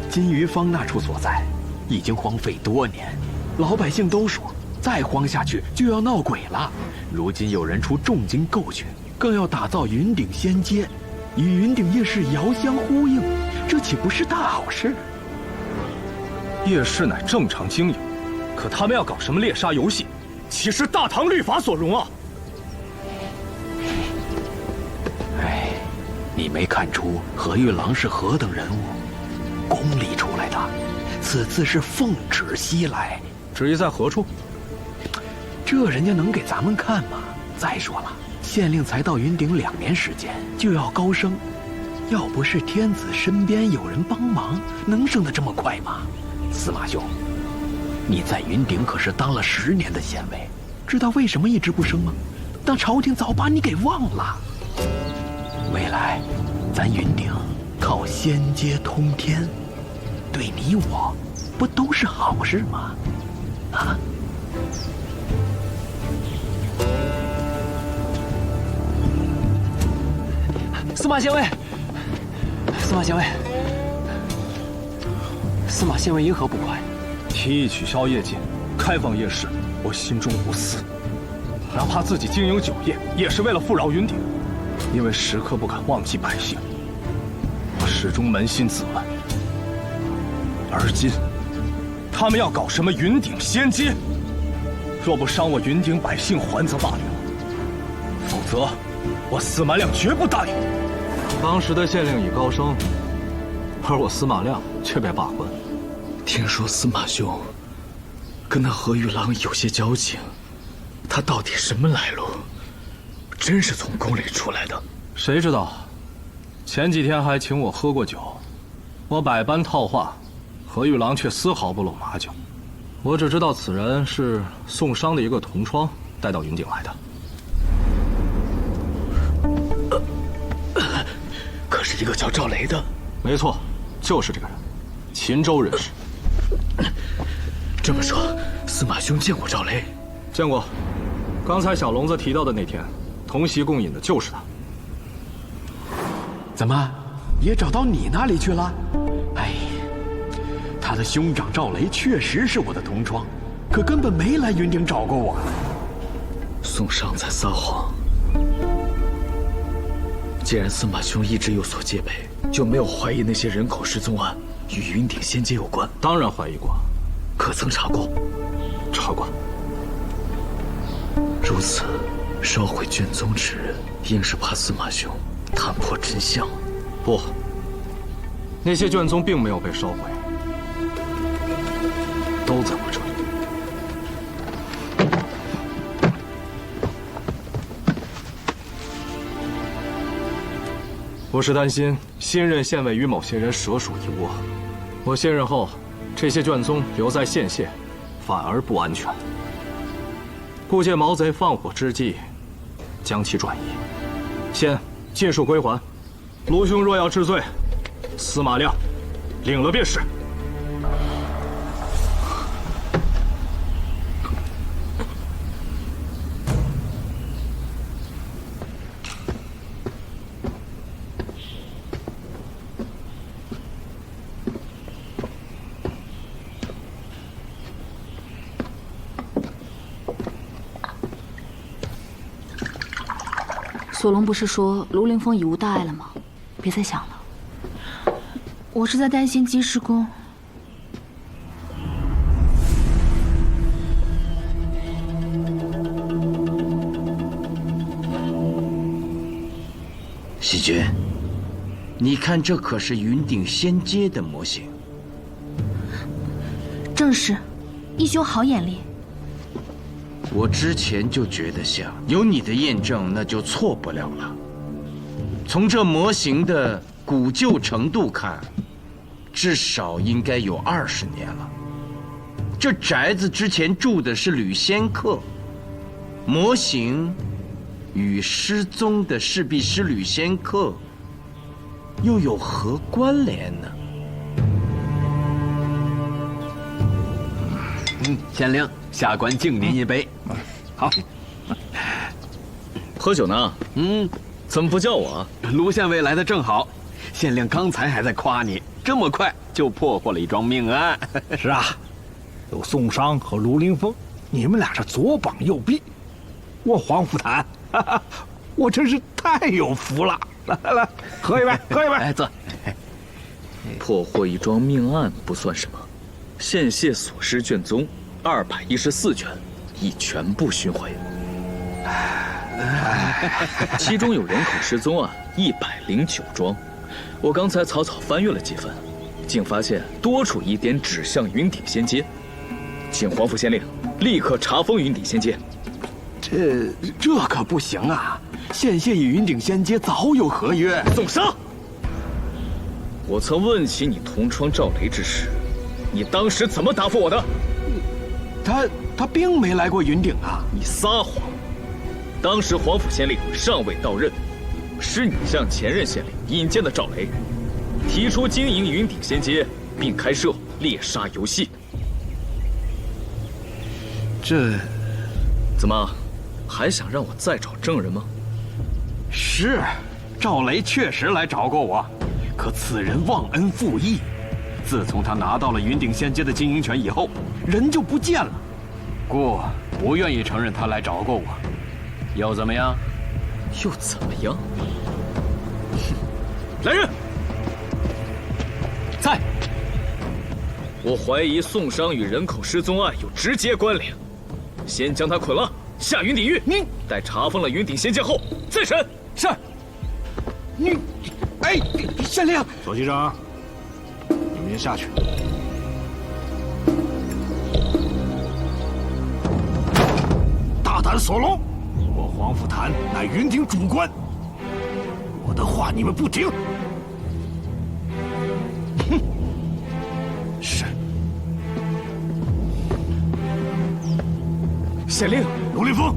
金鱼坊那处所在，已经荒废多年，老百姓都说，再荒下去就要闹鬼了。如今有人出重金购去，更要打造云顶仙阶，与云顶夜市遥相呼应，这岂不是大好事？夜市乃正常经营，可他们要搞什么猎杀游戏，岂是大唐律法所容啊！哎，你没看出何玉郎是何等人物？宫里出来的，此次是奉旨西来。旨意在何处？这人家能给咱们看吗？再说了，县令才到云顶2年时间，就要高升，要不是天子身边有人帮忙，能升得这么快吗？司马兄，你在云顶可是当了10年的县尉，知道为什么一直不升吗？但朝廷早把你给忘了。未来，咱云顶靠仙阶通天，对你我，不都是好事吗？啊？司马县尉，司马县尉，司马县尉因何不快？提议取消夜禁，开放夜市，我心中无私。哪怕自己经营酒业，也是为了富饶云顶，因为时刻不敢忘记百姓。我始终扪心自问，而今他们要搞什么云顶仙阶？若不伤我云顶百姓，还则罢了，否则我司马亮绝不答应。当时的县令已高升，而我司马亮却被罢官。听说司马兄跟那何玉郎有些交情，他到底什么来路？真是从宫里出来的？谁知道？前几天还请我喝过酒，我百般套话，何玉郎却丝毫不露马脚。我只知道此人是宋商的一个同窗带到云顶来的。可是一个叫赵雷的。没错，就是这个人，秦州人士。这么说，司马兄见过赵雷？见过。刚才小聋子提到的那天，同席共饮的就是他。怎么，也找到你那里去了？哎，他的兄长赵雷确实是我的同窗，可根本没来云顶找过我。宋商在撒谎。既然司马兄一直有所戒备，就没有怀疑那些人口失踪案与云顶仙阶有关？当然怀疑过。可曾查过？查过。如此，烧毁卷宗之人，应是怕司马兄探破真相。不，那些卷宗并没有被烧毁，都在我这里。我是担心新任县尉与某些人蛇鼠一窝，我卸任后，这些卷宗留在县县，反而不安全。故借毛贼放火之际，将其转移，现尽数归还。卢兄若要治罪，司马亮领了便是。索隆不是说卢凌风已无大碍了吗？别再想了。我是在担心姬师公。喜君，你看这可是云顶仙阶的模型。正是，义兄好眼力。我之前就觉得像，有你的验证，那就错不了了。从这模型的古旧程度看，至少应该有20年了。这宅子之前住的是吕仙客，模型与失踪的侍婢师吕仙客又有何关联呢？县令，下官敬您一杯。好，喝酒呢？怎么不叫我啊？卢县尉来的正好，县令刚才还在夸你，这么快就破获了一桩命案。是啊，有宋商和卢凌风，你们俩是左膀右臂。我黄甫坛，我真是太有福了。来，喝一杯，喝一杯。来，坐。破获一桩命案不算什么，县县所失卷宗214卷，已全部寻回。其中有人口失踪案109桩，我刚才草草翻阅了几份，竟发现多处疑点指向云顶仙阶，请黄甫县令立刻查封云顶仙阶。这可不行啊！县县与云顶仙阶早有合约。宋商，我曾问起你同窗赵雷之事，你当时怎么答复我的？他并没来过云顶啊！你撒谎！当时黄甫县令尚未到任，是你向前任县令引荐的赵雷，提出经营云顶仙阶，并开设猎杀游戏。这怎么，还想让我再找证人吗？是，赵雷确实来找过我，可此人忘恩负义。自从他拿到了云顶仙阶的经营权以后，人就不见了，故不愿意承认他来找过我。又怎么样？又怎么样？来人！在。我怀疑宋商与人口失踪案有直接关联，先将他捆了，下云顶狱。你待查封了云顶仙阶后再审。是。哎，县令，左机长，你们先下去。大胆索隆！我黄甫坛乃云顶主官，我的话你们不听。哼！是。县令，卢凌风。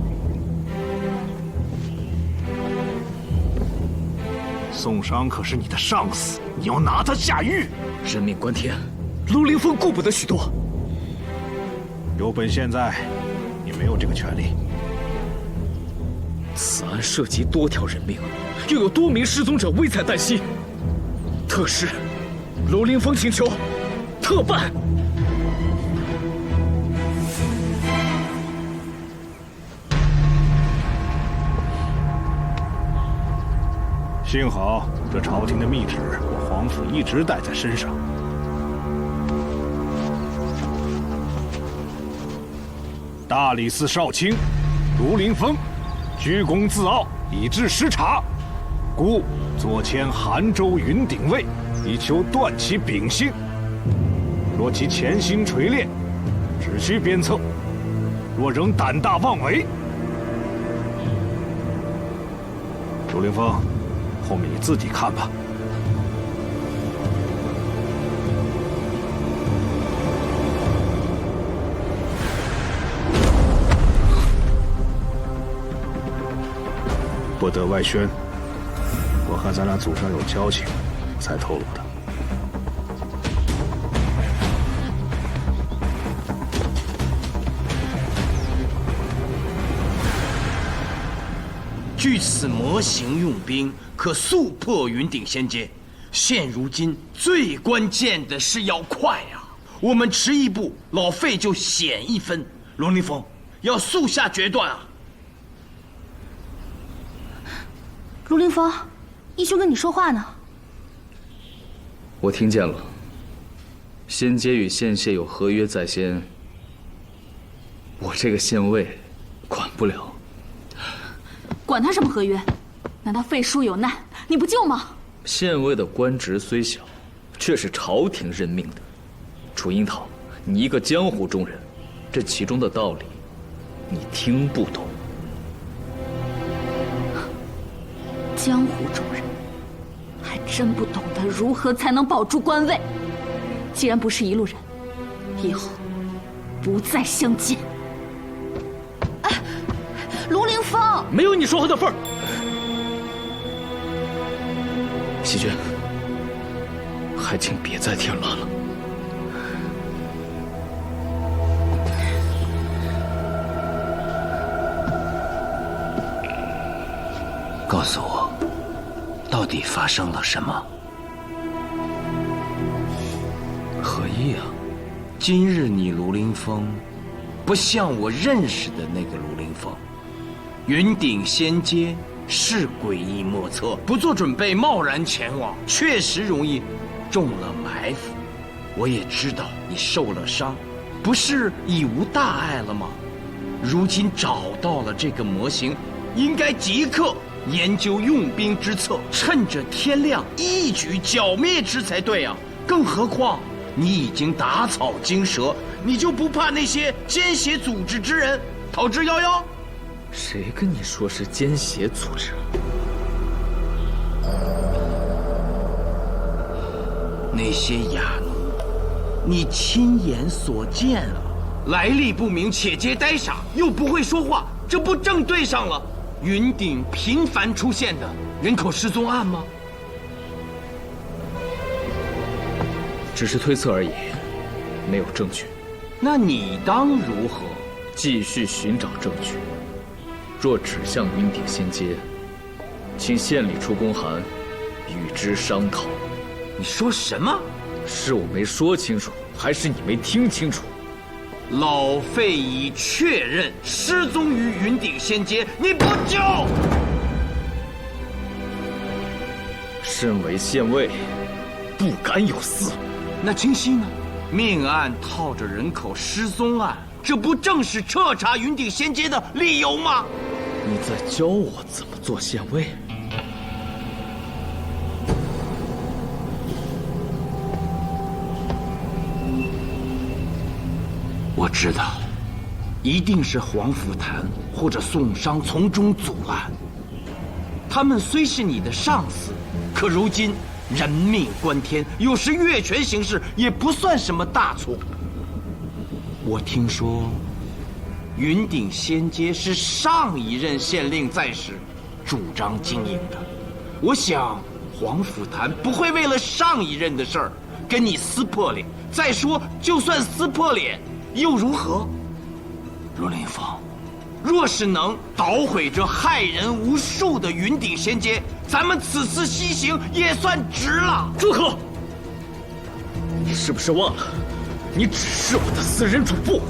宋商可是你的上司，你要拿他下狱。人命关天，卢凌风顾不得许多。有本县在，你没有这个权利。此案涉及多条人命，又有多名失踪者危在旦夕。特使卢凌风请求特办。幸好这朝廷的密旨，我皇甫一直带在身上。大理寺少卿卢凌风，居功自傲，以致失察，故左迁韩州云鼎尉，以求断其秉性。若其潜心锤炼，只需鞭策；若仍胆大妄为，周凌风，后面你自己看吧。不得外宣，我和咱俩祖上有交情，才透露的。据此模型用兵，可速破云顶仙阶。现如今最关键的是要快啊！我们迟一步，老费就险一分。龙凌风，要速下决断啊！陆凌风，义兄跟你说话呢。我听见了。仙阶与县械有合约在先，我这个县尉管不了。管他什么合约？难道费叔有难你不救吗？县尉的官职虽小，却是朝廷任命的。楚樱桃，你一个江湖中人，这其中的道理，你听不懂。江湖中人，还真不懂得如何才能保住官位。既然不是一路人，以后不再相见。卢凌风，没有你说话的份儿。喜鹊，还请别再添乱了。告诉我，到底发生了什么？何意啊？今日你卢凌风，不像我认识的那个卢凌风。云顶仙阶是诡异莫测，不做准备贸然前往，确实容易中了埋伏。我也知道你受了伤，不是已无大碍了吗？如今找到了这个模型，应该即刻研究用兵之策，趁着天亮一举剿灭之才对啊！更何况你已经打草惊蛇，你就不怕那些奸邪组织之人逃之夭夭？谁跟你说是奸邪组织？那些哑奴，你亲眼所见啊！来历不明，且皆呆傻，又不会说话，这不正对上了云顶频繁出现的人口失踪案吗？只是推测而已，没有证据。那你当如何？继续寻找证据。若指向云顶仙阶，请县里出公函，与之商讨。你说什么？是我没说清楚，还是你没听清楚？老费已确认失踪于云顶仙阶，你不救？身为县尉，不敢有私。那清溪呢？命案套着人口失踪案，这不正是彻查云顶仙阶的理由吗？你在教我怎么做县尉？我知道，一定是黄甫谭或者宋商从中阻拦。他们虽是你的上司，可如今人命关天，有时越权行事也不算什么大错。我听说，云顶仙阶是上一任县令在时主张经营的。我想，黄甫谭不会为了上一任的事儿跟你撕破脸。再说，就算撕破脸，又如何？陆凌风，若是能捣毁这害人无数的云顶仙阶，咱们此次西行也算值了。住口！你是不是忘了，你只是我的私人主簿？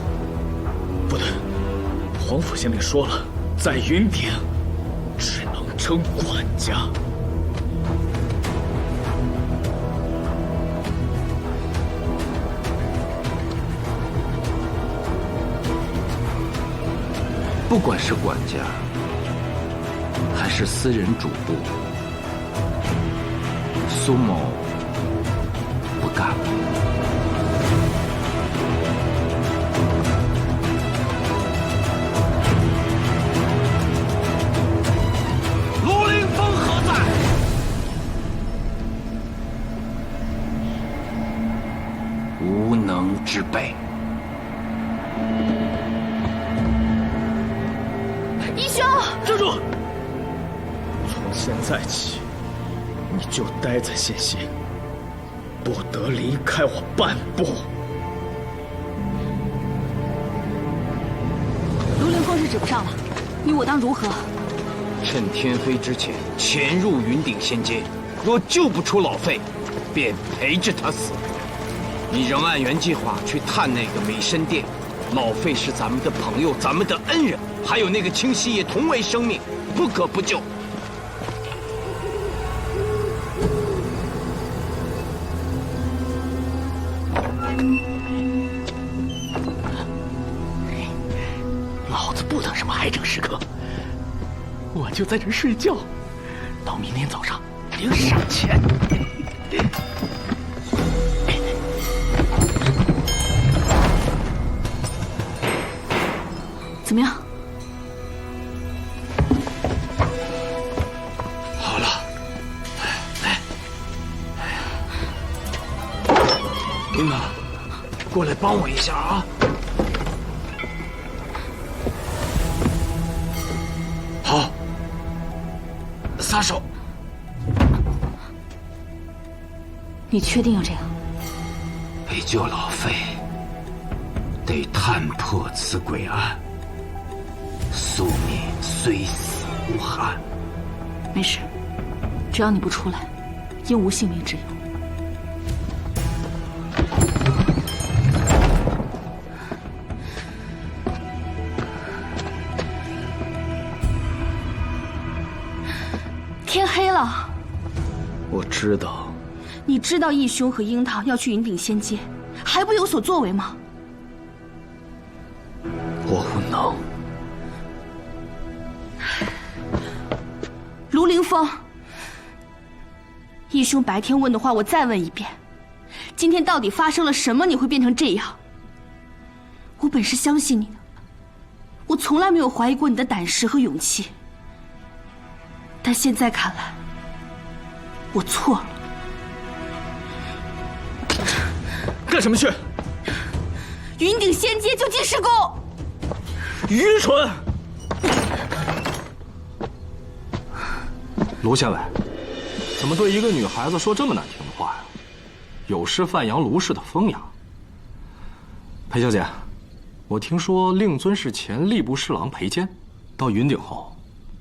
不对，黄甫县令说了，在云顶只能称管家。不管是管家，是私人主簿，苏某不干了。卢凌风何在？无能之辈。义兄，站住！从现在起，你就待在县县，不得离开我半步。卢凌风是指不上了，你我当如何？趁天黑之前潜入云顶仙街，若救不出老费，便陪着他死。你仍按原计划去探那个美参殿，老费是咱们的朋友，咱们的恩人，还有那个清溪也同为生命，不可不救。老子不等什么癌症时刻，我就在这睡觉，到明天早上领赏钱。怎么样？好了，琳娜，过来帮我一下啊！好，撒手。你确定要这样？为救老费，得探破此诡案。宿命虽死无憾。没事，只要你不出来，应无性命之忧。天黑了。我知道。你知道义兄和樱桃要去云顶仙街，还不有所作为吗？我无能。卢凌风，义兄白天问的话，我再问一遍：今天到底发生了什么？你会变成这样？我本是相信你的，我从来没有怀疑过你的胆识和勇气。但现在看来，我错了。干什么去？云顶仙街就近施工。愚蠢！卢县委，怎么对一个女孩子说这么难听的话呀？有失范阳卢氏的风雅。裴小姐，我听说令尊是前吏部侍郎裴坚，到云顶后，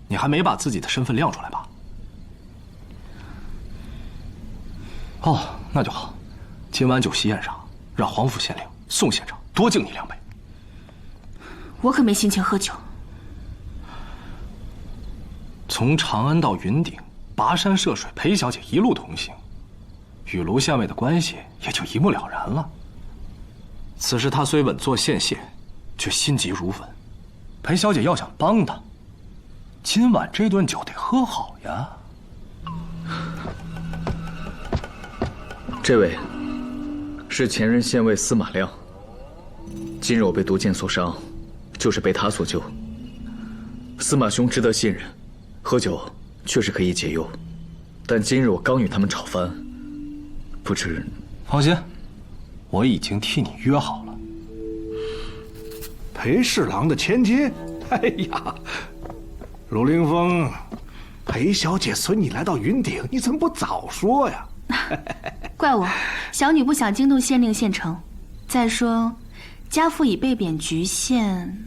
你还没把自己的身份亮出来吧？哦，那就好。今晚酒席宴上，让黄府县令宋县长多敬你2杯。我可没心情喝酒。从长安到云顶，跋山涉水，裴小姐一路同行，与卢县委的关系也就一目了然了。此时她虽稳坐县县，却心急如焚。裴小姐要想帮她，今晚这顿酒得喝好呀。这位是前任县尉司马亮，今日我被毒箭所伤，就是被他所救。司马兄值得信任，喝酒确实可以解忧，但今日我刚与他们吵翻，不知……放心，我已经替你约好了。裴侍郎的千金，哎呀，卢凌风，裴小姐随你来到云顶，你怎么不早说呀？怪我，小女不想惊动县令县丞。再说，家父已被贬局县。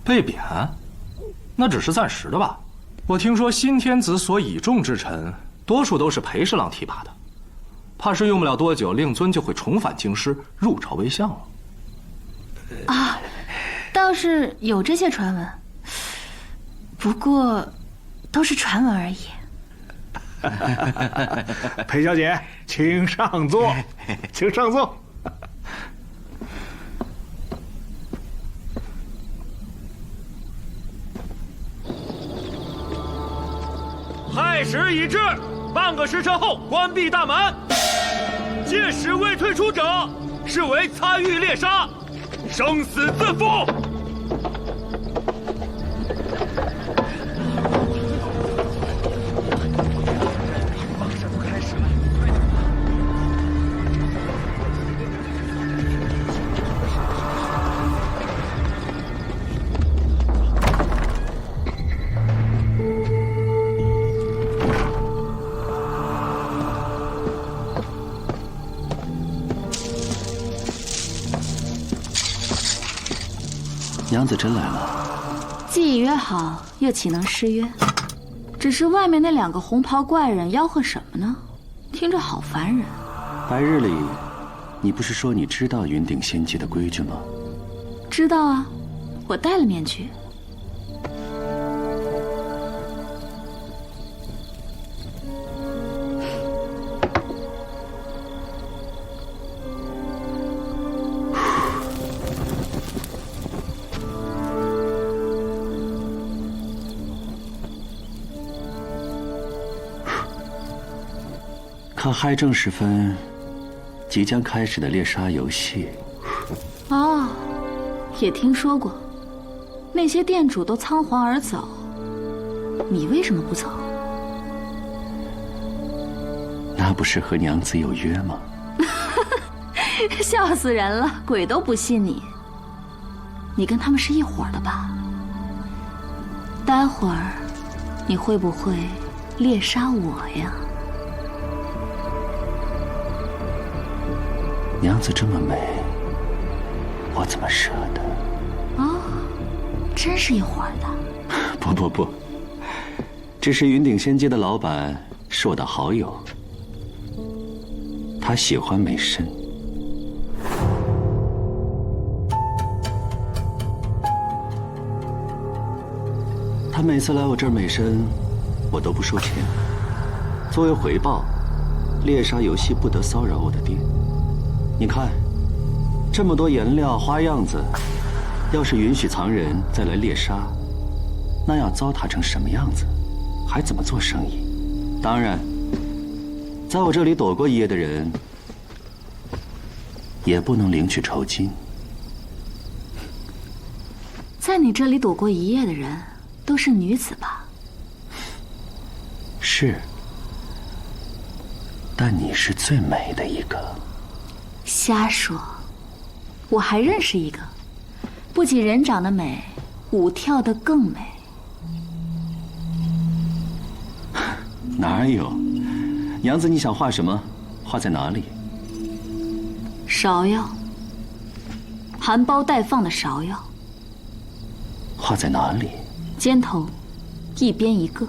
被贬？那只是暂时的吧？我听说新天子所倚重之臣，多数都是裴侍郎提拔的，怕是用不了多久，令尊就会重返京师，入朝为相了。啊，倒是有这些传闻，不过都是传闻而已。裴小姐，请上座，请上座。亥时已至，半个时辰后关闭大门。届时未退出者，视为参与猎杀，生死自负。娘子真来了。既已约好，又岂能失约？只是外面那2个红袍怪人吆喝什么呢？听着好烦人。白日里，你不是说你知道云顶仙界的规矩吗？知道啊，我戴了面具。看亥正时分，即将开始的猎杀游戏。哦，也听说过，那些店主都仓皇而走，你为什么不走？那不是和娘子有约吗？笑死人了，鬼都不信你。你跟他们是一伙的吧？待会儿你会不会猎杀我呀？娘子这么美，我怎么舍得？哦，真是一伙的。不，这是云顶仙街的老板，是我的好友，他喜欢美参。他每次来我这儿美参，我都不收钱。作为回报，猎杀游戏不得骚扰我的店。你看，这么多颜料花样子，要是允许藏人再来猎杀，那要糟蹋成什么样子，还怎么做生意？当然，在我这里躲过一夜的人，也不能领取酬金。在你这里躲过一夜的人，都是女子吧？是，但你是最美的一个。瞎说，我还认识一个，不仅人长得美，舞跳得更美。哪有？娘子，你想画什么？画在哪里？芍药，含苞待放的芍药。画在哪里？肩头，一边一个。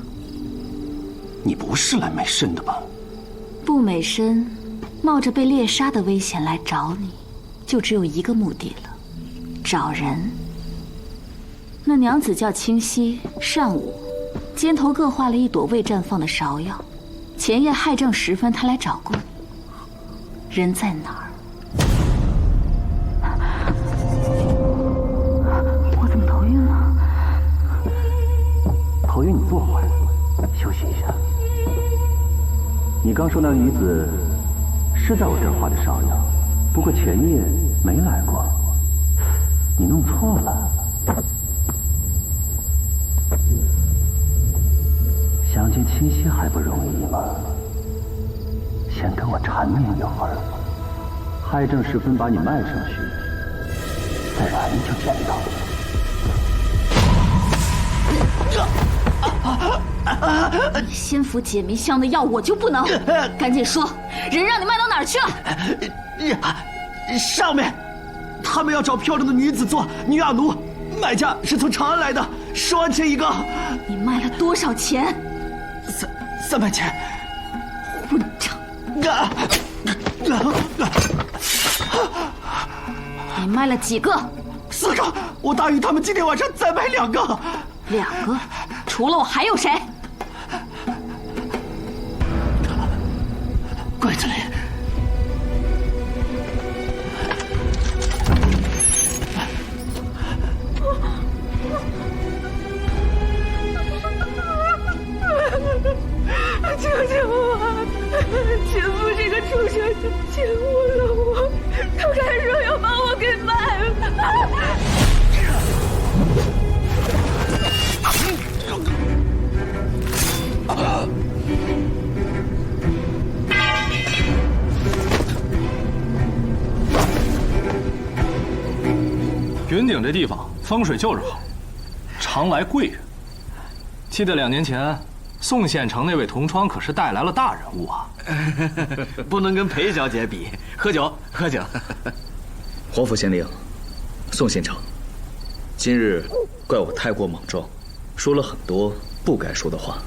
你不是来美参的吧？不美参，冒着被猎杀的危险来找你，就只有一个目的了，找人。那娘子叫清溪，善舞，肩头各画了一朵未绽放的芍药。前夜亥正时分，她来找过你，人在哪儿？我怎么头晕了？头晕，你坐会儿，休息一下。你刚说那女子是在我这儿画的芍药，不过前夜没来过，你弄错了。想见清溪还不容易吗？先跟我缠绵一会儿，亥正时分把你卖上去，自然就见到了。你仙府解谜香的药我就不能，赶紧说，人让你卖到哪儿去了？上面，他们要找漂亮的女子做女哑奴，买家是从长安来的，10万钱一个。你卖了多少钱？3万钱。混账！你卖了几个？4个。我答应他们今天晚上再卖2个。2个？除了我还有谁？柜子里。云顶这地方风水就是好，常来贵人。记得2年前，宋县城那位同窗可是带来了大人物啊。不能跟裴小姐比。喝酒，喝酒。皇甫县令，宋县城，今日怪我太过莽撞，说了很多不该说的话。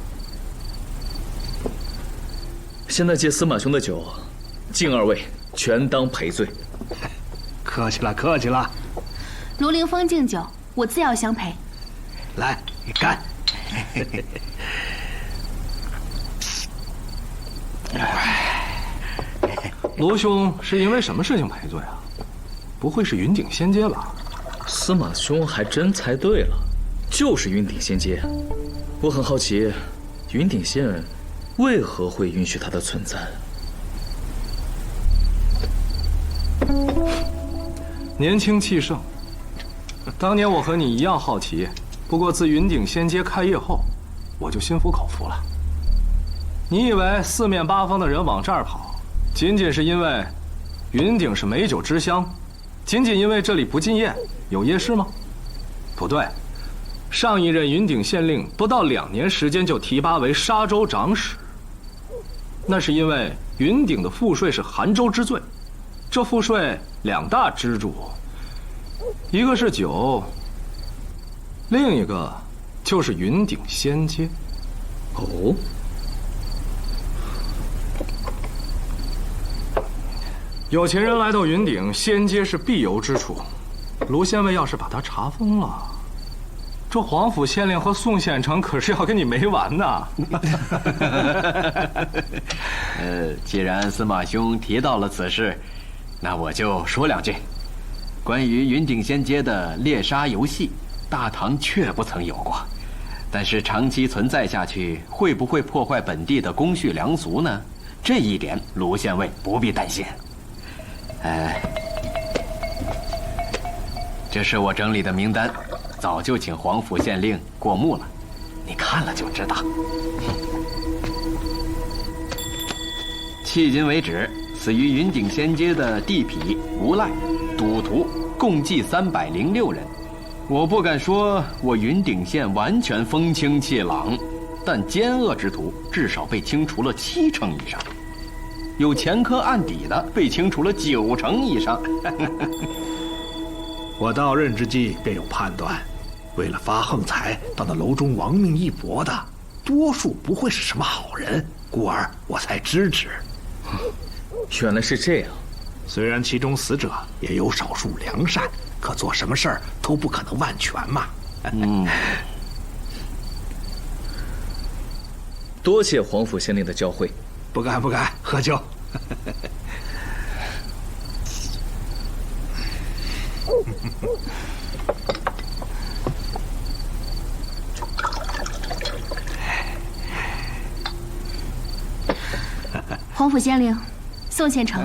现在借司马兄的酒，敬2位全当赔罪。客气了，客气了。卢凌风敬酒，我自要相陪。来，你干！卢兄是因为什么事情赔罪啊？不会是云顶仙阶吧？司马兄还真猜对了，就是云顶仙阶。我很好奇，云顶县为何会允许它的存在？年轻气盛。当年我和你一样好奇，不过自云顶仙阶开业后，我就心服口服了。你以为四面八方的人往这儿跑，仅仅是因为云顶是美酒之乡，仅仅因为这里不禁宴，有夜市吗？不对，上一任云顶县令不到2年时间就提拔为沙州长史，那是因为云顶的赋税是韩州之最，这赋税2大支柱，一个是酒，另一个就是云顶仙阶。哦。有钱人来到云顶仙阶是必游之处，卢县尉要是把他查封了，这皇甫县令和宋县城可是要跟你没完呐！既然司马兄提到了此事，那我就说2句。关于云顶仙阶的猎杀游戏，大唐确不曾有过，但是长期存在下去，会不会破坏本地的公序良俗呢？这一点卢县尉不必担心。这是我整理的名单，早就请皇甫县令过目了，你看了就知道。迄今为止，死于云顶仙阶的地痞、无赖、赌徒共计306人。我不敢说我云顶县完全风清气朗，但奸恶之徒至少被清除了70%以上。有前科案底的被清除了90%以上。我到任之际便有判断，为了发横财到那楼中亡命一搏的，多数不会是什么好人，故而我才支持。原来是这样。虽然其中死者也有少数良善，可做什么事儿都不可能万全嘛。多谢皇甫县令的教诲。不敢不敢，喝酒。皇甫县令，宋县城，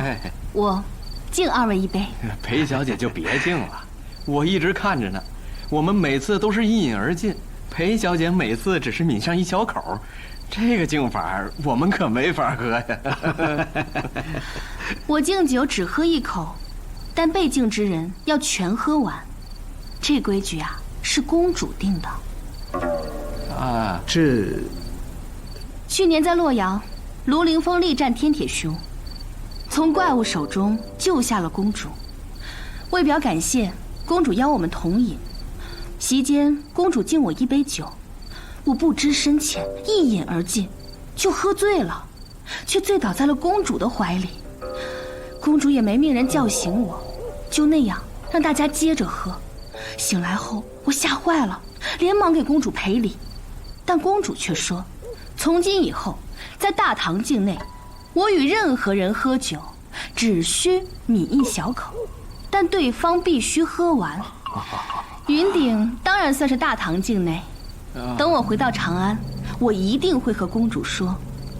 我敬2位一杯。裴小姐就别敬了，我一直看着呢。我们每次都是一饮而尽，裴小姐每次只是抿上一小口。这个敬法我们可没法喝呀。我敬酒只喝1口，但被敬之人要全喝完。这规矩啊，是公主定的。啊，去年在洛阳，卢凌风力战天铁熊，从怪物手中救下了公主。为表感谢，公主邀我们同饮。席间，公主敬我1杯酒。我不知深浅，一饮而尽，就喝醉了，却醉倒在了公主的怀里。公主也没命人叫醒我，就那样让大家接着喝。醒来后，我吓坏了，连忙给公主赔礼，但公主却说，从今以后，在大唐境内，我与任何人喝酒，只需抿1小口，但对方必须喝完。云顶当然算是大唐境内。等我回到长安，我一定会和公主说，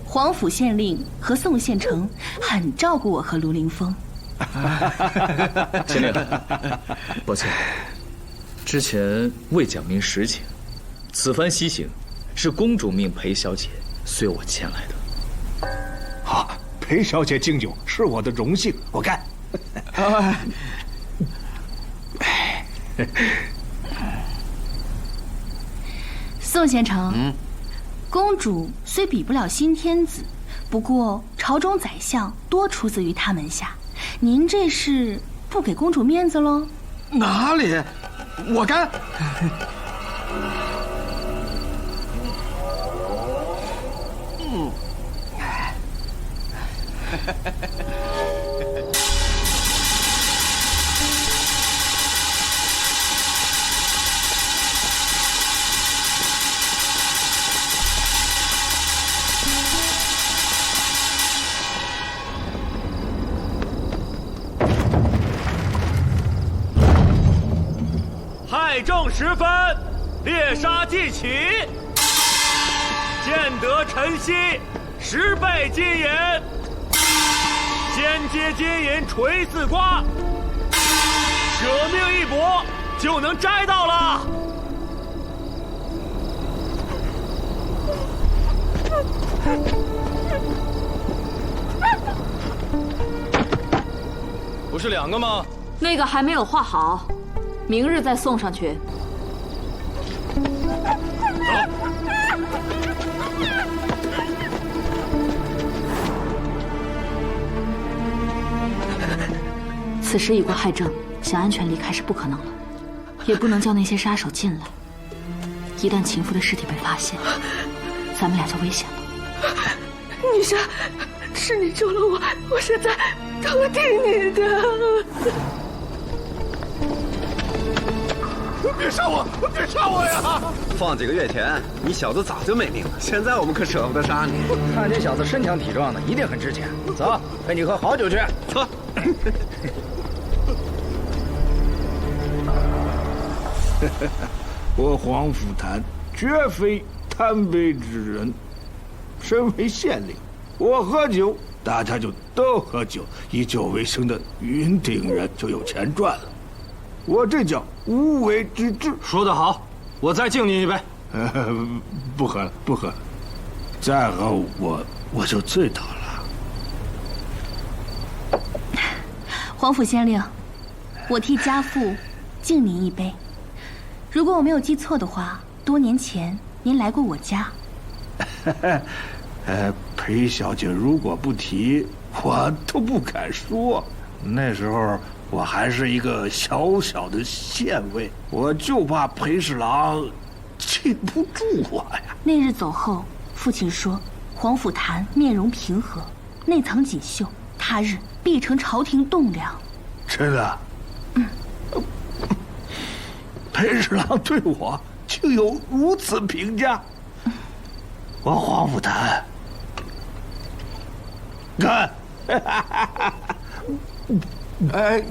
皇甫县令和宋县城很照顾我和卢凌风。县令，抱歉，之前未讲明实情。此番西行，是公主命裴小姐随我前来的。好，裴小姐敬酒是我的荣幸，我干。宋贤成，公主虽比不了新天子，不过朝中宰相多出自于他门下，您这是不给公主面子喽？哪里？我干！太正时分，猎杀既起，见得晨曦10倍金银，先接金银垂4瓜，舍命一搏就能摘到了。不是2个吗？那个还没有画好，明日再送上去。此时已过亥正，想安全离开是不可能了，也不能叫那些杀手进来。一旦情妇的尸体被发现，咱们俩就危险了。女神，是你救了我，我是在偷听你的。别杀我！别杀我呀！放几个月前，你小子早就没命了。现在我们可舍不得杀你。看这小子身强体壮的，一定很值钱。走，陪你喝好酒去。走。我黄甫谭绝非贪杯之人，身为县令，我喝酒，大家就都喝酒，以酒为生的云顶人就有钱赚了。我这叫无为之治。说得好，我再敬您一杯。不喝了，不喝了，再喝我就醉倒了。皇甫县令，我替家父敬您一杯。如果我没有记错的话，多年前您来过我家。裴小姐如果不提，我都不敢说。那时候我还是一个小小的县尉，我就怕裴侍郎记不住我呀。那日走后，父亲说皇甫谭面容平和，内藏锦绣，他日必成朝廷栋梁。真的？裴侍郎对我竟有如此评价，我黄甫谭干！哎，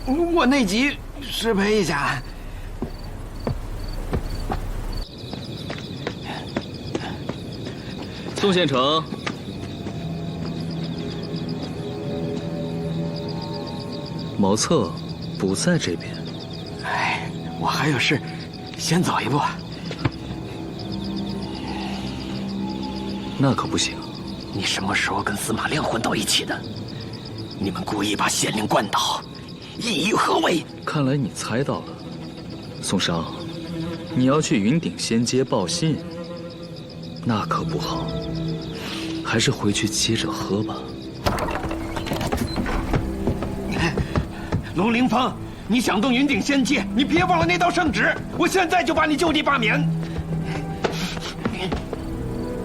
我内急，失陪一下。宋县城，茅厕不在这边。哎，我还有事，先走一步。那可不行。你什么时候跟司马亮混到一起的？你们故意把县令灌倒，意欲何为？看来你猜到了，宋商，你要去云顶仙街报信，那可不好。还是回去接着喝吧。龙凌风，你想动云顶仙界，你别忘了那道圣旨，我现在就把你就地罢免。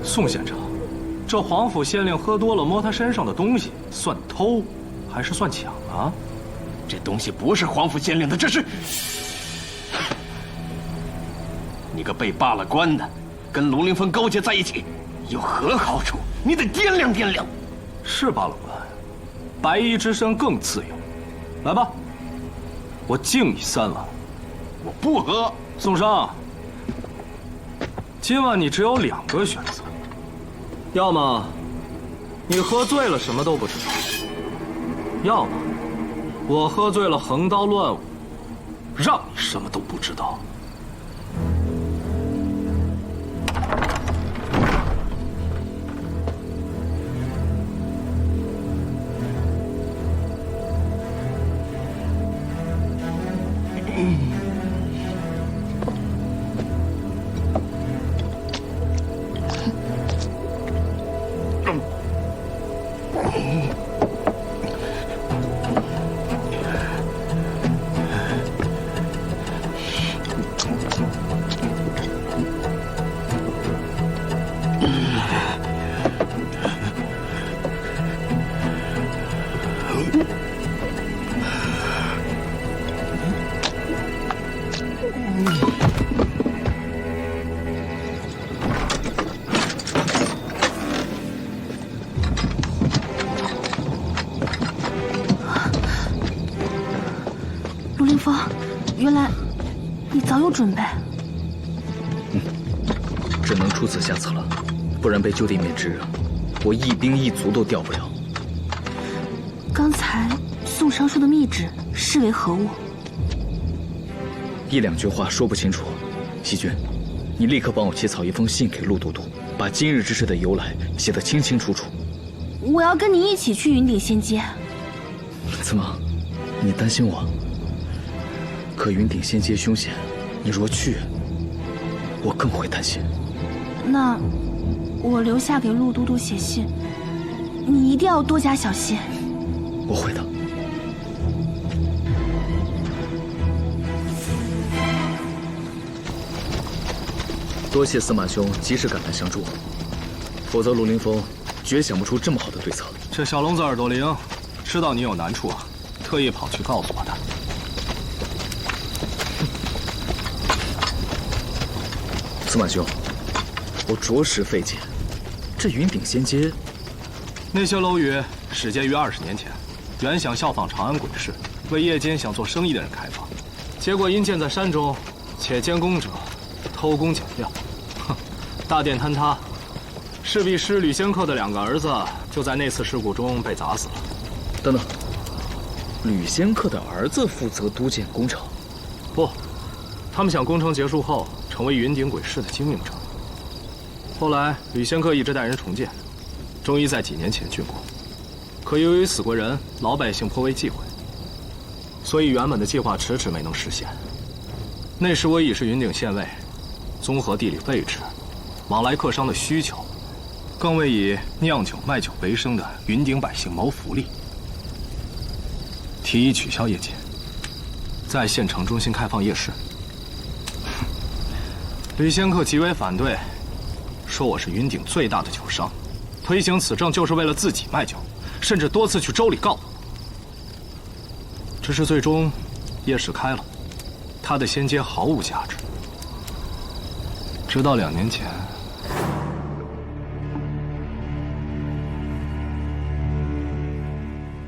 宋县长，这皇甫县令喝多了摸他身上的东西，算偷还是算抢啊？这东西不是皇甫县令的，这是……你个被罢了官的，跟龙凌风勾结在一起，有何好处？你得掂量掂量。是罢了官，白衣之身更自由。来吧，我敬你3碗。我不喝。宋商，今晚你只有2个选择，要么你喝醉了什么都不知道，要么我喝醉了横刀乱舞，让你什么都不知道。陆凌风，原来你早有准备。只能出此下策了，不然被就地免职，我一兵一卒都调不了。刚才宋尚书的密旨是为何物？一两句话说不清楚。西君，你立刻帮我起草一封信给陆都督，把今日之事的由来写得清清楚楚。我要跟你一起去云顶仙阶。怎么，你担心我？可云顶仙阶凶险，你若去，我更会担心。那我留下给陆都督写信，你一定要多加小心。我会的。多谢司马兄及时赶来相助，否则陆凌风绝想不出这么好的对策。这小聋子耳朵灵，知道你有难处啊，特意跑去告诉我的。司马兄，我着实费解。这云顶仙阶，那些楼宇始建于20年前，原想效仿长安鬼市，为夜间想做生意的人开放，结果因建在山中，且监工者偷工减料，大殿坍塌，侍婢师吕仙客的2个儿子就在那次事故中被砸死了。等等，吕仙客的儿子负责督建工程？不，他们想工程结束后成为云顶鬼市的经营者。后来吕仙客一直带人重建，终于在几年前竣工。可由于死过人，老百姓颇为忌讳，所以原本的计划迟迟没能实现。那时我已是云顶县尉，综合地理位置、往来客商的需求，更为以酿酒卖酒为生的云顶百姓谋福利，提议取消夜间，在县城中心开放夜市。吕仙客极为反对，说我是云顶最大的酒商，推行此政就是为了自己卖酒，甚至多次去州里告我。只是最终，夜市开了，他的仙阶毫无价值。直到2年前，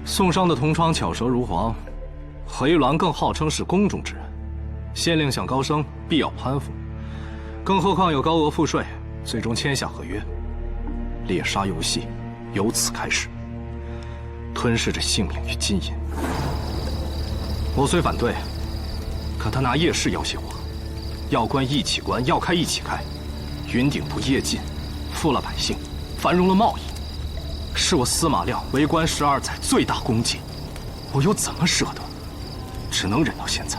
宋商的同窗巧舌如簧，回銮更号称是宫中之人，县令想高升，必要攀附，更何况有高额赋税，最终签下合约。猎杀游戏由此开始，吞噬着性命与金银。我虽反对，可他拿夜市要挟我，要关一起关，要开一起开。云顶不夜禁，富了百姓，繁荣了贸易，是我司马亮为官12载最大功绩，我又怎么舍得？只能忍到现在。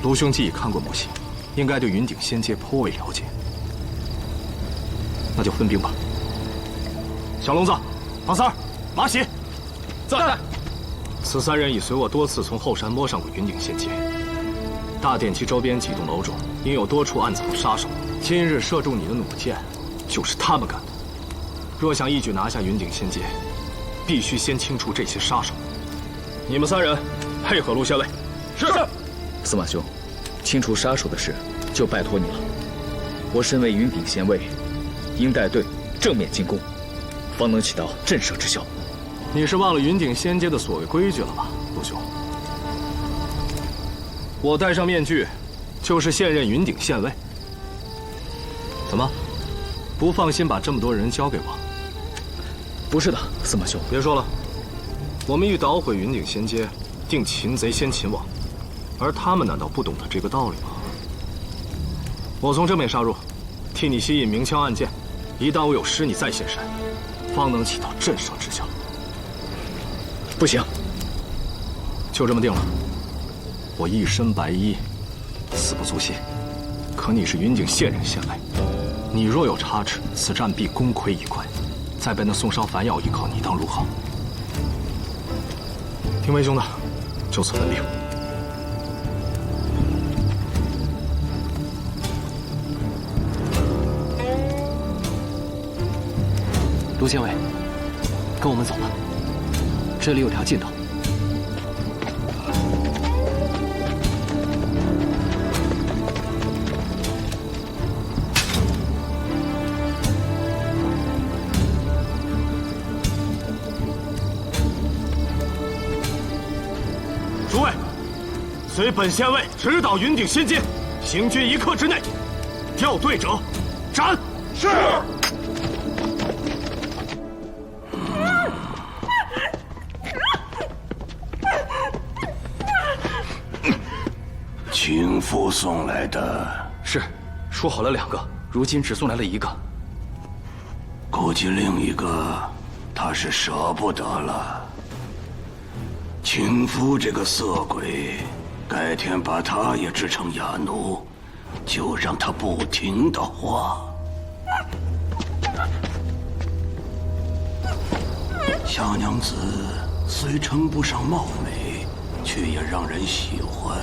卢兄既已看过模型，应该对云顶仙阶颇为了解。那就分兵吧。小聋子、王三儿、马喜，在。此3人已随我多次从后山摸上过云顶仙阶。大殿及周边几栋楼中，应有多处暗藏杀手。今日射中你的弩箭，就是他们干的。若想一举拿下云顶仙阶，必须先清除这些杀手。你们3人配合陆县尉。是。司马兄，清除杀手的事就拜托你了。我身为云顶县尉，应带队正面进攻，方能起到震慑之效。你是忘了云顶仙阶的所谓规矩了吧，陆兄？我戴上面具，就是现任云顶县尉。怎么，不放心把这么多人交给我？不是的，司马兄。别说了，我们欲捣毁云顶仙阶，定擒贼先擒王，而他们难道不懂得这个道理吗？我从正面杀入，替你吸引明枪暗箭，一旦我有失，你再现身，方能起到震慑之效。不行，就这么定了。我一身白衣，死不足惜。可你是云顶县人县尉，你若有差池，此战必功亏一篑。再被那宋烧反咬一口，你当如何？听为兄的，就此问令。卢县尉，跟我们走吧，这里有条近道。诸位，随本县尉直捣云顶仙阶，行军1刻之内，掉队者斩。是。情妇送来的是，说好了2个，如今只送来了1个。估计另一个他是舍不得了。情夫这个色鬼，改天把他也制成哑奴，就让他不停的画。小娘子虽称不上貌美，却也让人喜欢。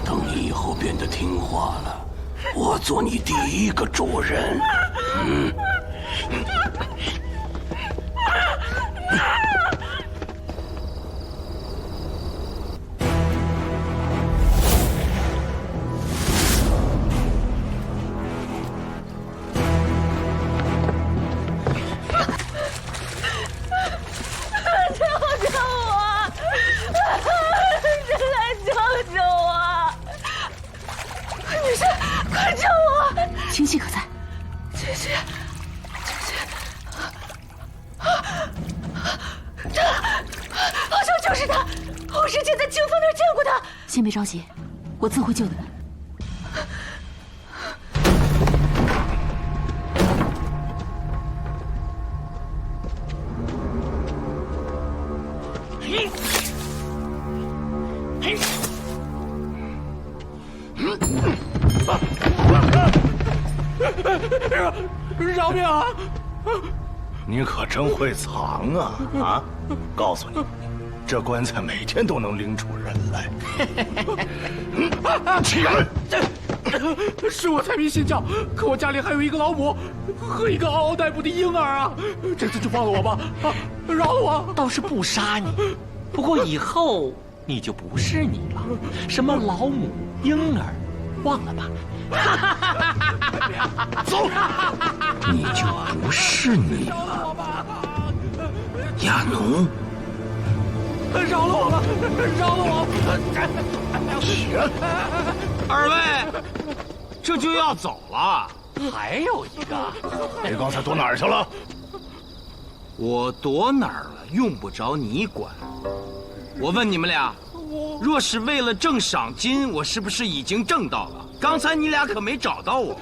等你以后变得听话了，我做你第1个主人。清溪可在？清溪，这好像就是他。我之前在清风那儿见过他。先别着急，我自会救的人。饶命啊！你可真会藏啊！啊，告诉你，这棺材每天都能拎出人来。起来！是我财迷信教，可我家里还有1个老母和1个嗷嗷待哺的婴儿啊！这次就放了我吧，啊，饶了我！倒是不杀你，不过以后你就不是你了，什么老母、婴儿，忘了吧。走，你就不是你了，哑奴。饶了我吧，饶了我！2位，这就要走了，还有1个。你刚才躲哪儿去了？我躲哪儿了？用不着你管。我问你们俩，若是为了挣赏金，我是不是已经挣到了？刚才你俩可没找到我。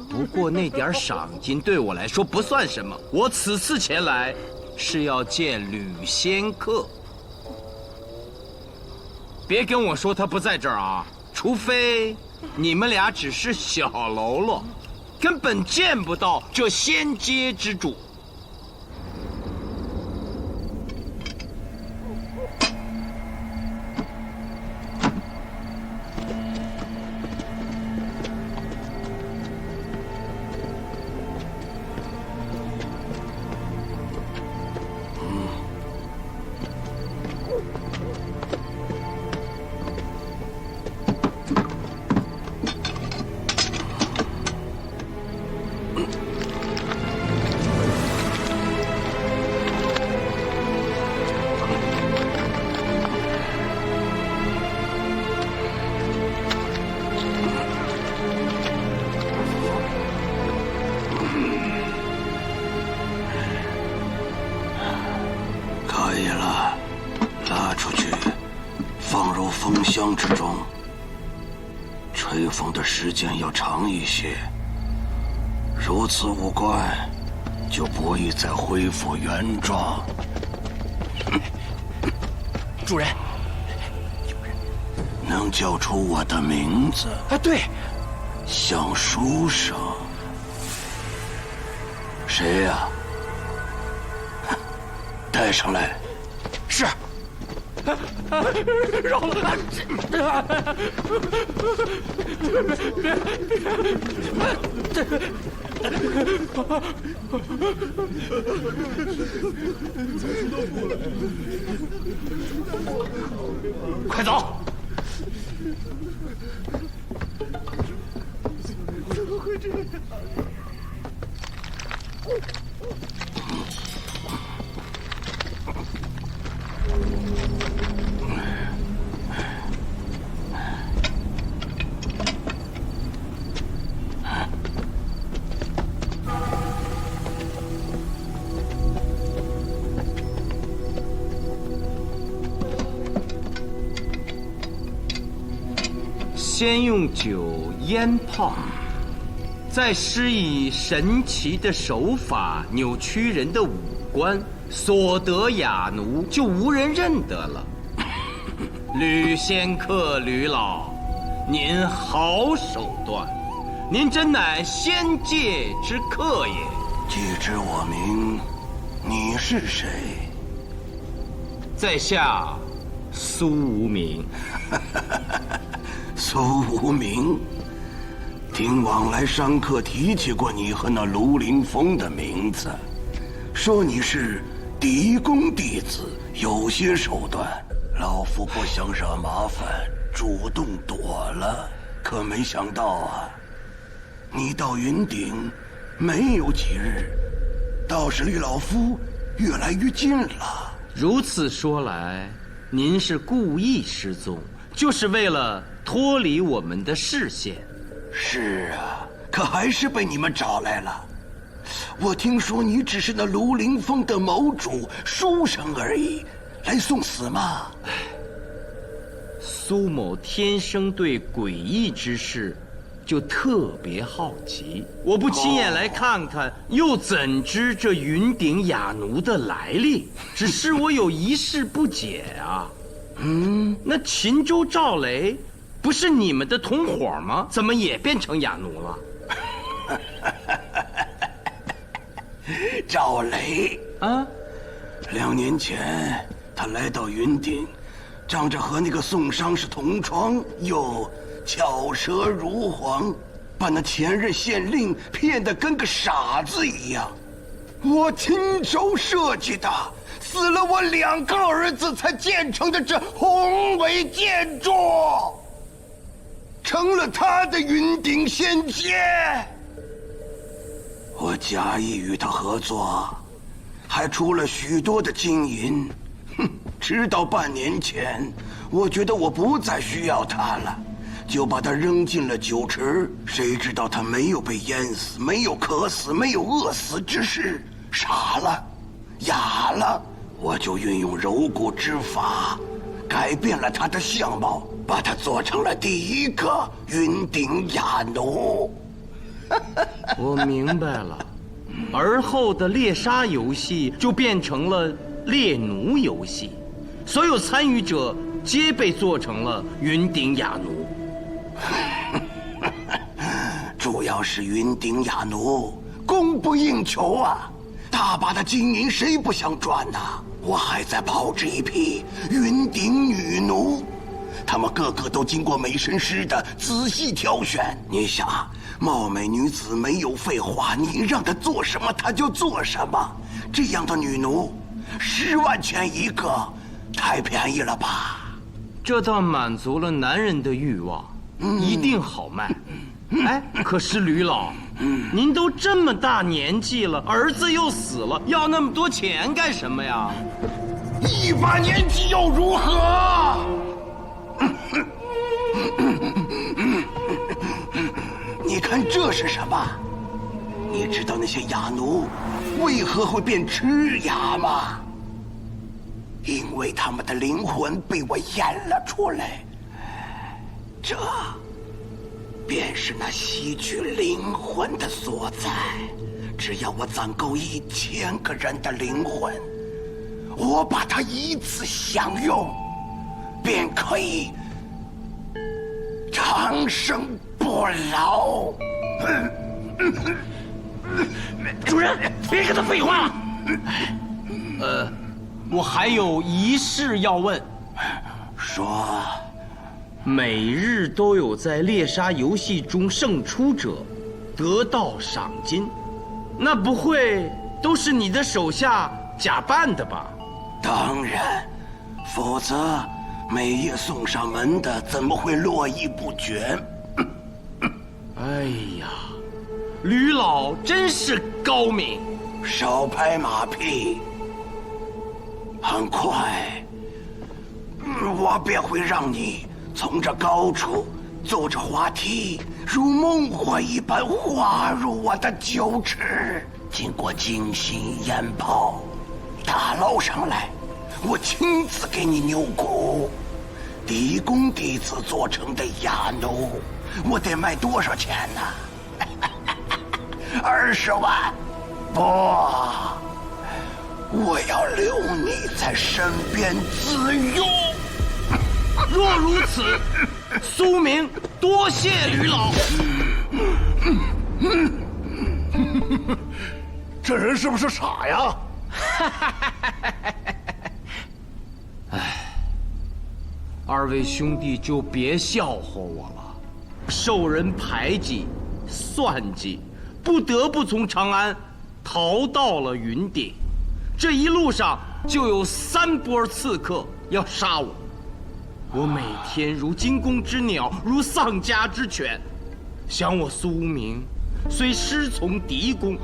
不过那点赏金对我来说不算什么，我此次前来是要见吕仙客。别跟我说他不在这儿啊，除非你们俩只是小喽啰，根本见不到这仙阶之主。以了，拉出去，放入风箱之中。吹风的时间要长一些，如此五官就不易再恢复原状。主人，能叫出我的名字？啊，对，像书生。谁呀？带上来。是。饶了！快走！怎么会这样？先用酒腌泡，再施以神奇的手法扭曲人的五官，所得雅奴就无人认得了。吕仙客吕老，您好手段，您真乃仙界之客也。既知我名，你是谁？在下苏无名。苏无名，听往来商客提起过你和那卢凌风的名字，说你是嫡公弟子，有些手段。老夫不想惹麻烦，主动躲了。可没想到啊，你到云顶没有几日，倒是离老夫越来越近了。如此说来，您是故意失踪，就是为了脱离我们的视线。是啊，可还是被你们找来了。我听说你只是那卢凌风的谋主书生而已，来送死吗？苏某天生对诡异之事就特别好奇，我不亲眼来看看，又怎知这云顶雅奴的来历？只是我有一事不解啊。那秦州赵雷不是你们的同伙吗？怎么也变成雅奴了？赵雷啊，2年前他来到云顶，仗着和那个宋商是同窗，又巧舌如簧，把那前任县令骗得跟个傻子一样。我亲手设计的，死了我2个儿子才建成的这宏伟建筑，成了他的云顶仙界。我假意与他合作，还出了许多的金银。直到半年前，我觉得我不再需要他了，就把他扔进了酒池。谁知道他没有被淹死，没有渴死，没有饿死，只是傻了，哑了。我就运用柔骨之法，改变了他的相貌，把他做成了第1个云顶雅奴。我明白了，而后的猎杀游戏就变成了猎奴游戏，所有参与者皆被做成了云顶雅奴。主要是云顶雅奴供不应求啊，大把的金银谁不想赚呐？我还在炮制一批云顶女奴，她们个个都经过美神师的仔细挑选。你想，貌美女子没有废话，你让她做什么她就做什么。这样的女奴，10万钱一个，太便宜了吧？这倒满足了男人的欲望，一定好卖。哎，可是吕老，您都这么大年纪了，儿子又死了，要那么多钱干什么呀？一把年纪又如何？你看这是什么？你知道那些雅奴为何会变痴哑吗？因为他们的灵魂被我演了出来。这便是那吸取灵魂的所在。只要我攒够1000个人的灵魂，我把它一次享用，便可以长生不老。主人，别跟他废话。我还有一事要问。说，每日都有在猎杀游戏中胜出者得到赏金，那不会都是你的手下假扮的吧？当然，否则每夜送上门的怎么会络绎不绝？哎呀，吕老真是高明。少拍马屁。很快，我便会让你从这高处走着滑梯，如梦幻一般滑入我的酒池。经过精心腌泡，打捞上来，我亲自给你牛骨。狄公弟子做成的哑奴，我得卖多少钱呢？20万？不，我要留你在身边自用。若如此，苏明多谢吕老。这人是不是傻呀？二位兄弟就别笑话我了，受人排挤、算计，不得不从长安逃到了云顶。这一路上就有3波刺客要杀我，我每天如惊弓之鸟，如丧家之犬。想我苏明虽师从狄公，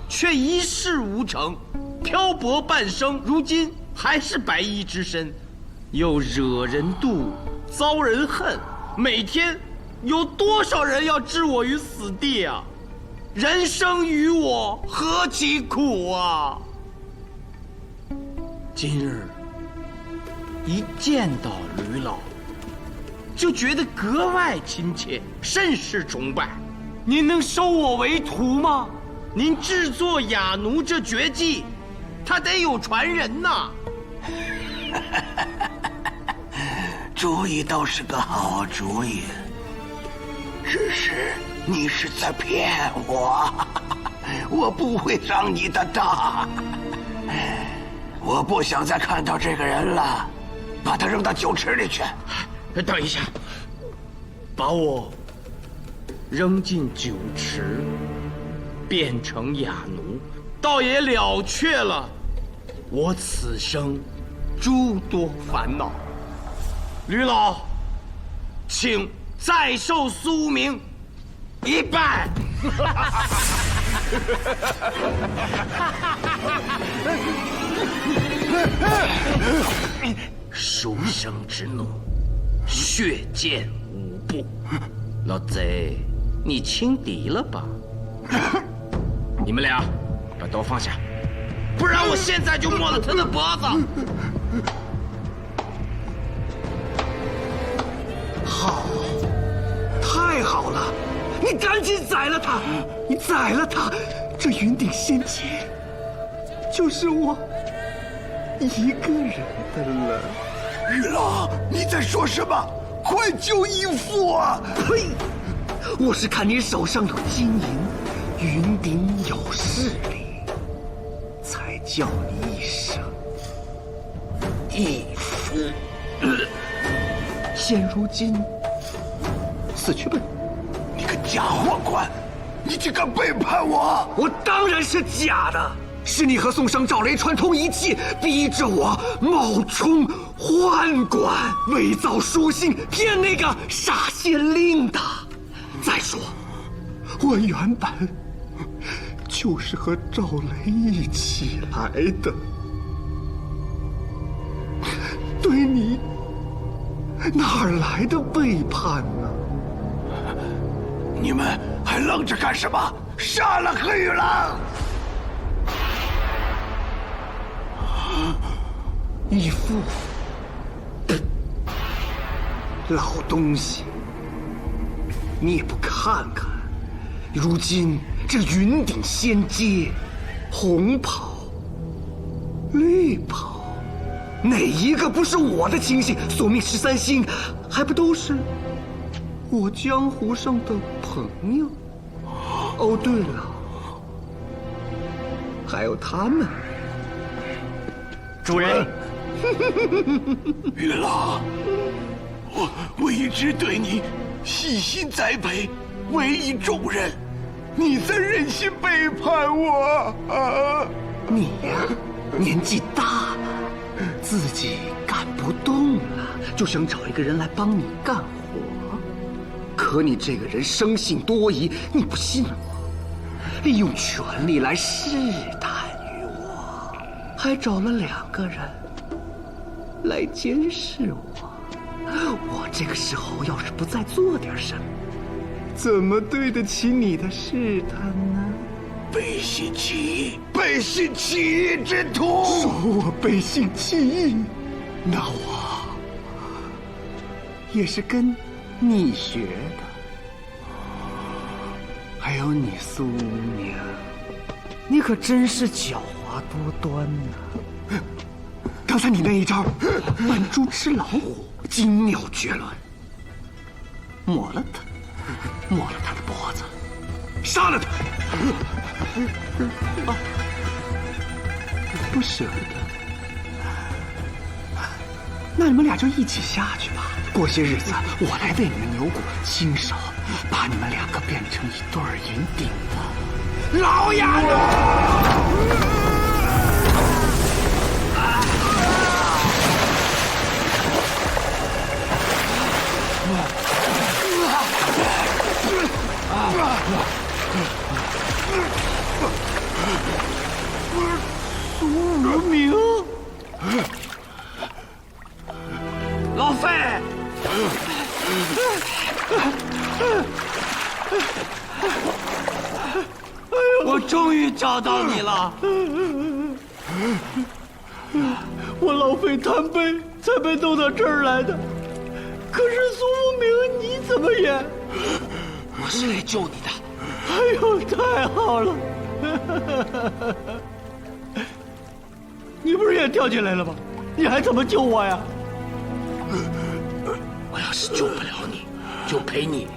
却一事无成，漂泊半生，如今还是白衣之身，又惹人妒，遭人恨，每天有多少人要置我于死地啊！人生于我何其苦啊！今日一见到吕老，就觉得格外亲切，甚是崇拜。您能收我为徒吗？您制作哑奴这绝技，他得有传人呐。主意倒是个好主意，只是你是在骗我，我不会上你的当。我不想再看到这个人了，把他扔到酒池里去。等一下，把我扔进酒池，变成哑奴，倒也了却了我此生诸多烦恼。吕老，请再受苏明一拜。书生之怒，血溅五步。老贼，你轻敌了吧？你们俩把刀放下，不然我现在就摸了他的脖子。好，太好了！你赶紧宰了他！你宰了他，这云顶仙界就是我一个人的了。玉郎，你在说什么？快救义父啊！呸！我是看你手上有金银，云顶有势力，才叫你一声义父。现如今死去吧！你个假宦官，你竟敢背叛我！我当然是假的，是你和宋商赵雷串通一气，逼着我冒充宦官，伪造书信骗那个杀县令的。再说，我原本就是和赵雷一起来的，对你哪儿来的背叛呢？你们还愣着干什么？杀了何玉郎！义父，老东西，你也不看看，如今这云顶仙阶，红袍、绿袍，哪一个不是我的亲信？索命13星，还不都是我江湖上的朋友？哦，对了，还有他们。主人，月朗，我一直对你细心栽培，委以重任，你怎忍心背叛我啊？你呀，年纪大了，自己干不动了，就想找一个人来帮你干活。可你这个人生性多疑，你不信我，利用权力来试探于我，还找了2个人来监视我。我这个时候要是不再做点什么，怎么对得起你的试探呢？背信弃义，背信弃义之徒！说我背信弃义，那我也是跟你学的。还有你苏明，你可真是狡猾多端呐！刚才你那一招扮猪吃老虎，精妙绝伦。抹了他，抹了他的脖子，杀了他！啊，不舍得。那你们俩就一起下去吧。过些日子，我来喂你们牛骨，亲手把你们2个变成一对云顶的老哑奴。苏无名，老费，我终于找到你了。我老费贪杯才被弄到这儿来的，可是苏无名你怎么也……我是来救你的。哎呦，太好了！你不是也跳进来了吗？你还怎么救我呀？我要是救不了你，就陪你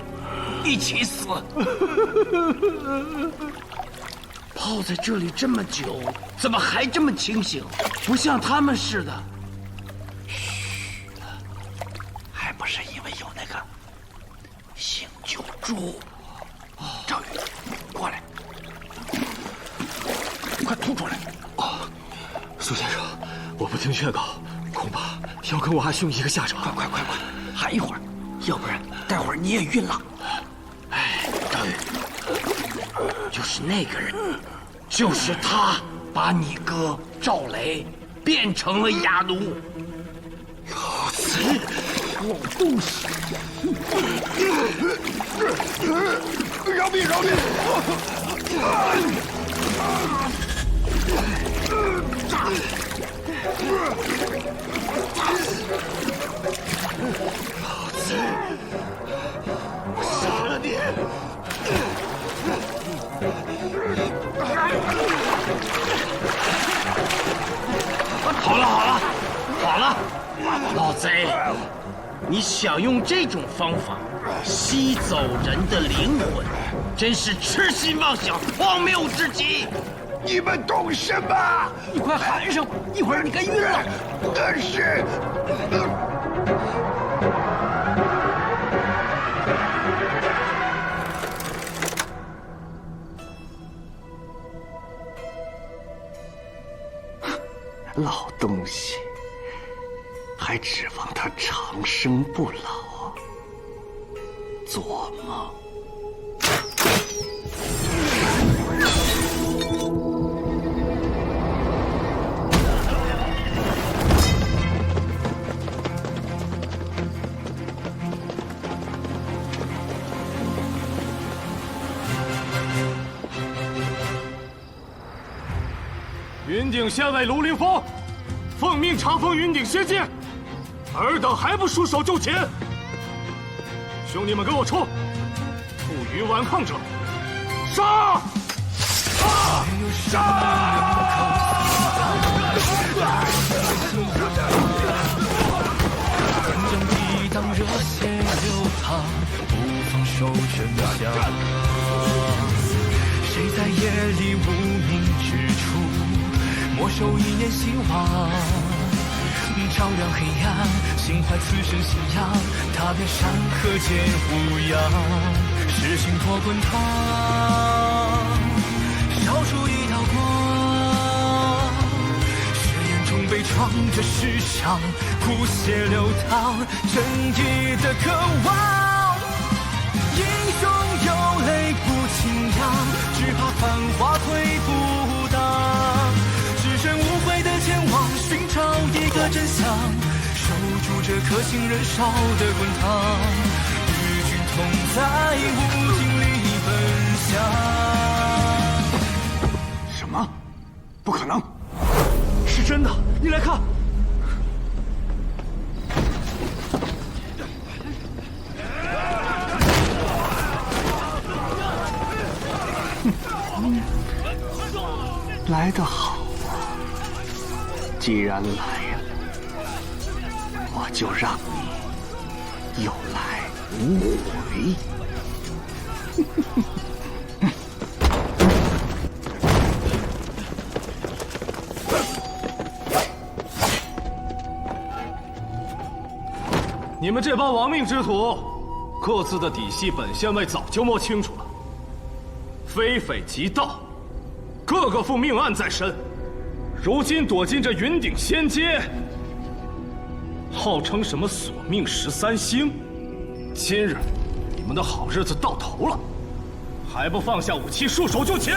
一起死。泡在这里这么久，怎么还这么清醒？不像他们似的。嘘，还不是因为有那个醒酒珠。赵宇，过来，快吐出来！苏先生，我不听劝告，恐怕要跟我阿兄一个下场。快，喊一会儿，要不然待会儿你也晕了。哎，赵宇，就是那个人，就是他把你哥赵雷变成了哑奴。老子，老东西！饶命！老子，我杀了你！好了，老贼，你想用这种方法吸走人的灵魂，真是痴心妄想，荒谬至极！你们懂什么？你快喊上吧，一会儿你该晕了。但是，老东西，还指望他长生不老？做梦！云顶县尉卢凌风，奉命查封云顶仙界，尔等还不束手就擒？兄弟们，跟我冲！不予顽抗者，杀！将抵挡热血流淌，不放手真相。谁在夜里无名之处，默守一念希望？照亮黑暗，心怀此生信仰，踏遍山河间无恙，是心破滚烫，烧出一道光。血眼中悲怆着世上，哭血流淌，正义的渴望。英雄有泪不轻扬，只怕繁华悔不当。只身无悔的前往，寻找一个真相，守住这颗心燃烧的滚烫，与君同在无尽里奔向。什么？不可能！是真的，你来看。来得好啊！既然来了，我就让你有来无回。你们这帮亡命之徒，各自的底细，本县尉早就摸清楚了。非匪即盗，个个负命案在身，如今躲进这云顶仙街，号称什么索命13星。今日你们的好日子到头了，还不放下武器，束手就擒！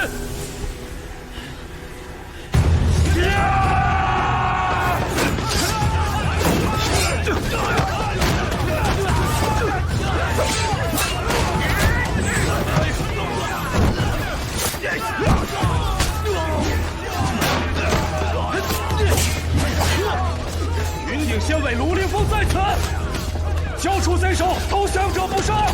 云顶县尉卢凌风在此，交出贼首，投降者不杀。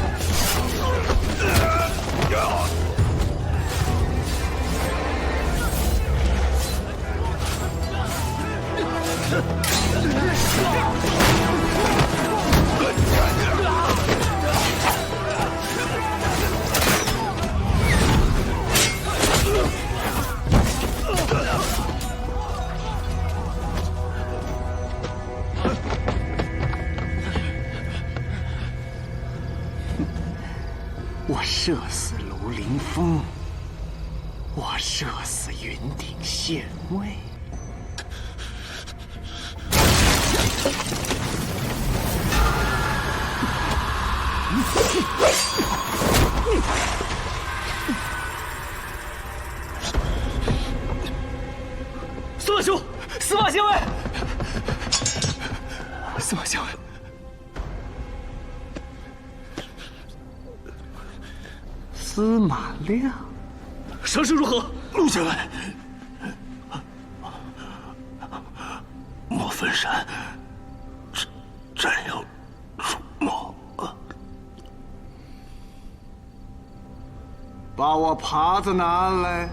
我射死卢凌风，我射死云顶县尉。司马兄，司马县尉，司马县尉。司马亮，伤势如何？陆县尉，莫分山战友出没。把我耙子拿来。